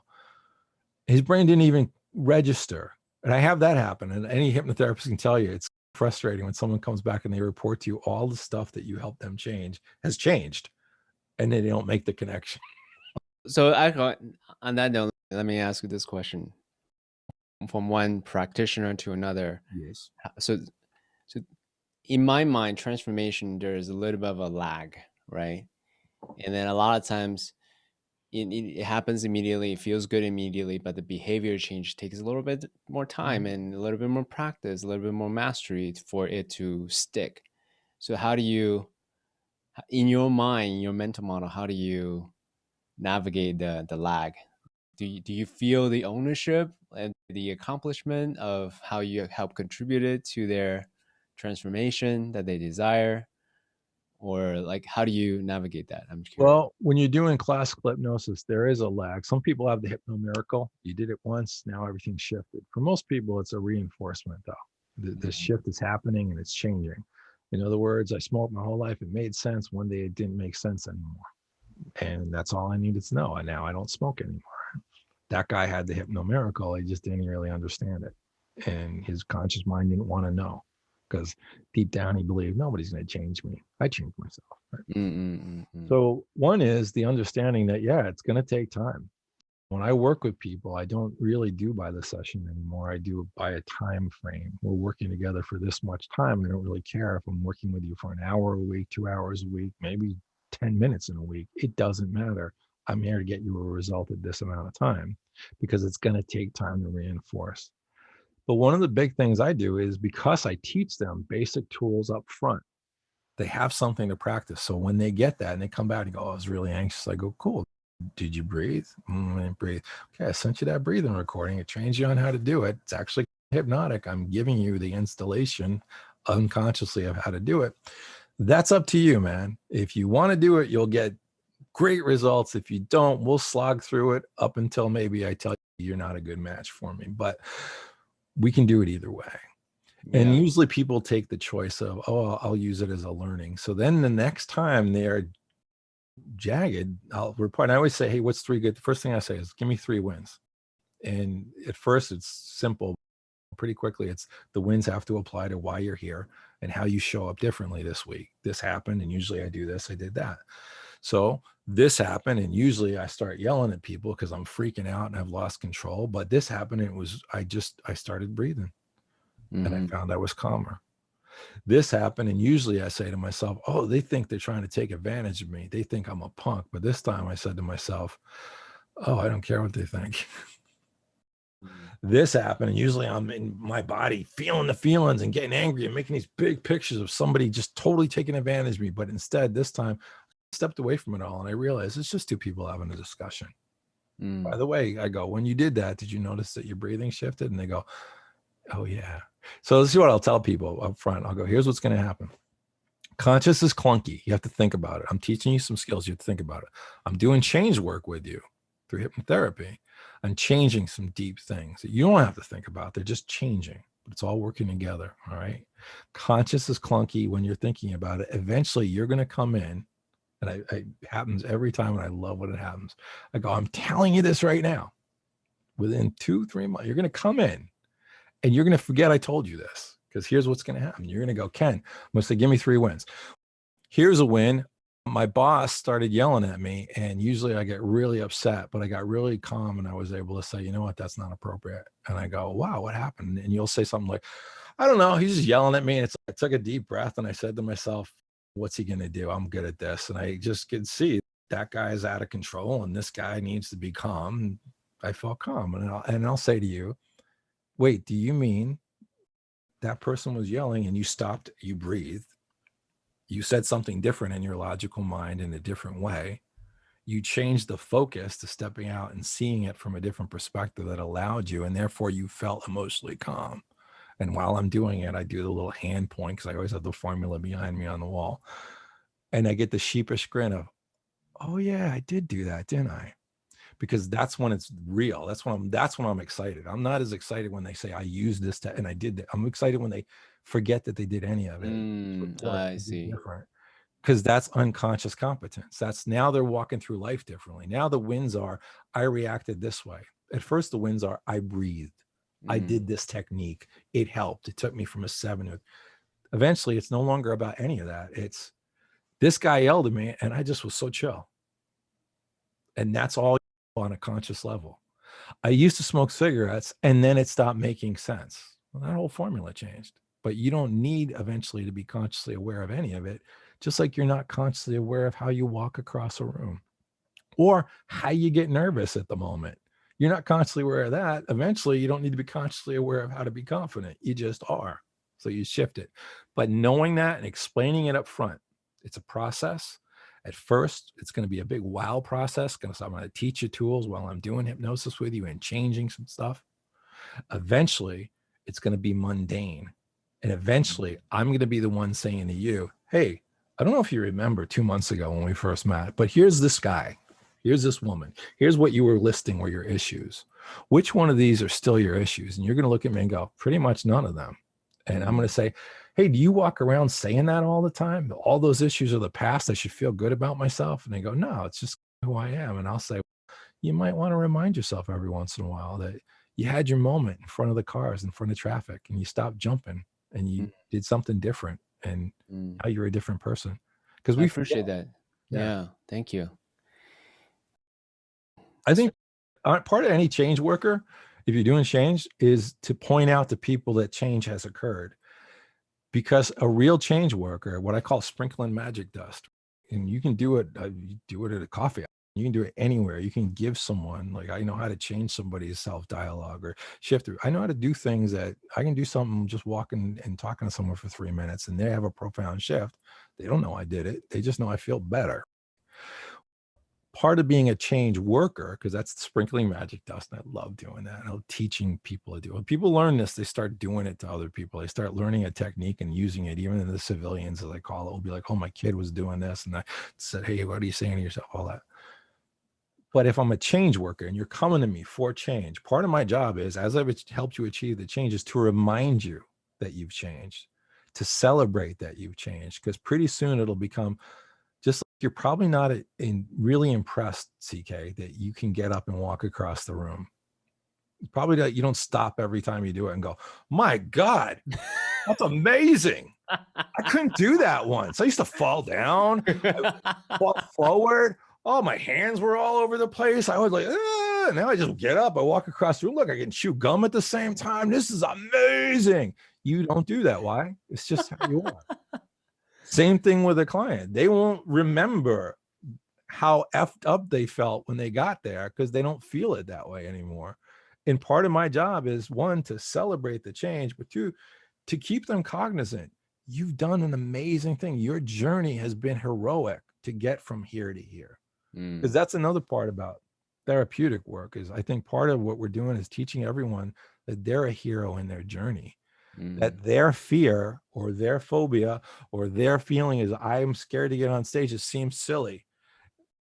His brain didn't even register. And I have that happen. And any hypnotherapist can tell you it's frustrating when someone comes back and they report to you all the stuff that you helped them change has changed. And then they don't make the connection. So on that note, let me ask you this question. From one practitioner to another. Yes. So in my mind, transformation, there is a little bit of a lag, right? And then a lot of times it happens immediately, it feels good immediately, but the behavior change takes a little bit more time and a little bit more practice, a little bit more mastery for it to stick. So how do you, in your mind, in your mental model, how do you navigate the lag? Do you feel the ownership and the accomplishment of how you help contributed to their transformation that they desire? Or like, how do you navigate that? I'm curious. Well, when you're doing classical hypnosis, there is a lag. Some people have the hypno miracle. You did it once, now everything's shifted. For most people, it's a reinforcement, though. The shift is happening and it's changing. In other words, I smoked my whole life. It made sense. One day it didn't make sense anymore. And that's all I needed to know. And now I don't smoke anymore. That guy had the hypno miracle. He just didn't really understand it. And his conscious mind didn't want to know because deep down he believed nobody's going to change me. I changed myself. Right? So one is the understanding that, yeah, it's going to take time. When I work with people, I don't really do by the session anymore. I do it by a time frame. We're working together for this much time. I don't really care if I'm working with you for an hour a week, 2 hours a week, maybe 10 minutes in a week. It doesn't matter. I'm here to get you a result at this amount of time because it's going to take time to reinforce. But one of the big things I do is because I teach them basic tools up front, they have something to practice. So when they get that and they come back and go, oh, I was really anxious. I go, cool. Did you breathe? I didn't breathe. Okay, I sent you that breathing recording. It trains you on how to do it. It's actually hypnotic. I'm giving you the installation unconsciously of how to do it. That's up to you, man. If you want to do it, you'll get great results. If you don't, we'll slog through it up until maybe I tell you you're not a good match for me. But we can do it either way. Yeah. And usually people take the choice of, oh, I'll use it as a learning. So then the next time they're jagged, I'll report. I always say, hey, what's 3 good? The first thing I say is, give me 3 wins. And at first it's simple. Pretty quickly, it's the wins have to apply to why you're here and how you show up differently this week. This happened, and usually I do this, I did that. So this happened, and usually I start yelling at people because I'm freaking out and I've lost control. But this happened, and it was I started breathing, and I found I was calmer. This happened, and usually I say to myself, oh, they think they're trying to take advantage of me. They think I'm a punk. But this time I said to myself, oh, I don't care what they think. This happened, and usually I'm in my body feeling the feelings and getting angry and making these big pictures of somebody just totally taking advantage of me. But instead, this time, I stepped away from it all, and I realized it's just 2 people having a discussion. By the way, I go, when you did that, did you notice that your breathing shifted? And they go, oh, yeah. So this is what I'll tell people up front. I'll go, here's what's going to happen. Conscious is clunky. You have to think about it. I'm teaching you some skills. You have to think about it. I'm doing change work with you through hypnotherapy. I'm changing some deep things that you don't have to think about. They're just changing, but it's all working together. All right. Conscious is clunky when you're thinking about it. Eventually you're going to come in, and it happens every time, and I love when it happens. I go, I'm telling you this right now. Within 2-3 months, you're going to come in and you're going to forget I told you this, because here's what's going to happen. You're going to go, Ken, I'm going to say, give me 3 wins. Here's a win. My boss started yelling at me, and usually I get really upset, but I got really calm, and I was able to say, you know what, that's not appropriate. And I go, wow, what happened? And you'll say something like, I don't know. He's just yelling at me. And I took a deep breath, and I said to myself, what's he going to do? I'm good at this. And I just could see that guy is out of control, and this guy needs to be calm. I felt calm. And I'll say to you, wait, do you mean that person was yelling and you stopped, you breathed, you said something different in your logical mind in a different way, You changed the focus to stepping out and seeing it from a different perspective that allowed you, and therefore you felt emotionally calm. And while I'm doing it, I do the little hand point because I always have the formula behind me on the wall. And I get the sheepish grin of, oh yeah, I did do that, didn't I? Because that's when it's real. That's when I'm excited. I'm not as excited when they say I used this and I did that. I'm excited when they forget that they did any of it. Report I I did see. different. Because that's unconscious competence. That's now they're walking through life differently. Now the wins are, I reacted this way. At first, the wins are, I breathed. I Mm, did this technique. It helped. It took me from a 7. Eventually, it's no longer about any of that. It's this guy yelled at me and I just was so chill. And that's all on a conscious level. I used to smoke cigarettes and then it stopped making sense. Well, that whole formula changed. But you don't need eventually to be consciously aware of any of it, just like you're not consciously aware of how you walk across a room or how you get nervous at the moment. You're not consciously aware of that. Eventually, you don't need to be consciously aware of how to be confident. You just are. So you shift it. But knowing that and explaining it up front, it's a process. At first, it's going to be a big wow process because I'm going to teach you tools while I'm doing hypnosis with you and changing some stuff. Eventually, it's going to be mundane. And eventually, I'm going to be the one saying to you, hey, I don't know if you remember 2 months ago when we first met, but here's this guy. Here's this woman. Here's what you were listing were your issues. Which one of these are still your issues? And you're going to look at me and go, pretty much none of them. And I'm going to say, hey, do you walk around saying that all the time? All those issues are the past. I should feel good about myself. And they go, no, it's just who I am. And I'll say, you might want to remind yourself every once in a while that you had your moment in front of the cars, in front of traffic, and you stopped jumping and you mm, did something different. And mm. now you're a different person. Because I we forget. appreciate that. Yeah. Yeah, thank you. I So, think part of any change worker, if you're doing change, is to point out to people that change has occurred. Because a real change worker, what I call sprinkling magic dust, and you can do it, you do it at a coffee. You can do it anywhere. You can give someone, like, I know how to change somebody's self dialogue or shift through. I know how to do things that I can do something just walking and talking to someone for 3 minutes and they have a profound shift. They don't know I did it. They just know I feel better. Part of being a change worker, because that's sprinkling magic dust, and I love doing that. I love teaching people to do it. When people learn this, they start doing it to other people. They start learning a technique and using it, even in the civilians, as I call it, will be like, oh, my kid was doing this. And I said, hey, what are you saying to yourself? All that. But if I'm a change worker and you're coming to me for change, part of my job is, as I've helped you achieve the change, is to remind you that you've changed, to celebrate that you've changed, because pretty soon it'll become just like you're probably not really impressed, CK, that you can get up and walk across the room. Probably that you don't stop every time you do it and go, my God, that's amazing. I couldn't do that once. I used to fall down, I fall forward. Oh, my hands were all over the place. I was like, ah. Now I just get up. I walk across the room. Look, I can chew gum at the same time. This is amazing. You don't do that. Why? It's just how you are. Same thing with a client. They won't remember how effed up they felt when they got there because they don't feel it that way anymore. And part of my job is, one, to celebrate the change, but two, to keep them cognizant. You've done an amazing thing. Your journey has been heroic to get from here to here. Because that's another part about therapeutic work, is I think part of what we're doing is teaching everyone that they're a hero in their journey. That their fear or their phobia or their feeling is, I'm scared to get on stage, it seems silly.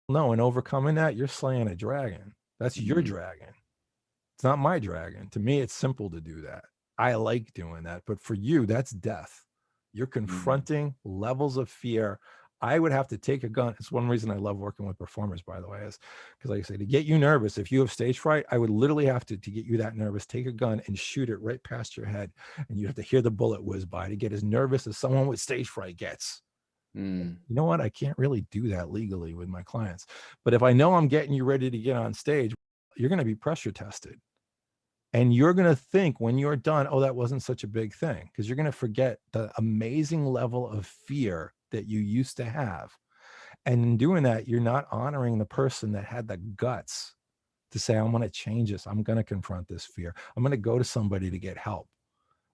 No, in overcoming that, you're slaying a dragon. That's your dragon. It's not my dragon. To me, it's simple to do that. I like doing that. But for you, that's death. You're confronting levels of fear. I would have to take a gun. It's one reason I love working with performers, by the way, is because, like I say, to get you nervous, if you have stage fright, I would literally have to get you that nervous, take a gun and shoot it right past your head. And you have to hear the bullet whiz by to get as nervous as someone with stage fright gets. You know what? I can't really do that legally with my clients. But if I know I'm getting you ready to get on stage, you're going to be pressure tested. And you're going to think when you're done, oh, that wasn't such a big thing, because you're going to forget the amazing level of fear that you used to have. And in doing that, you're not honoring the person that had the guts to say, I'm going to change this. I'm going to confront this fear. I'm going to go to somebody to get help.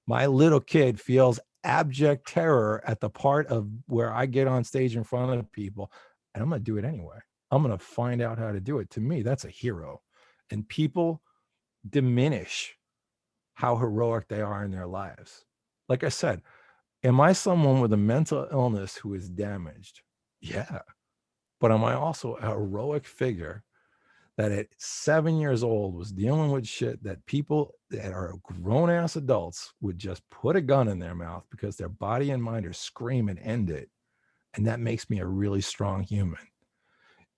My little kid feels abject terror at the part of where I get on stage in front of people, and I'm going to do it anyway. I'm going to find out how to do it. To me, that's a hero. And people diminish how heroic they are in their lives. Like I said, am I someone with a mental illness who is damaged? Yeah. But am I also a heroic figure that at 7 years old was dealing with shit that people that are grown ass adults would just put a gun in their mouth because their body and mind are screaming, end it. And that makes me a really strong human.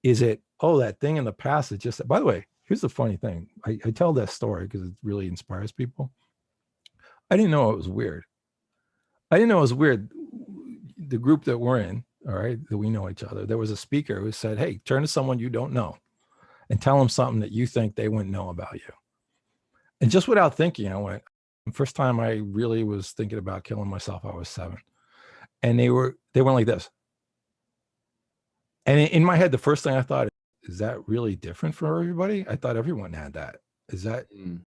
Is it, oh, that thing in the past that just, by the way, here's the funny thing. I tell that story because it really inspires people. I didn't know it was weird. I didn't know it was weird. The group that we're in, all right, that we know each other, there was a speaker who said, hey, turn to someone you don't know and tell them something that you think they wouldn't know about you. And just without thinking, I went, the first time I really was thinking about killing myself, I was 7. And they went like this. And in my head, the first thing I thought, is that really different for everybody? I thought everyone had that. Is that,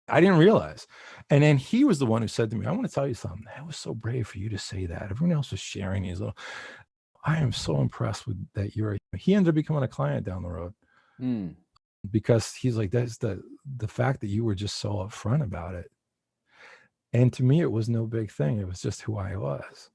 I didn't realize. And then he was the one who said to me, I want to tell you something. That was so brave for you to say that. Everyone else was sharing these little, I am so impressed with that. He ended up becoming a client down the road because he's like, that's the fact that you were just so upfront about it. And to me, it was no big thing. It was just who I was.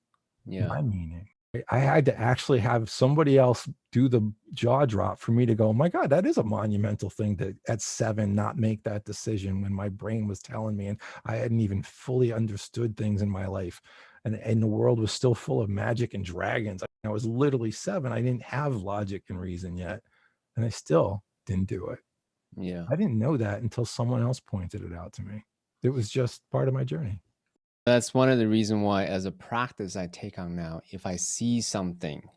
Yeah. My meaning. I had to actually have somebody else do the jaw drop for me to go, oh my God, that is a monumental thing to at 7 not make that decision when my brain was telling me and I hadn't even fully understood things in my life. And the world was still full of magic and dragons. I was literally 7. I didn't have logic and reason yet. And I still didn't do it. Yeah. I didn't know that until someone else pointed it out to me. It was just part of my journey. That's one of the reasons why, as a practice I take on now, if I see something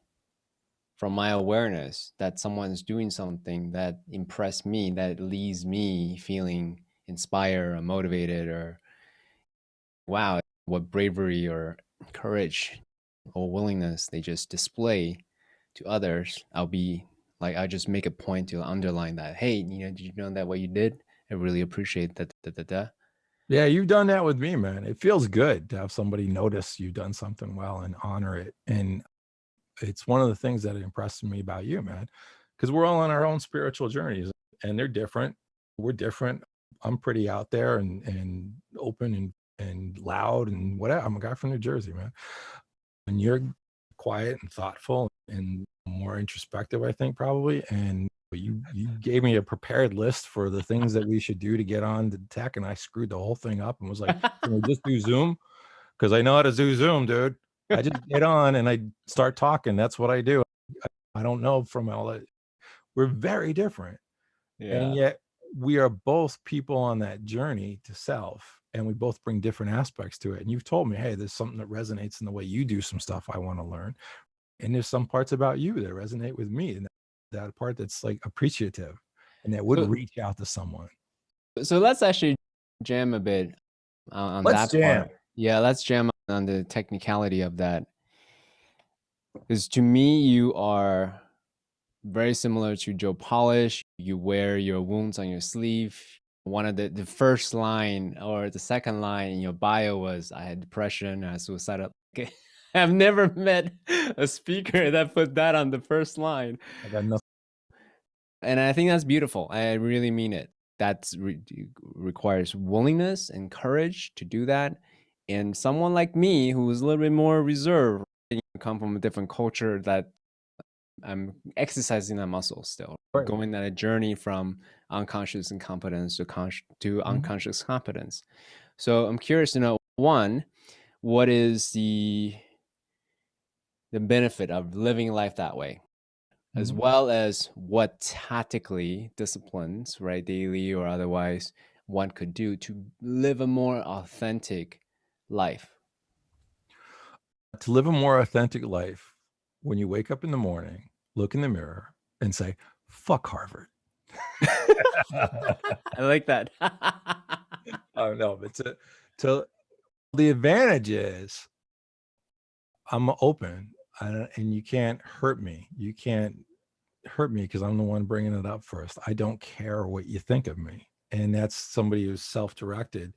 from my awareness that someone's doing something that impressed me, that leaves me feeling inspired or motivated, or wow, what bravery or courage or willingness they just display to others, I'll be like, I just make a point to underline that. Hey, did you know that what you did? I really appreciate that. Yeah, you've done that with me, man. It feels good to have somebody notice you've done something well and honor it. And it's one of the things that impressed me about you, man, because we're all on our own spiritual journeys and they're different. We're different. I'm pretty out there and open and loud and whatever. I'm a guy from New Jersey, man. And you're quiet and thoughtful and more introspective, I think, probably. And you gave me a prepared list for the things that we should do to get on the tech, and I screwed the whole thing up and was like, can we just do Zoom? Because I know how to do Zoom, dude. I just get on and I start talking. That's what I do. I don't know from all that. We're very different. And yet we are both people on that journey to self, and we both bring different aspects to it. And you've told me, hey, there's something that resonates in the way you do some stuff I want to learn. And there's some parts about you that resonate with me, and that part that's like appreciative and that would reach out to someone. So let's actually jam a bit on Let's that jam. part. Yeah, let's jam on the technicality of that. Because to me, you are very similar to Joe Polish. You wear your wounds on your sleeve. One of the first line or the second line in your bio was, I had depression, I had suicidal. I've never met a speaker that put that on the first line. I got nothing. And I think that's beautiful. I really mean it. That requires willingness and courage to do that. And someone like me, who is a little bit more reserved, come from a different culture, that I'm exercising that muscle still, going on a journey from unconscious incompetence to unconscious competence. So I'm curious to know, one, what is the benefit of living life that way, as well as what tactically disciplines, right, daily or otherwise, one could do to live a more authentic life. To live a more authentic life, when you wake up in the morning, look in the mirror and say, fuck Harvard. I like that. Oh no, but to the advantage is I'm open and you can't hurt me. You can't hurt me because I'm the one bringing it up first. I don't care what you think of me. And that's somebody who's self-directed,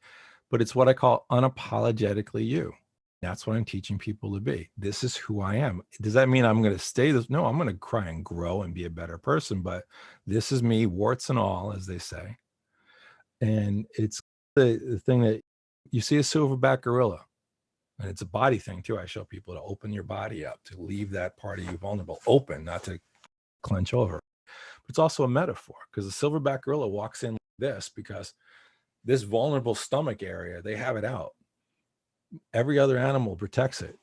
but it's what I call unapologetically you. That's what I'm teaching people to be. This is who I am. Does that mean I'm going to stay this? No, I'm going to cry and grow and be a better person. But this is me, warts and all, as they say. And it's the thing that you see a silverback gorilla, and it's a body thing too. I show people to open your body up, to leave that part of you vulnerable, open, not to clench over. But it's also a metaphor, because the silverback gorilla walks in like this because this vulnerable stomach area, they have it out. Every other animal protects it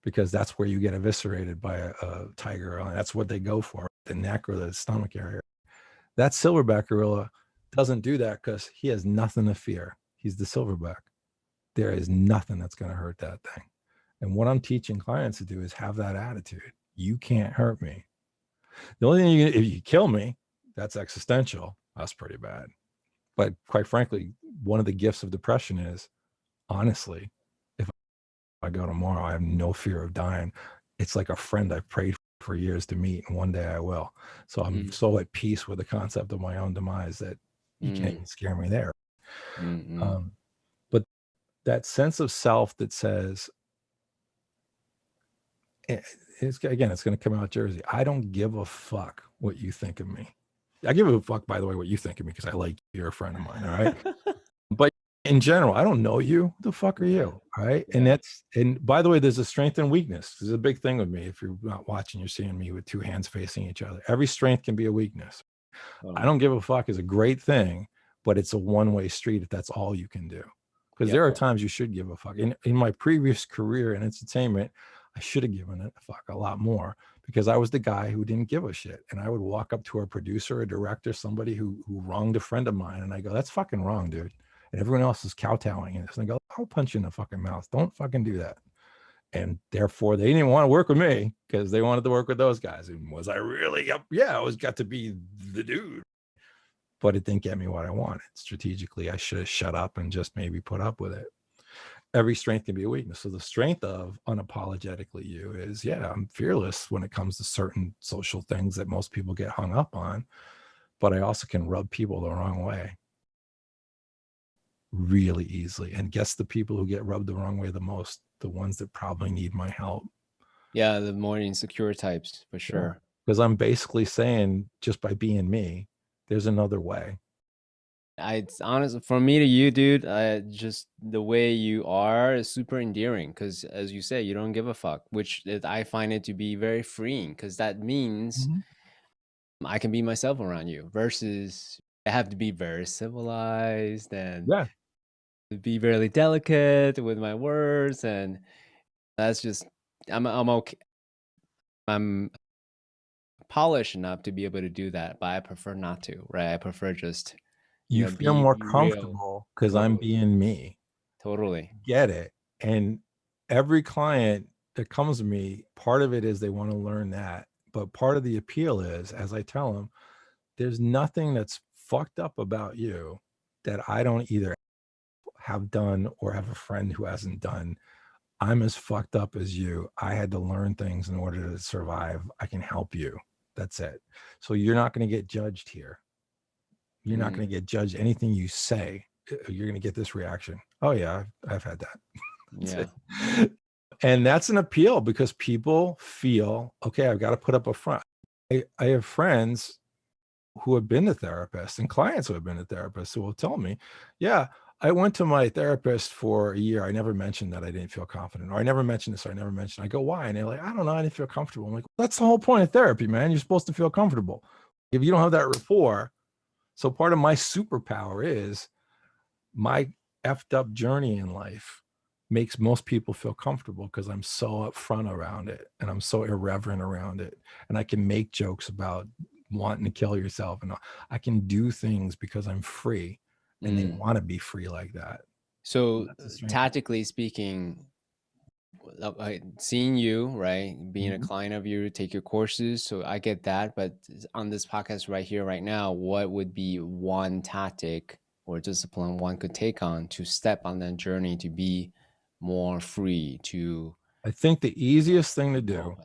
because that's where you get eviscerated by a tiger. That's what they go for, the neck or the stomach area. That silverback gorilla doesn't do that because he has nothing to fear. He's the silverback. There is nothing that's going to hurt that thing. And what I'm teaching clients to do is have that attitude. You can't hurt me. The only thing if you kill me, that's existential. That's pretty bad. But quite frankly, one of the gifts of depression is, honestly, if I go tomorrow, I have no fear of dying. It's like a friend I've prayed for years to meet, and one day I will. So I'm so at peace with the concept of my own demise that you can't even scare me there. But that sense of self that says, it's going to come out Jersey. I don't give a fuck what you think of me. I give a fuck, by the way, what you think of me, because I like you. You're a friend of mine. All right. But in general, I don't know you. Who the fuck are you? All right. Yeah. And by the way, there's a strength and weakness. There's a big thing with me. If you're not watching, you're seeing me with two hands facing each other. Every strength can be a weakness. I don't give a fuck is a great thing, but it's a one-way street if that's all you can do. Because there are times you should give a fuck. In my previous career in entertainment, I should have given a fuck a lot more, because I was the guy who didn't give a shit. And I would walk up to a producer, a director, somebody who wronged a friend of mine, and I go, that's fucking wrong, dude. And everyone else is kowtowing in this. And I go, I'll punch you in the fucking mouth. Don't fucking do that. And therefore, they didn't even want to work with me because they wanted to work with those guys. And was I really up? Yeah, I was got to be the dude. But it didn't get me what I wanted. Strategically, I should have shut up and just maybe put up with it. Every strength can be a weakness. So the strength of unapologetically you is, yeah, I'm fearless when it comes to certain social things that most people get hung up on. But I also can rub people the wrong way really easily. And guess the people who get rubbed the wrong way the most, the ones that probably need my help. Yeah, the more insecure types, for sure. Because I'm basically saying, just by being me, there's another way. It's honest from me to you, dude. Just the way you are is super endearing, because as you say, you don't give a fuck, which I find it to be very freeing, because that means I can be myself around you, versus I have to be very civilized and be very delicate with my words, and that's just I'm okay. I'm polished enough to be able to do that, but I prefer not to, right? I prefer just you feel more comfortable because I'm being me. Totally. Get it. And every client that comes to me, part of it is they want to learn that. But part of the appeal is, as I tell them, there's nothing that's fucked up about you that I don't either have done or have a friend who hasn't done. I'm as fucked up as you. I had to learn things in order to survive. I can help you. That's it. So you're not going to get judged here. You're not going to get judged. Anything you say, you're going to get this reaction. Oh yeah, I've had that. Yeah. And that's an appeal, because people feel, okay, I've got to put up a front. I have friends who have been to therapists and clients who have been to therapists who will tell me, yeah, I went to my therapist for a year. I never mentioned that I didn't feel confident, or I never mentioned this, or I never mentioned. I go, why? And they're like, I don't know, I didn't feel comfortable. I'm like, well, that's the whole point of therapy, man. You're supposed to feel comfortable. If you don't have that rapport, so part of my superpower is my effed up journey in life makes most people feel comfortable because I'm so upfront around it, and I'm so irreverent around it, and I can make jokes about wanting to kill yourself, and I can do things because I'm free, and they want to be free like that. So tactically speaking, seeing you, right, being a client of you, take your courses, so I get that. But on this podcast right here, right now, what would be one tactic or discipline one could take on to step on that journey to be more free? To I think the easiest thing to do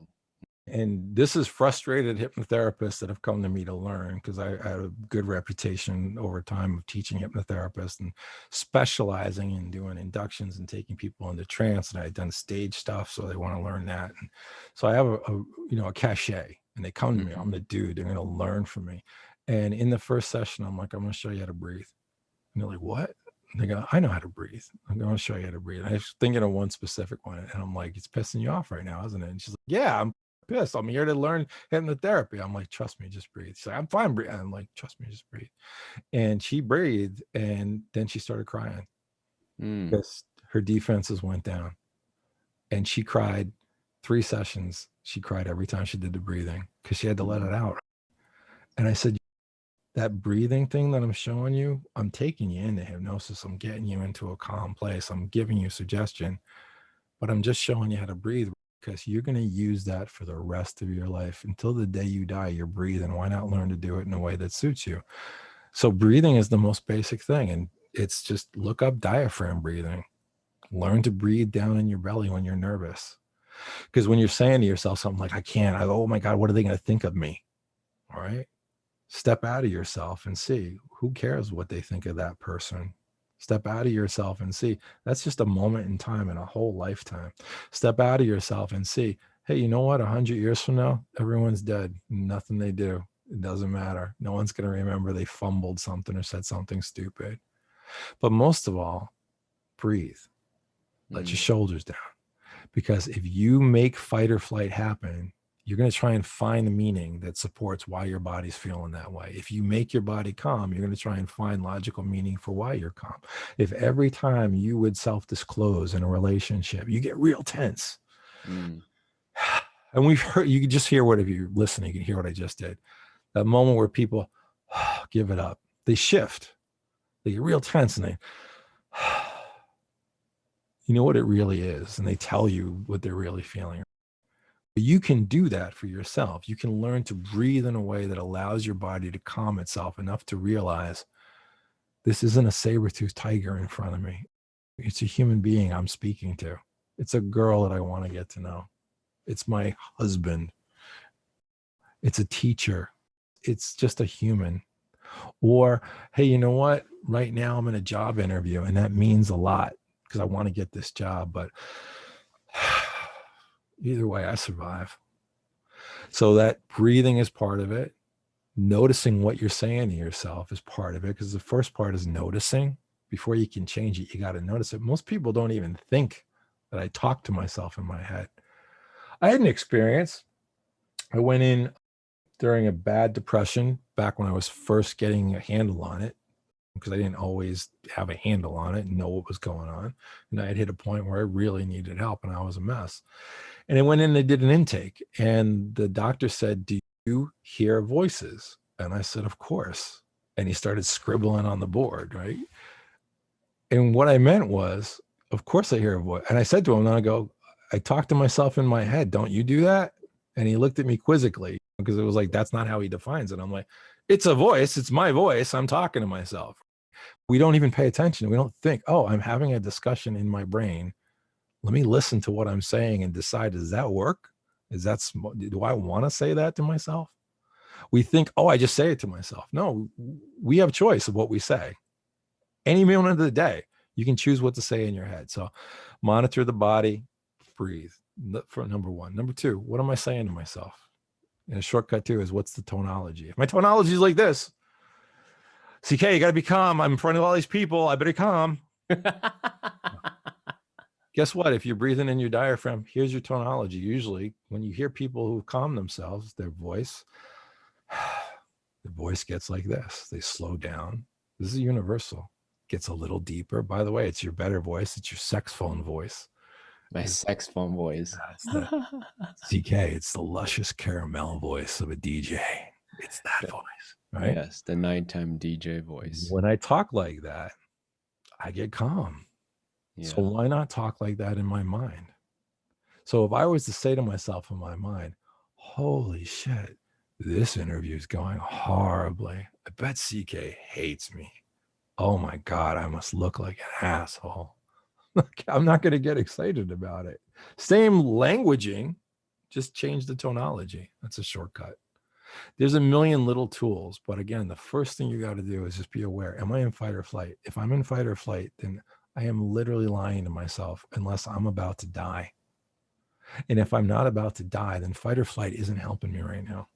And this is frustrated hypnotherapists that have come to me to learn, because I had a good reputation over time of teaching hypnotherapists and specializing in doing inductions and taking people into trance. And I had done stage stuff, so they want to learn that. And so I have a cachet, and they come to me. I'm the dude. They're going to learn from me. And in the first session, I'm like, I'm going to show you how to breathe. And they're like, what? And they go, I know how to breathe. I'm going to show you how to breathe. And I was thinking of one specific one, and I'm like, it's pissing you off right now, isn't it? And she's like, yeah, I'm pissed. I'm here to learn hypnotherapy. I'm like, trust me, just breathe. She's like, I'm fine breathing. I'm like, trust me, just breathe. And she breathed, and then she started crying because her defenses went down. And she cried 3 sessions. She cried every time she did the breathing because she had to let it out. And I said, that breathing thing that I'm showing you, I'm taking you into hypnosis. I'm getting you into a calm place. I'm giving you suggestion, but I'm just showing you how to breathe, because you're going to use that for the rest of your life. Until the day you die, you're breathing. Why not learn to do it in a way that suits you? So breathing is the most basic thing. And it's just look up diaphragm breathing. Learn to breathe down in your belly when you're nervous. Because when you're saying to yourself something like, I can't, I go, oh my God, what are they going to think of me? All right. Step out of yourself and see, who cares what they think of that person. Step out of yourself and see, that's just a moment in time in a whole lifetime. Step out of yourself and see, hey, you know what? 100 years from now, everyone's dead. Nothing they do, it doesn't matter. No one's going to remember they fumbled something or said something stupid. But most of all, breathe. Let your shoulders down. Because if you make fight or flight happen, you're going to try and find the meaning that supports why your body's feeling that way. If you make your body calm, you're going to try and find logical meaning for why you're calm. If every time you would self-disclose in a relationship, you get real tense. And we've heard, you can just hear what, if you're listening, you can hear what I just did. That moment where people give it up, they shift, they get real tense, and they, you know what it really is, and they tell you what they're really feeling. You can do that for yourself. You can learn to breathe in a way that allows your body to calm itself enough to realize this isn't a saber-toothed tiger in front of me. It's a human being I'm speaking to. It's a girl that I want to get to know. It's my husband. It's a teacher. It's just a human. Or, hey, you know what? Right now I'm in a job interview, and that means a lot because I want to get this job, but either way, I survive. So that breathing is part of it. Noticing what you're saying to yourself is part of it, because the first part is noticing. Before you can change it, you got to notice it. Most people don't even think that I talk to myself in my head. I had an experience. I went in during a bad depression back when I was first getting a handle on it, because I didn't always have a handle on it and know what was going on. And I had hit a point where I really needed help, and I was a mess. And I went in and they did an intake, and the doctor said, do you hear voices? And I said, of course. And he started scribbling on the board, right? And what I meant was, of course I hear a voice. And I said to him, and I go, I talk to myself in my head. Don't you do that? And he looked at me quizzically, because it was like, that's not how he defines it. I'm like, it's a voice. It's my voice. I'm talking to myself. We don't even pay attention. We don't think, oh, I'm having a discussion in my brain. Let me listen to what I'm saying and decide, does that work? Do I want to say that to myself? We think, oh, I just say it to myself. No, we have choice of what we say. Any moment of the day, you can choose what to say in your head. So monitor the body, breathe, for number one. Number two, what am I saying to myself? And a shortcut too is, what's the tonology? If my tonology is like this, CK, you got to be calm. I'm in front of all these people. I better calm. Guess what? If you're breathing in your diaphragm, here's your tonology. Usually when you hear people who calm themselves, their voice gets like this. They slow down. This is universal. Gets a little deeper. By the way, it's your better voice. It's your sex phone voice. My sex phone voice. CK, it's the luscious caramel voice of a DJ. It's that voice, right? Yes, the nighttime DJ voice. When I talk like that, I get calm. Yeah. So why not talk like that in my mind? So if I was to say to myself in my mind, holy shit, this interview is going horribly. I bet CK hates me. Oh my God, I must look like an asshole. I'm not going to get excited about it. Same languaging, Just change the tonology. That's a shortcut. There's a million little tools, but again, the first thing you got to do is just be aware. Am I in fight or flight? If I'm in fight or flight, then I am literally lying to myself unless I'm about to die. And if I'm not about to die, then fight or flight isn't helping me right now.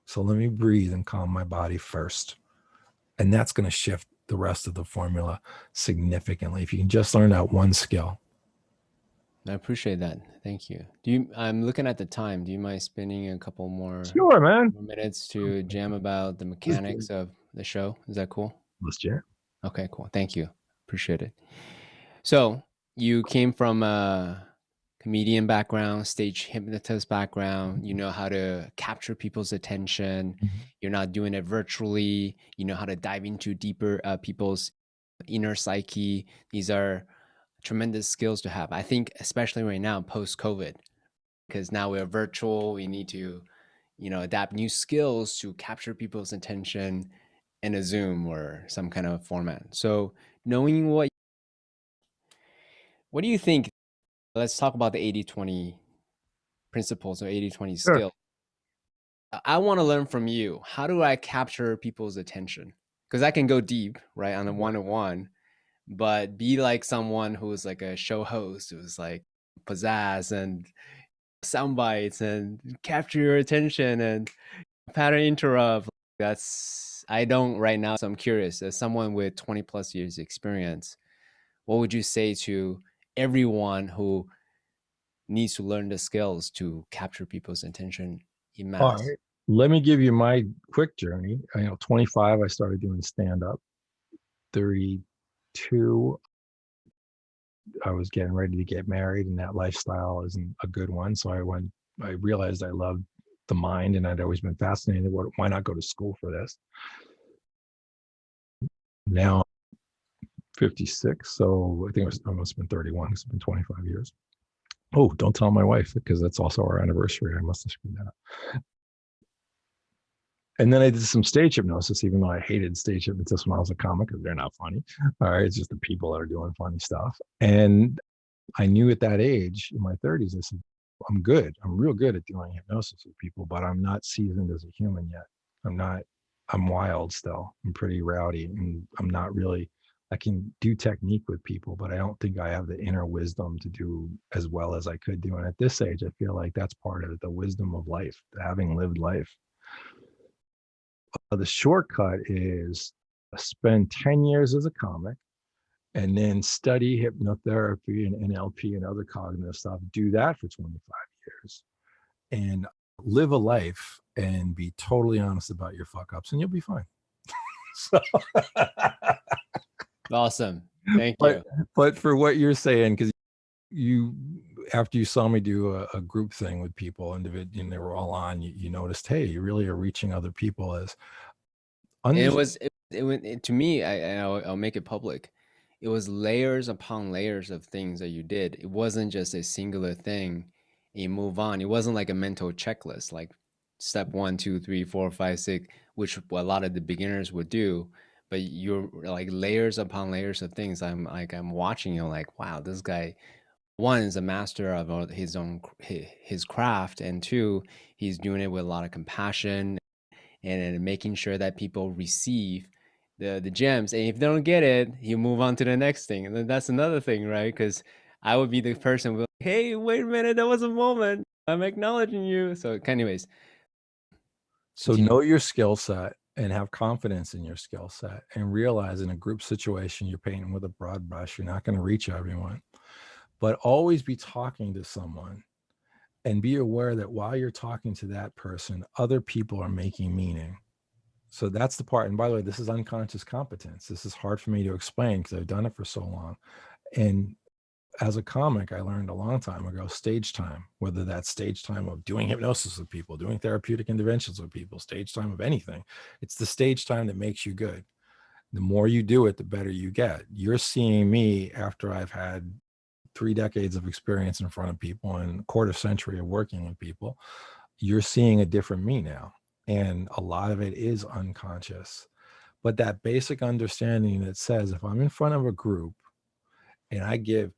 So let me breathe and calm my body first. And that's going to shift the rest of the formula significantly. If you can just learn that one skill. I appreciate that. Thank you. Do you? I'm looking at the time. Do you mind spending a couple Sure, man. more minutes to jam about the mechanics of the show? Is that cool? Let's jam. Okay, cool. Thank you. Appreciate it. So you came from a comedian background, stage hypnotist background. You know how to capture people's attention. You're not doing it virtually. You know how to dive into deeper people's inner psyche. These are tremendous skills to have. I think, especially right now, post COVID, because now we're virtual. We need to, adapt new skills to capture people's attention in a Zoom or some kind of format. So knowing what do you think? Let's talk about the 80-20 principles or 80-20 Sure. skill. I want to learn from you. How do I capture people's attention? Because I can go deep, right, on a one-on-one, but be like someone who's like a show host who's like pizzazz and sound bites and capture your attention and pattern interrupt. That's I don't right now. So I'm curious, as someone with 20 plus years experience, what would you say to everyone who needs to learn the skills to capture people's attention in All mass? right. Let me give you my quick journey. 25, I started doing stand up. 32, I was getting ready to get married, and that lifestyle isn't a good one. So I realized I loved the mind, and I'd always been fascinated. Why not go to school for this? Now I'm 56, so I think I must have been 31 because it's been 25 years. Oh, don't tell my wife because that's also our anniversary. I must have screwed that up. And then I did some stage hypnosis, even though I hated stage hypnosis when I was a comic because they're not funny. All right, it's just the people that are doing funny stuff. And I knew at that age, in my 30s, I said, I'm good. I'm real good at doing hypnosis with people, but I'm not seasoned as a human yet. I'm wild still. I'm pretty rowdy, and I'm not really, I can do technique with people, but I don't think I have the inner wisdom to do as well as I could do. And at this age, I feel like that's part of the wisdom of life, having lived life. The shortcut is spend 10 years as a comic and then study hypnotherapy and NLP and other cognitive stuff. Do that for 25 years and live a life and be totally honest about your fuck ups, and you'll be fine. So, Awesome. Thank but you. but for what you're saying, because you after you saw me do a group thing with people, and they were all on, you noticed, hey, you really are reaching other people as And under. to me, I'll make it public. It was layers upon layers of things that you did. It wasn't just a singular thing and you move on. It wasn't like a mental checklist, like step 1, 2, 3, 4, 5, 6, which a lot of the beginners would do. But you're like layers upon layers of things. I'm watching you like, wow, this guy, one, is a master of his own his craft, and two, he's doing it with a lot of compassion and making sure that people receive the gems. And if they don't get it, you move on to the next thing. And then that's another thing, right? Because I would be the person who, hey, wait a minute, that was a moment. I'm acknowledging you. So, anyways, So continue. know your skill set and have confidence in your skill set, and realize in a group situation, you're painting with a broad brush. You're not going to reach everyone, but always be talking to someone and be aware that while you're talking to that person, other people are making meaning. So that's the part. And by the way, this is unconscious competence. This is hard for me to explain because I've done it for so long. And as a comic, I learned a long time ago stage time, whether that's stage time of doing hypnosis with people, doing therapeutic interventions with people, stage time of anything. It's the stage time that makes you good. The more you do it, the better you get. You're seeing me after I've had 3 decades of experience in front of people and a quarter century of working with people. You're seeing a different me now. And a lot of it is unconscious. But that basic understanding that says if I'm in front of a group and I give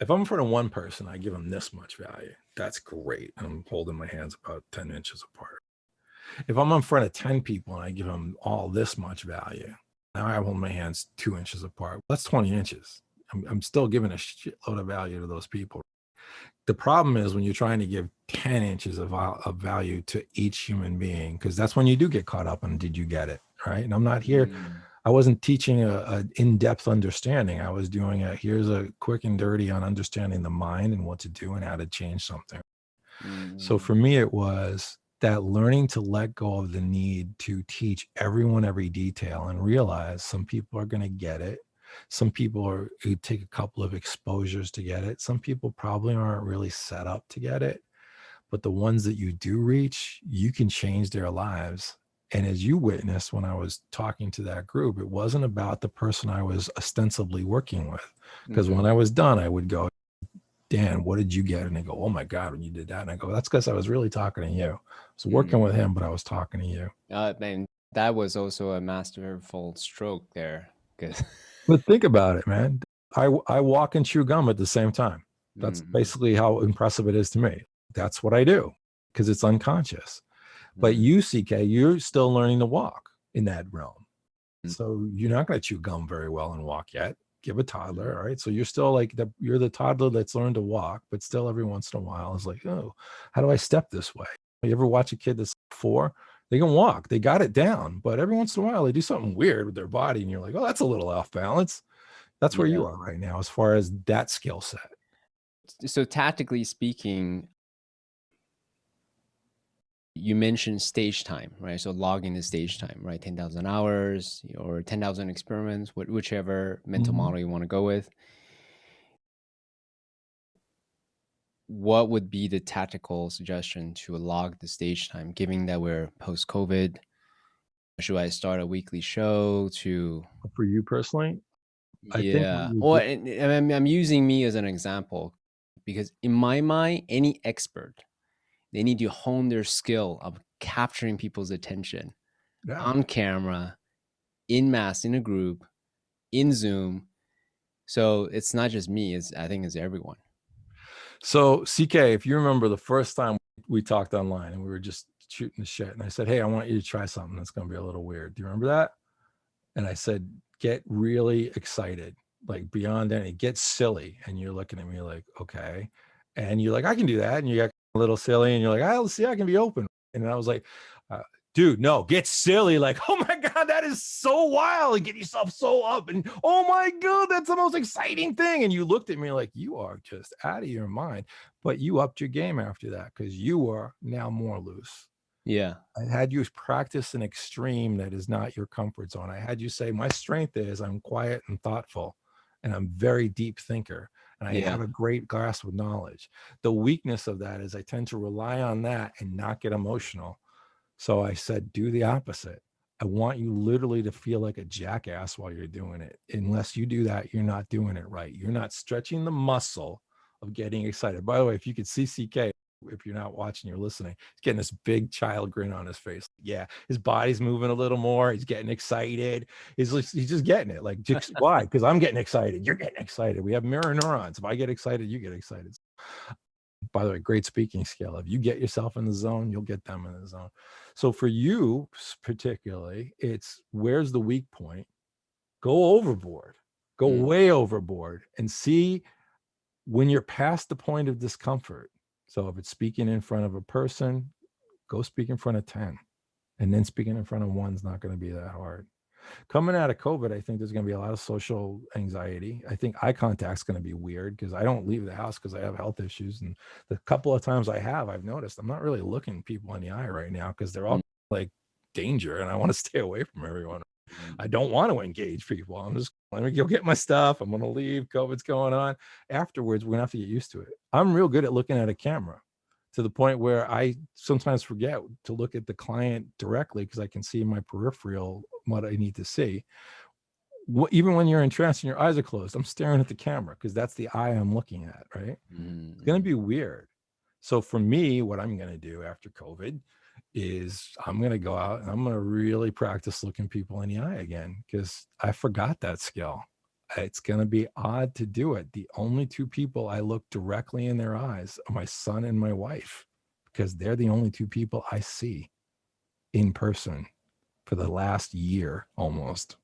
If I'm in front of one person, I give them this much value. That's great. I'm holding my hands about 10 inches apart. If I'm in front of 10 people and I give them all this much value, now I hold my hands 2 inches apart. That's 20 inches. I'm still giving a shitload of value to those people. The problem is when you're trying to give 10 inches of value to each human being, because that's when you do get caught up on did you get it? Right. And I'm not here. I wasn't teaching a in-depth understanding. I was doing here's a quick and dirty on understanding the mind and what to do and how to change something. So for me, it was that learning to let go of the need to teach everyone every detail and realize some people are going to get it. Some people who take a couple of exposures to get it. Some people probably aren't really set up to get it. But the ones that you do reach, you can change their lives. And as you witnessed when I was talking to that group, it wasn't about the person I was ostensibly working with. Because when I was done, I would go, Dan, what did you get? And they go, oh my God, when you did that. And I go, that's because I was really talking to you. I was working with him, but I was talking to you. And that was also a masterful stroke there. But think about it, man. I walk and chew gum at the same time. That's basically how impressive it is to me. That's what I do because it's unconscious. But you, CK, you're still learning to walk in that realm. So you're not going to chew gum very well and walk yet. Give a toddler, all right? So you're still like you're the toddler that's learned to walk, but still every once in a while is like, oh, how do I step this way? You ever watch a kid that's 4? They can walk, they got it down, but every once in a while they do something weird with their body, and you're like, oh, that's a little off balance. That's where you are right now as far as that skill set. So tactically speaking, you mentioned stage time, right? So log in the stage time, right? 10,000 hours or 10,000 experiments, whichever mental model you want to go with. What would be the tactical suggestion to log the stage time, given that we're post-COVID? Should I start a weekly show to... For you personally, I think Yeah. Well, I'm using me as an example because in my mind, any expert, they need to hone their skill of capturing people's attention on camera, in mass, in a group, in Zoom. So it's not just me, I think it's everyone. So CK, if you remember the first time we talked online and we were just shooting the shit and I said, hey, I want you to try something that's going to be a little weird. Do you remember that? And I said, get really excited, like beyond any, get silly. And you're looking at me like, okay. And you're like, I can do that. And you got a little silly and you're like, I'll see, I can be open. And I was like, dude, no, get silly. Like, oh my God, that is so wild. And get yourself so up. And oh my God, that's the most exciting thing. And you looked at me like, you are just out of your mind. But you upped your game after that because you are now more loose. Yeah. I had you practice an extreme that is not your comfort zone. I had you say, my strength is I'm quiet and thoughtful, and I'm very deep thinker, and I have a great grasp of knowledge. The weakness of that is I tend to rely on that and not get emotional. So I said, do the opposite. I want you literally to feel like a jackass while you're doing it. Unless you do that, you're not doing it right. You're not stretching the muscle of getting excited. By the way, if you could see CK, if you're not watching, you're listening, he's getting this big child grin on his face. Yeah, his body's moving a little more. He's getting excited. He's just getting it. Like, why? Because I'm getting excited. You're getting excited. We have mirror neurons. If I get excited, you get excited. By the way, great speaking skill. If you get yourself in the zone, you'll get them in the zone. So for you particularly, it's where's the weak point? Go overboard. Go way overboard and see when you're past the point of discomfort. So if it's speaking in front of a person, go speak in front of 10. And then speaking in front of one is not going to be that hard. Coming out of COVID, I think there's going to be a lot of social anxiety. I think eye contact is going to be weird because I don't leave the house because I have health issues. And the couple of times I have, I've noticed I'm not really looking people in the eye right now because they're all like danger and I want to stay away from everyone. I don't want to engage people. I'm just, let me go get my stuff. I'm going to leave. COVID's going on. Afterwards, we're going to have to get used to it. I'm real good at looking at a camera to the point where I sometimes forget to look at the client directly because I can see in my peripheral what I need to see. Even when you're in trance and your eyes are closed, I'm staring at the camera because that's the eye I'm looking at, right? It's going to be weird. So for me, what I'm going to do after COVID is I'm going to go out and I'm going to really practice looking people in the eye again because I forgot that skill. It's going to be odd to do it. The only two people I look directly in their eyes are my son and my wife, because they're the only two people I see in person for the last year almost.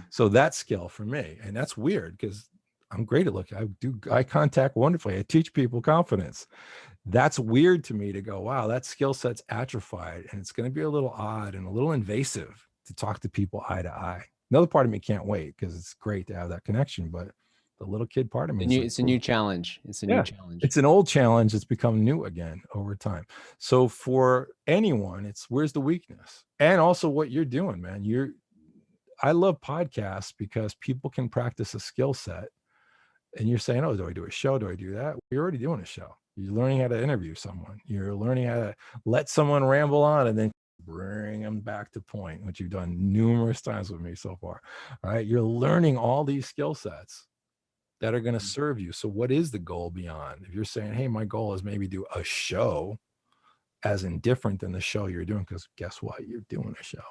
So that skill for me, and that's weird because I'm great at looking. I do eye contact wonderfully. I teach people confidence. That's weird to me to go, wow, that skill set's atrophied, and it's going to be a little odd and a little invasive to talk to people eye to eye. Another part of me can't wait because it's great to have that connection, but the little kid part of me is like, It's a new challenge. It's a new yeah, challenge. it's an old challenge. It's become new again over time. So for anyone, it's where's the weakness, and also what you're doing, man. I love podcasts because people can practice a skill set, and you're saying, oh, do I do a show? Do I do that? You're already doing a show. You're learning how to interview someone. You're learning how to let someone ramble on and then bring them back to point, which you've done numerous times with me so far. All right. You're learning all these skill sets that are going to serve you. So what is the goal beyond? If you're saying, hey, my goal is maybe do a show, as in different than the show you're doing, because guess what? You're doing a show,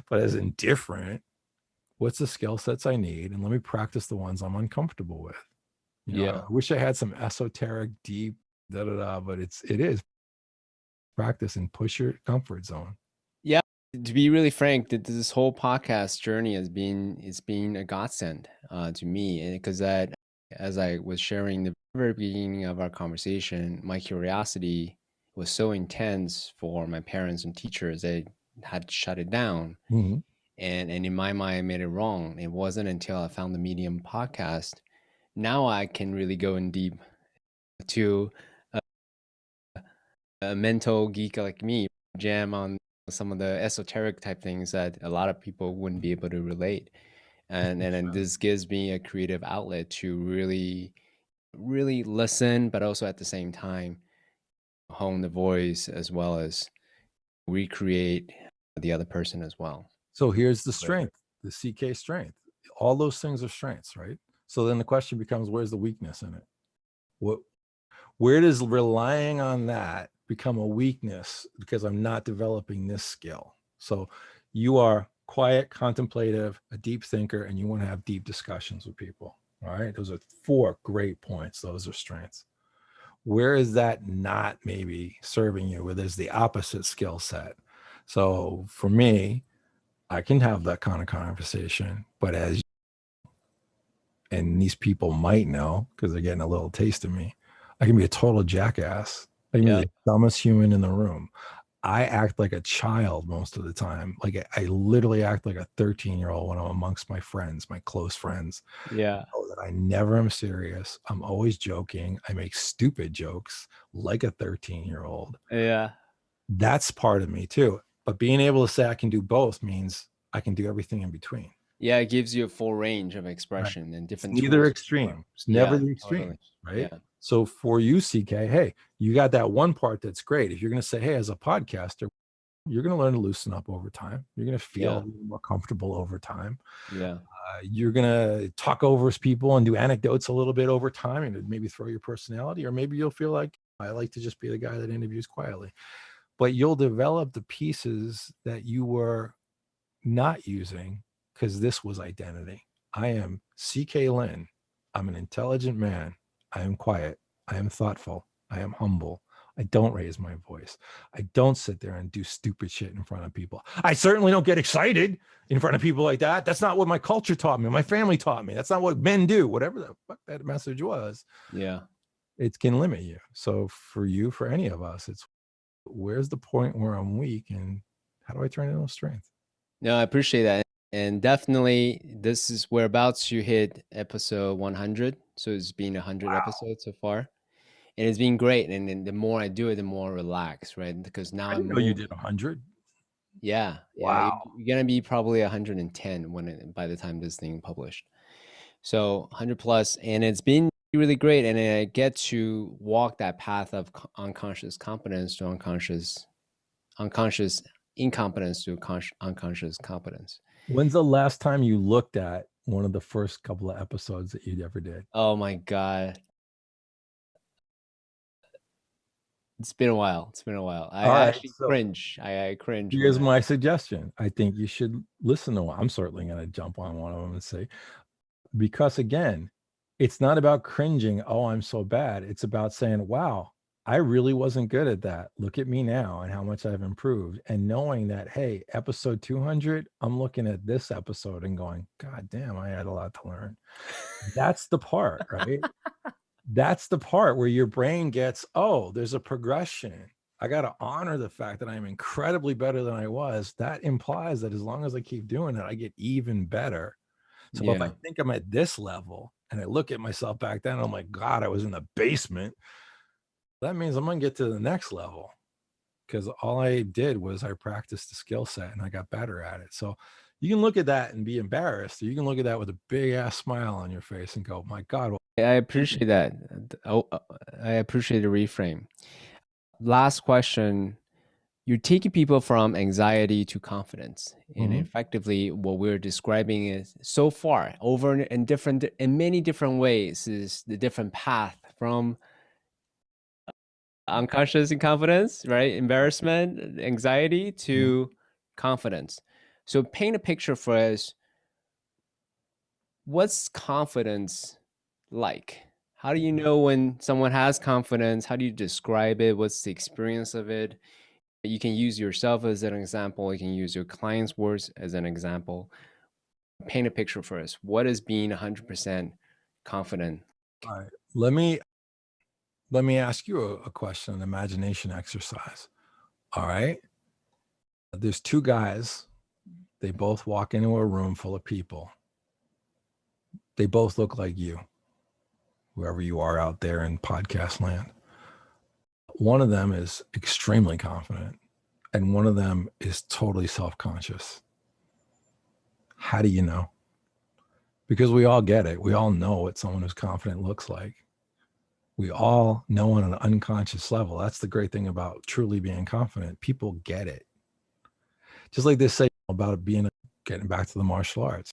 but as in different, what's the skill sets I need? And let me practice the ones I'm uncomfortable with. You know, Yeah. I wish I had some esoteric, deep, but it is practice and push your comfort zone. Yeah. To be really frank, that this whole podcast journey it's been a godsend to me, and because that, as I was sharing the very beginning of our conversation, my curiosity was so intense for my parents and teachers, they had to shut it down. Mhm. And in my mind, I made it wrong. It wasn't until I found the Medium podcast. Now I can really go in deep to a mental geek like me, jam on some of the esoteric type things that a lot of people wouldn't be able to relate. And this gives me a creative outlet to really listen, but also at the same time hone the voice as well as recreate the other person as well. So here's the Great. strength, the CK strength. All those things are strengths, right? So then the question becomes, where's the weakness in it? What, where does relying on that become a weakness because I'm not developing this skill? So you are quiet, contemplative, a deep thinker, and you want to have deep discussions with people. All right. Those are 4 great points. Those are strengths. Where is that not maybe serving you? Where there's the opposite skill set. So for me, I can have that kind of conversation, but and these people might know because they're getting a little taste of me, I can be a total jackass. I can be the dumbest human in the room. I act like a child most of the time. Like I literally act like a 13-year-old when I'm amongst my friends, my close friends. Yeah. Know that I never am serious. I'm always joking. I make stupid jokes like a 13-year-old. Yeah. That's part of me too. But being able to say I can do both means I can do everything in between. Yeah, it gives you a full range of Right. expression and It's different neither tools for. extreme. It's never Yeah, the totally. extremes, right? Yeah. So for you, CK, hey, you got that one part that's great. If you're going to say, hey, as a podcaster, you're going to learn to loosen up over time. You're going to feel a Yeah. little more comfortable over time. Yeah. You're going to talk over people and do anecdotes a little bit over time and maybe throw your personality, or maybe you'll feel like I like to just be the guy that interviews quietly. But you'll develop the pieces that you were not using because this was identity. I am CK Lin. I'm an intelligent man. I am quiet. I am thoughtful. I am humble. I don't raise my voice. I don't sit there and do stupid shit in front of people. I certainly don't get excited in front of people like that. That's not what my culture taught me. My family taught me. That's not what men do. Whatever the fuck that message was, Yeah. it can limit you. So for you, for any of us, it's where's the point where I'm weak and how do I turn it into strength? No, I appreciate that. And definitely we're about to hit episode 100. So it's been 100 episodes so far. And it's been great. And then the more I do it, the more relaxed, right? Because now I I'm didn't know you moving. did 100. Yeah. Yeah. Wow. You're going to be probably 110 by the time this thing published. So 100 plus, and it's been really great. And I get to walk that path of unconscious competence to unconscious incompetence to unconscious competence. When's the last time you looked at one of the first couple of episodes that you ever did? Oh my God. It's been a while. It's been a while. I All right. actually So cringe. I cringe when here's my suggestion. I think you should listen to one. I'm certainly going to jump on one of them and say, Because again, it's not about cringing, oh, I'm so bad. It's about saying, wow, I really wasn't good at that. Look at me now and how much I've improved. And knowing that, hey, episode 200, I'm looking at this episode and going, God damn, I had a lot to learn. That's the part, right? That's the part where your brain gets, oh, there's a progression. I got to honor the fact that I'm incredibly better than I was. That implies that as long as I keep doing it, I get even better. So if I Yeah. think I'm at this level and I look at myself back then, I'm like, God, I was in the basement. That means I'm going to get to the next level because all I did was I practiced the skill set and I got better at it. So you can look at that and be embarrassed, or you can look at that with a big ass smile on your face and go, my God. I appreciate that. I appreciate the reframe. Last question. You're taking people from anxiety to confidence, and Mhm. effectively, what we're describing is so far over in many different ways is the different path from unconscious inconfidence, right? Embarrassment, anxiety to confidence. So paint a picture for us. What's confidence like? How do you know when someone has confidence? How do you describe it? What's the experience of it? You can use yourself as an example. You can use your client's words as an example. Paint a picture for us. What is being 100% confident? All right. Let me ask you a question, an imagination exercise. All right. There's two guys. They both walk into a room full of people. They both look like you, whoever you are out there in podcast land. One of them is extremely confident, and one of them is totally self-conscious. How do you know? Because we all get it. We all know what someone who's confident looks like. We all know on an unconscious level. That's the great thing about truly being confident. People get it. Just like they say about getting back to the martial arts.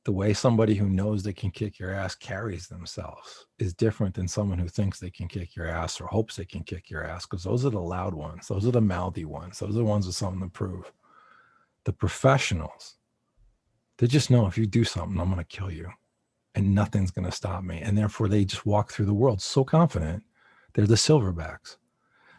The way somebody who knows they can kick your ass carries themselves is different than someone who thinks they can kick your ass or hopes they can kick your ass, because those are the loud ones. Those are the mouthy ones. Those are the ones with something to prove. The professionals, they just know if you do something, I'm going to kill you and nothing's going to stop me. And therefore, they just walk through the world so confident. They're the silverbacks.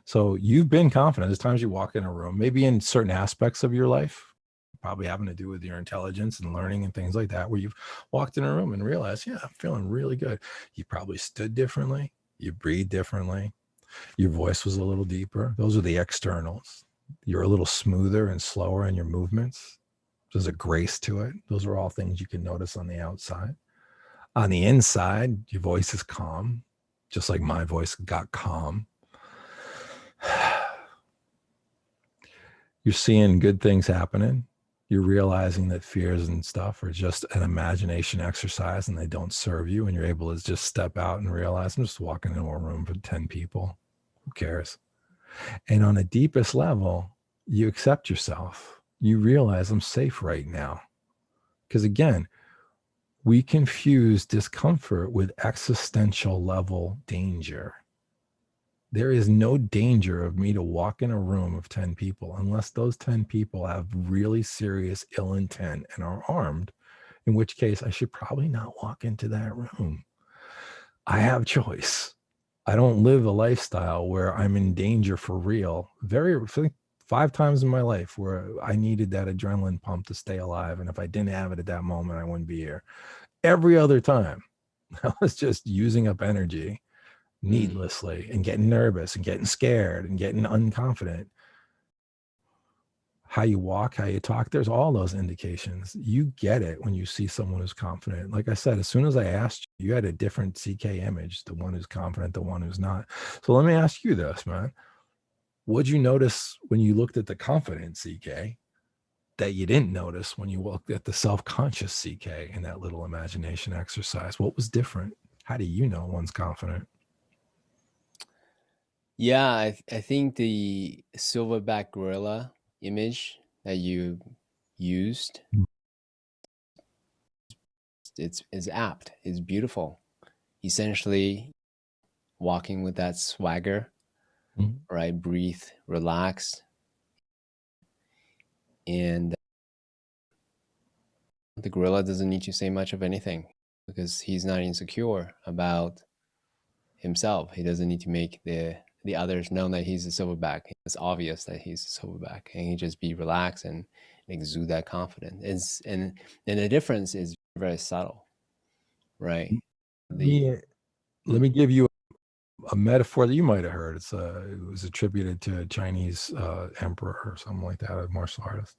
So you've been confident. There's times you walk in a room, maybe in certain aspects of your life, probably having to do with your intelligence and learning and things like that, where you've walked in a room and realized, yeah, I'm feeling really good. You probably stood differently. You breathed differently. Your voice was a little deeper. Those are the externals. You're a little smoother and slower in your movements. There's a grace to it. Those are all things you can notice on the outside. On the inside, your voice is calm, just like my voice got calm. You're seeing good things happening. You're realizing that fears and stuff are just an imagination exercise and they don't serve you. And you're able to just step out and realize, I'm just walking into a room for 10 people. Who cares? And on the deepest level, you accept yourself. You realize I'm safe right now. Because again, we confuse discomfort with existential level danger. There is no danger of me to walk in a room of 10 people unless those 10 people have really serious ill intent and are armed, in which case I should probably not walk into that room. I have choice. I don't live a lifestyle where I'm in danger for real. I think 5 times in my life where I needed that adrenaline pump to stay alive. And if I didn't have it at that moment, I wouldn't be here. Every other time, I was just using up energy needlessly and getting nervous and getting scared and getting unconfident. How you walk, how you talk, there's all those indications. You get it when you see someone who's confident. Like I said, as soon as I asked you, you had a different CK image, the one who's confident, the one who's not. So let me ask you this, man. What'd you notice when you looked at the confident CK that you didn't notice when you looked at the self-conscious CK in that little imagination exercise? What was different? How do you know one's confident? Yeah, I think the silverback gorilla image that you used, it's is apt. It's beautiful. Essentially, walking with that swagger, Mhm. right? Breathe, relax, and the gorilla doesn't need to say much of anything. because he's not insecure about himself. He doesn't need to make the others know that he's a silverback. It's obvious that he's a silverback, and he just be relaxed and exude that confidence. And the difference is very subtle, right? The Let me give you a metaphor that you might have heard. It was attributed to a Chinese emperor or something like that, a martial artist.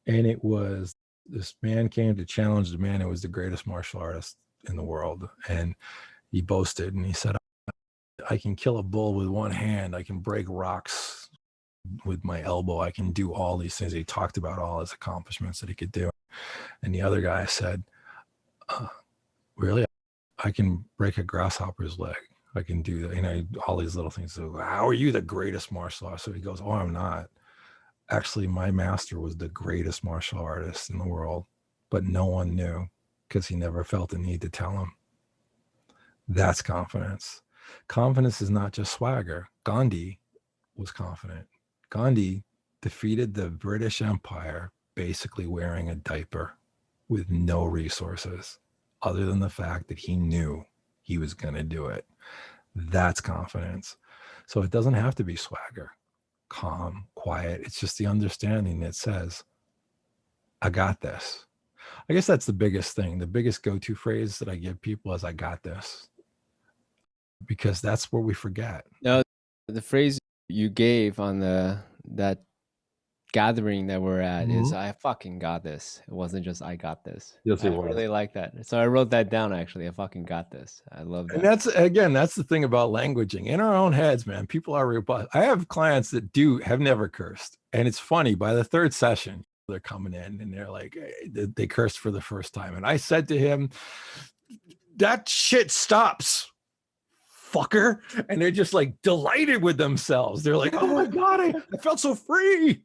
And it was, this man came to challenge the man who was the greatest martial artist in the world. And he boasted and he said, I can kill a bull with one hand. I can break rocks with my elbow. I can do all these things. He talked about all his accomplishments that he could do. And the other guy said, really? I can break a grasshopper's leg. I can do that. All these little things. So how are you the greatest martial artist? So he goes, oh, I'm not. Actually, my master was the greatest martial artist in the world, but no one knew because he never felt the need to tell him. That's confidence. Confidence is not just swagger. Gandhi was confident. Gandhi defeated the British Empire basically wearing a diaper with no resources other than the fact that he knew he was going to do it. That's confidence. So it doesn't have to be swagger, calm, quiet. It's just the understanding that says, I got this. I guess that's the biggest thing. The biggest go-to phrase that I give people is, I got this. Because that's where we forget. No, the phrase you gave on that gathering that we're at is, I fucking got this. It wasn't just I got this. Yes, it I was. really like that. So I wrote that down actually. I fucking got this. I love that. And that's the thing about languaging. In our own heads, man, people are robust. I have clients that have never cursed. And it's funny, by the third session, they're coming in and they're like, they cursed for the first time. And I said to him, that shit stops, fucker. And they're just like delighted with themselves. They're like, oh my God, I felt so free.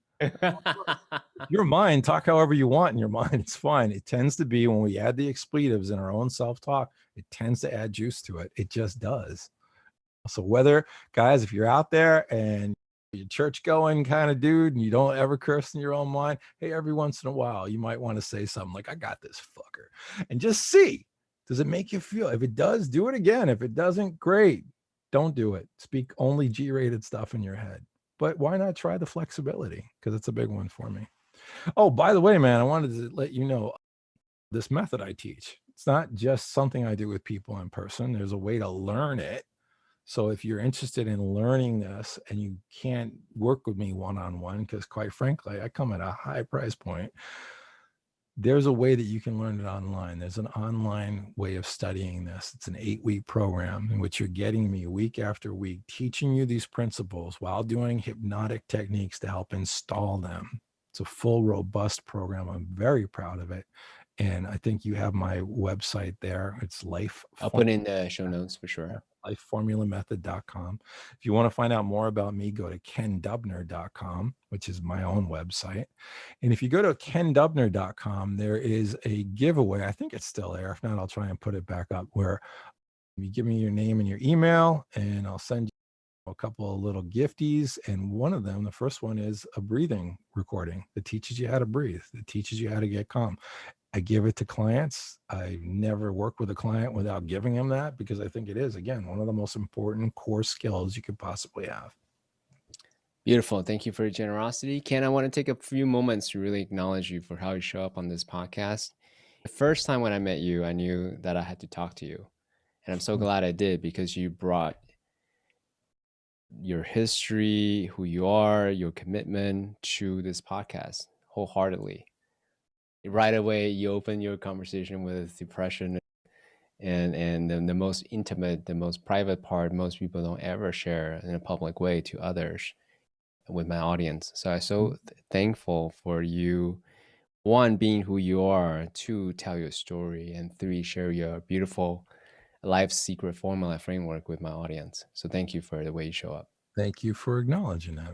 Your mind, talk however you want in your mind. It's fine. It tends to be, when we add the expletives in our own self-talk, it tends to add juice to it. It just does. So whether, guys, if you're out there and you're church going kind of dude and you don't ever curse in your own mind, hey, every once in a while, you might want to say something like, I got this fucker, and just see, does it make you feel? If it does, do it again. If it doesn't, great. Don't do it. Speak only G-rated stuff in your head. But why not try the flexibility? Because it's a big one for me. Oh, by the way, man, I wanted to let you know this method I teach. It's not just something I do with people in person. There's a way to learn it. So if you're interested in learning this and you can't work with me one-on-one, because quite frankly, I come at a high price point, there's a way that you can learn it online. There's an online way of studying this. It's an 8-week program in which you're getting me week after week, teaching you these principles while doing hypnotic techniques to help install them. It's a full, robust program. I'm very proud of it. And I think you have my website there. It's Life. I'll put in the show notes for sure. lifeformulamethod.com. If you want to find out more about me, go to kendubner.com, which is my own website. And if you go to kendubner.com, there is a giveaway. I think it's still there. If not, I'll try and put it back up, where you give me your name and your email, and I'll send you a couple of little gifties. And one of them, the first one, is a breathing recording that teaches you how to breathe, that teaches you how to get calm. I give it to clients. I never work with a client without giving them that, because I think it is, again, one of the most important core skills you could possibly have. Beautiful. Thank you for your generosity. Ken, I want to take a few moments to really acknowledge you for how you show up on this podcast. The first time when I met you, I knew that I had to talk to you. And I'm so glad I did, because you brought your history, who you are, your commitment to this podcast wholeheartedly. Right away, you open your conversation with depression and the most intimate, the most private part most people don't ever share in a public way to others with my audience. So I'm so thankful for you, one, being who you are, two, tell your story, and three, share your beautiful life secret formula framework with my audience. So thank you for the way you show up. Thank you for acknowledging that.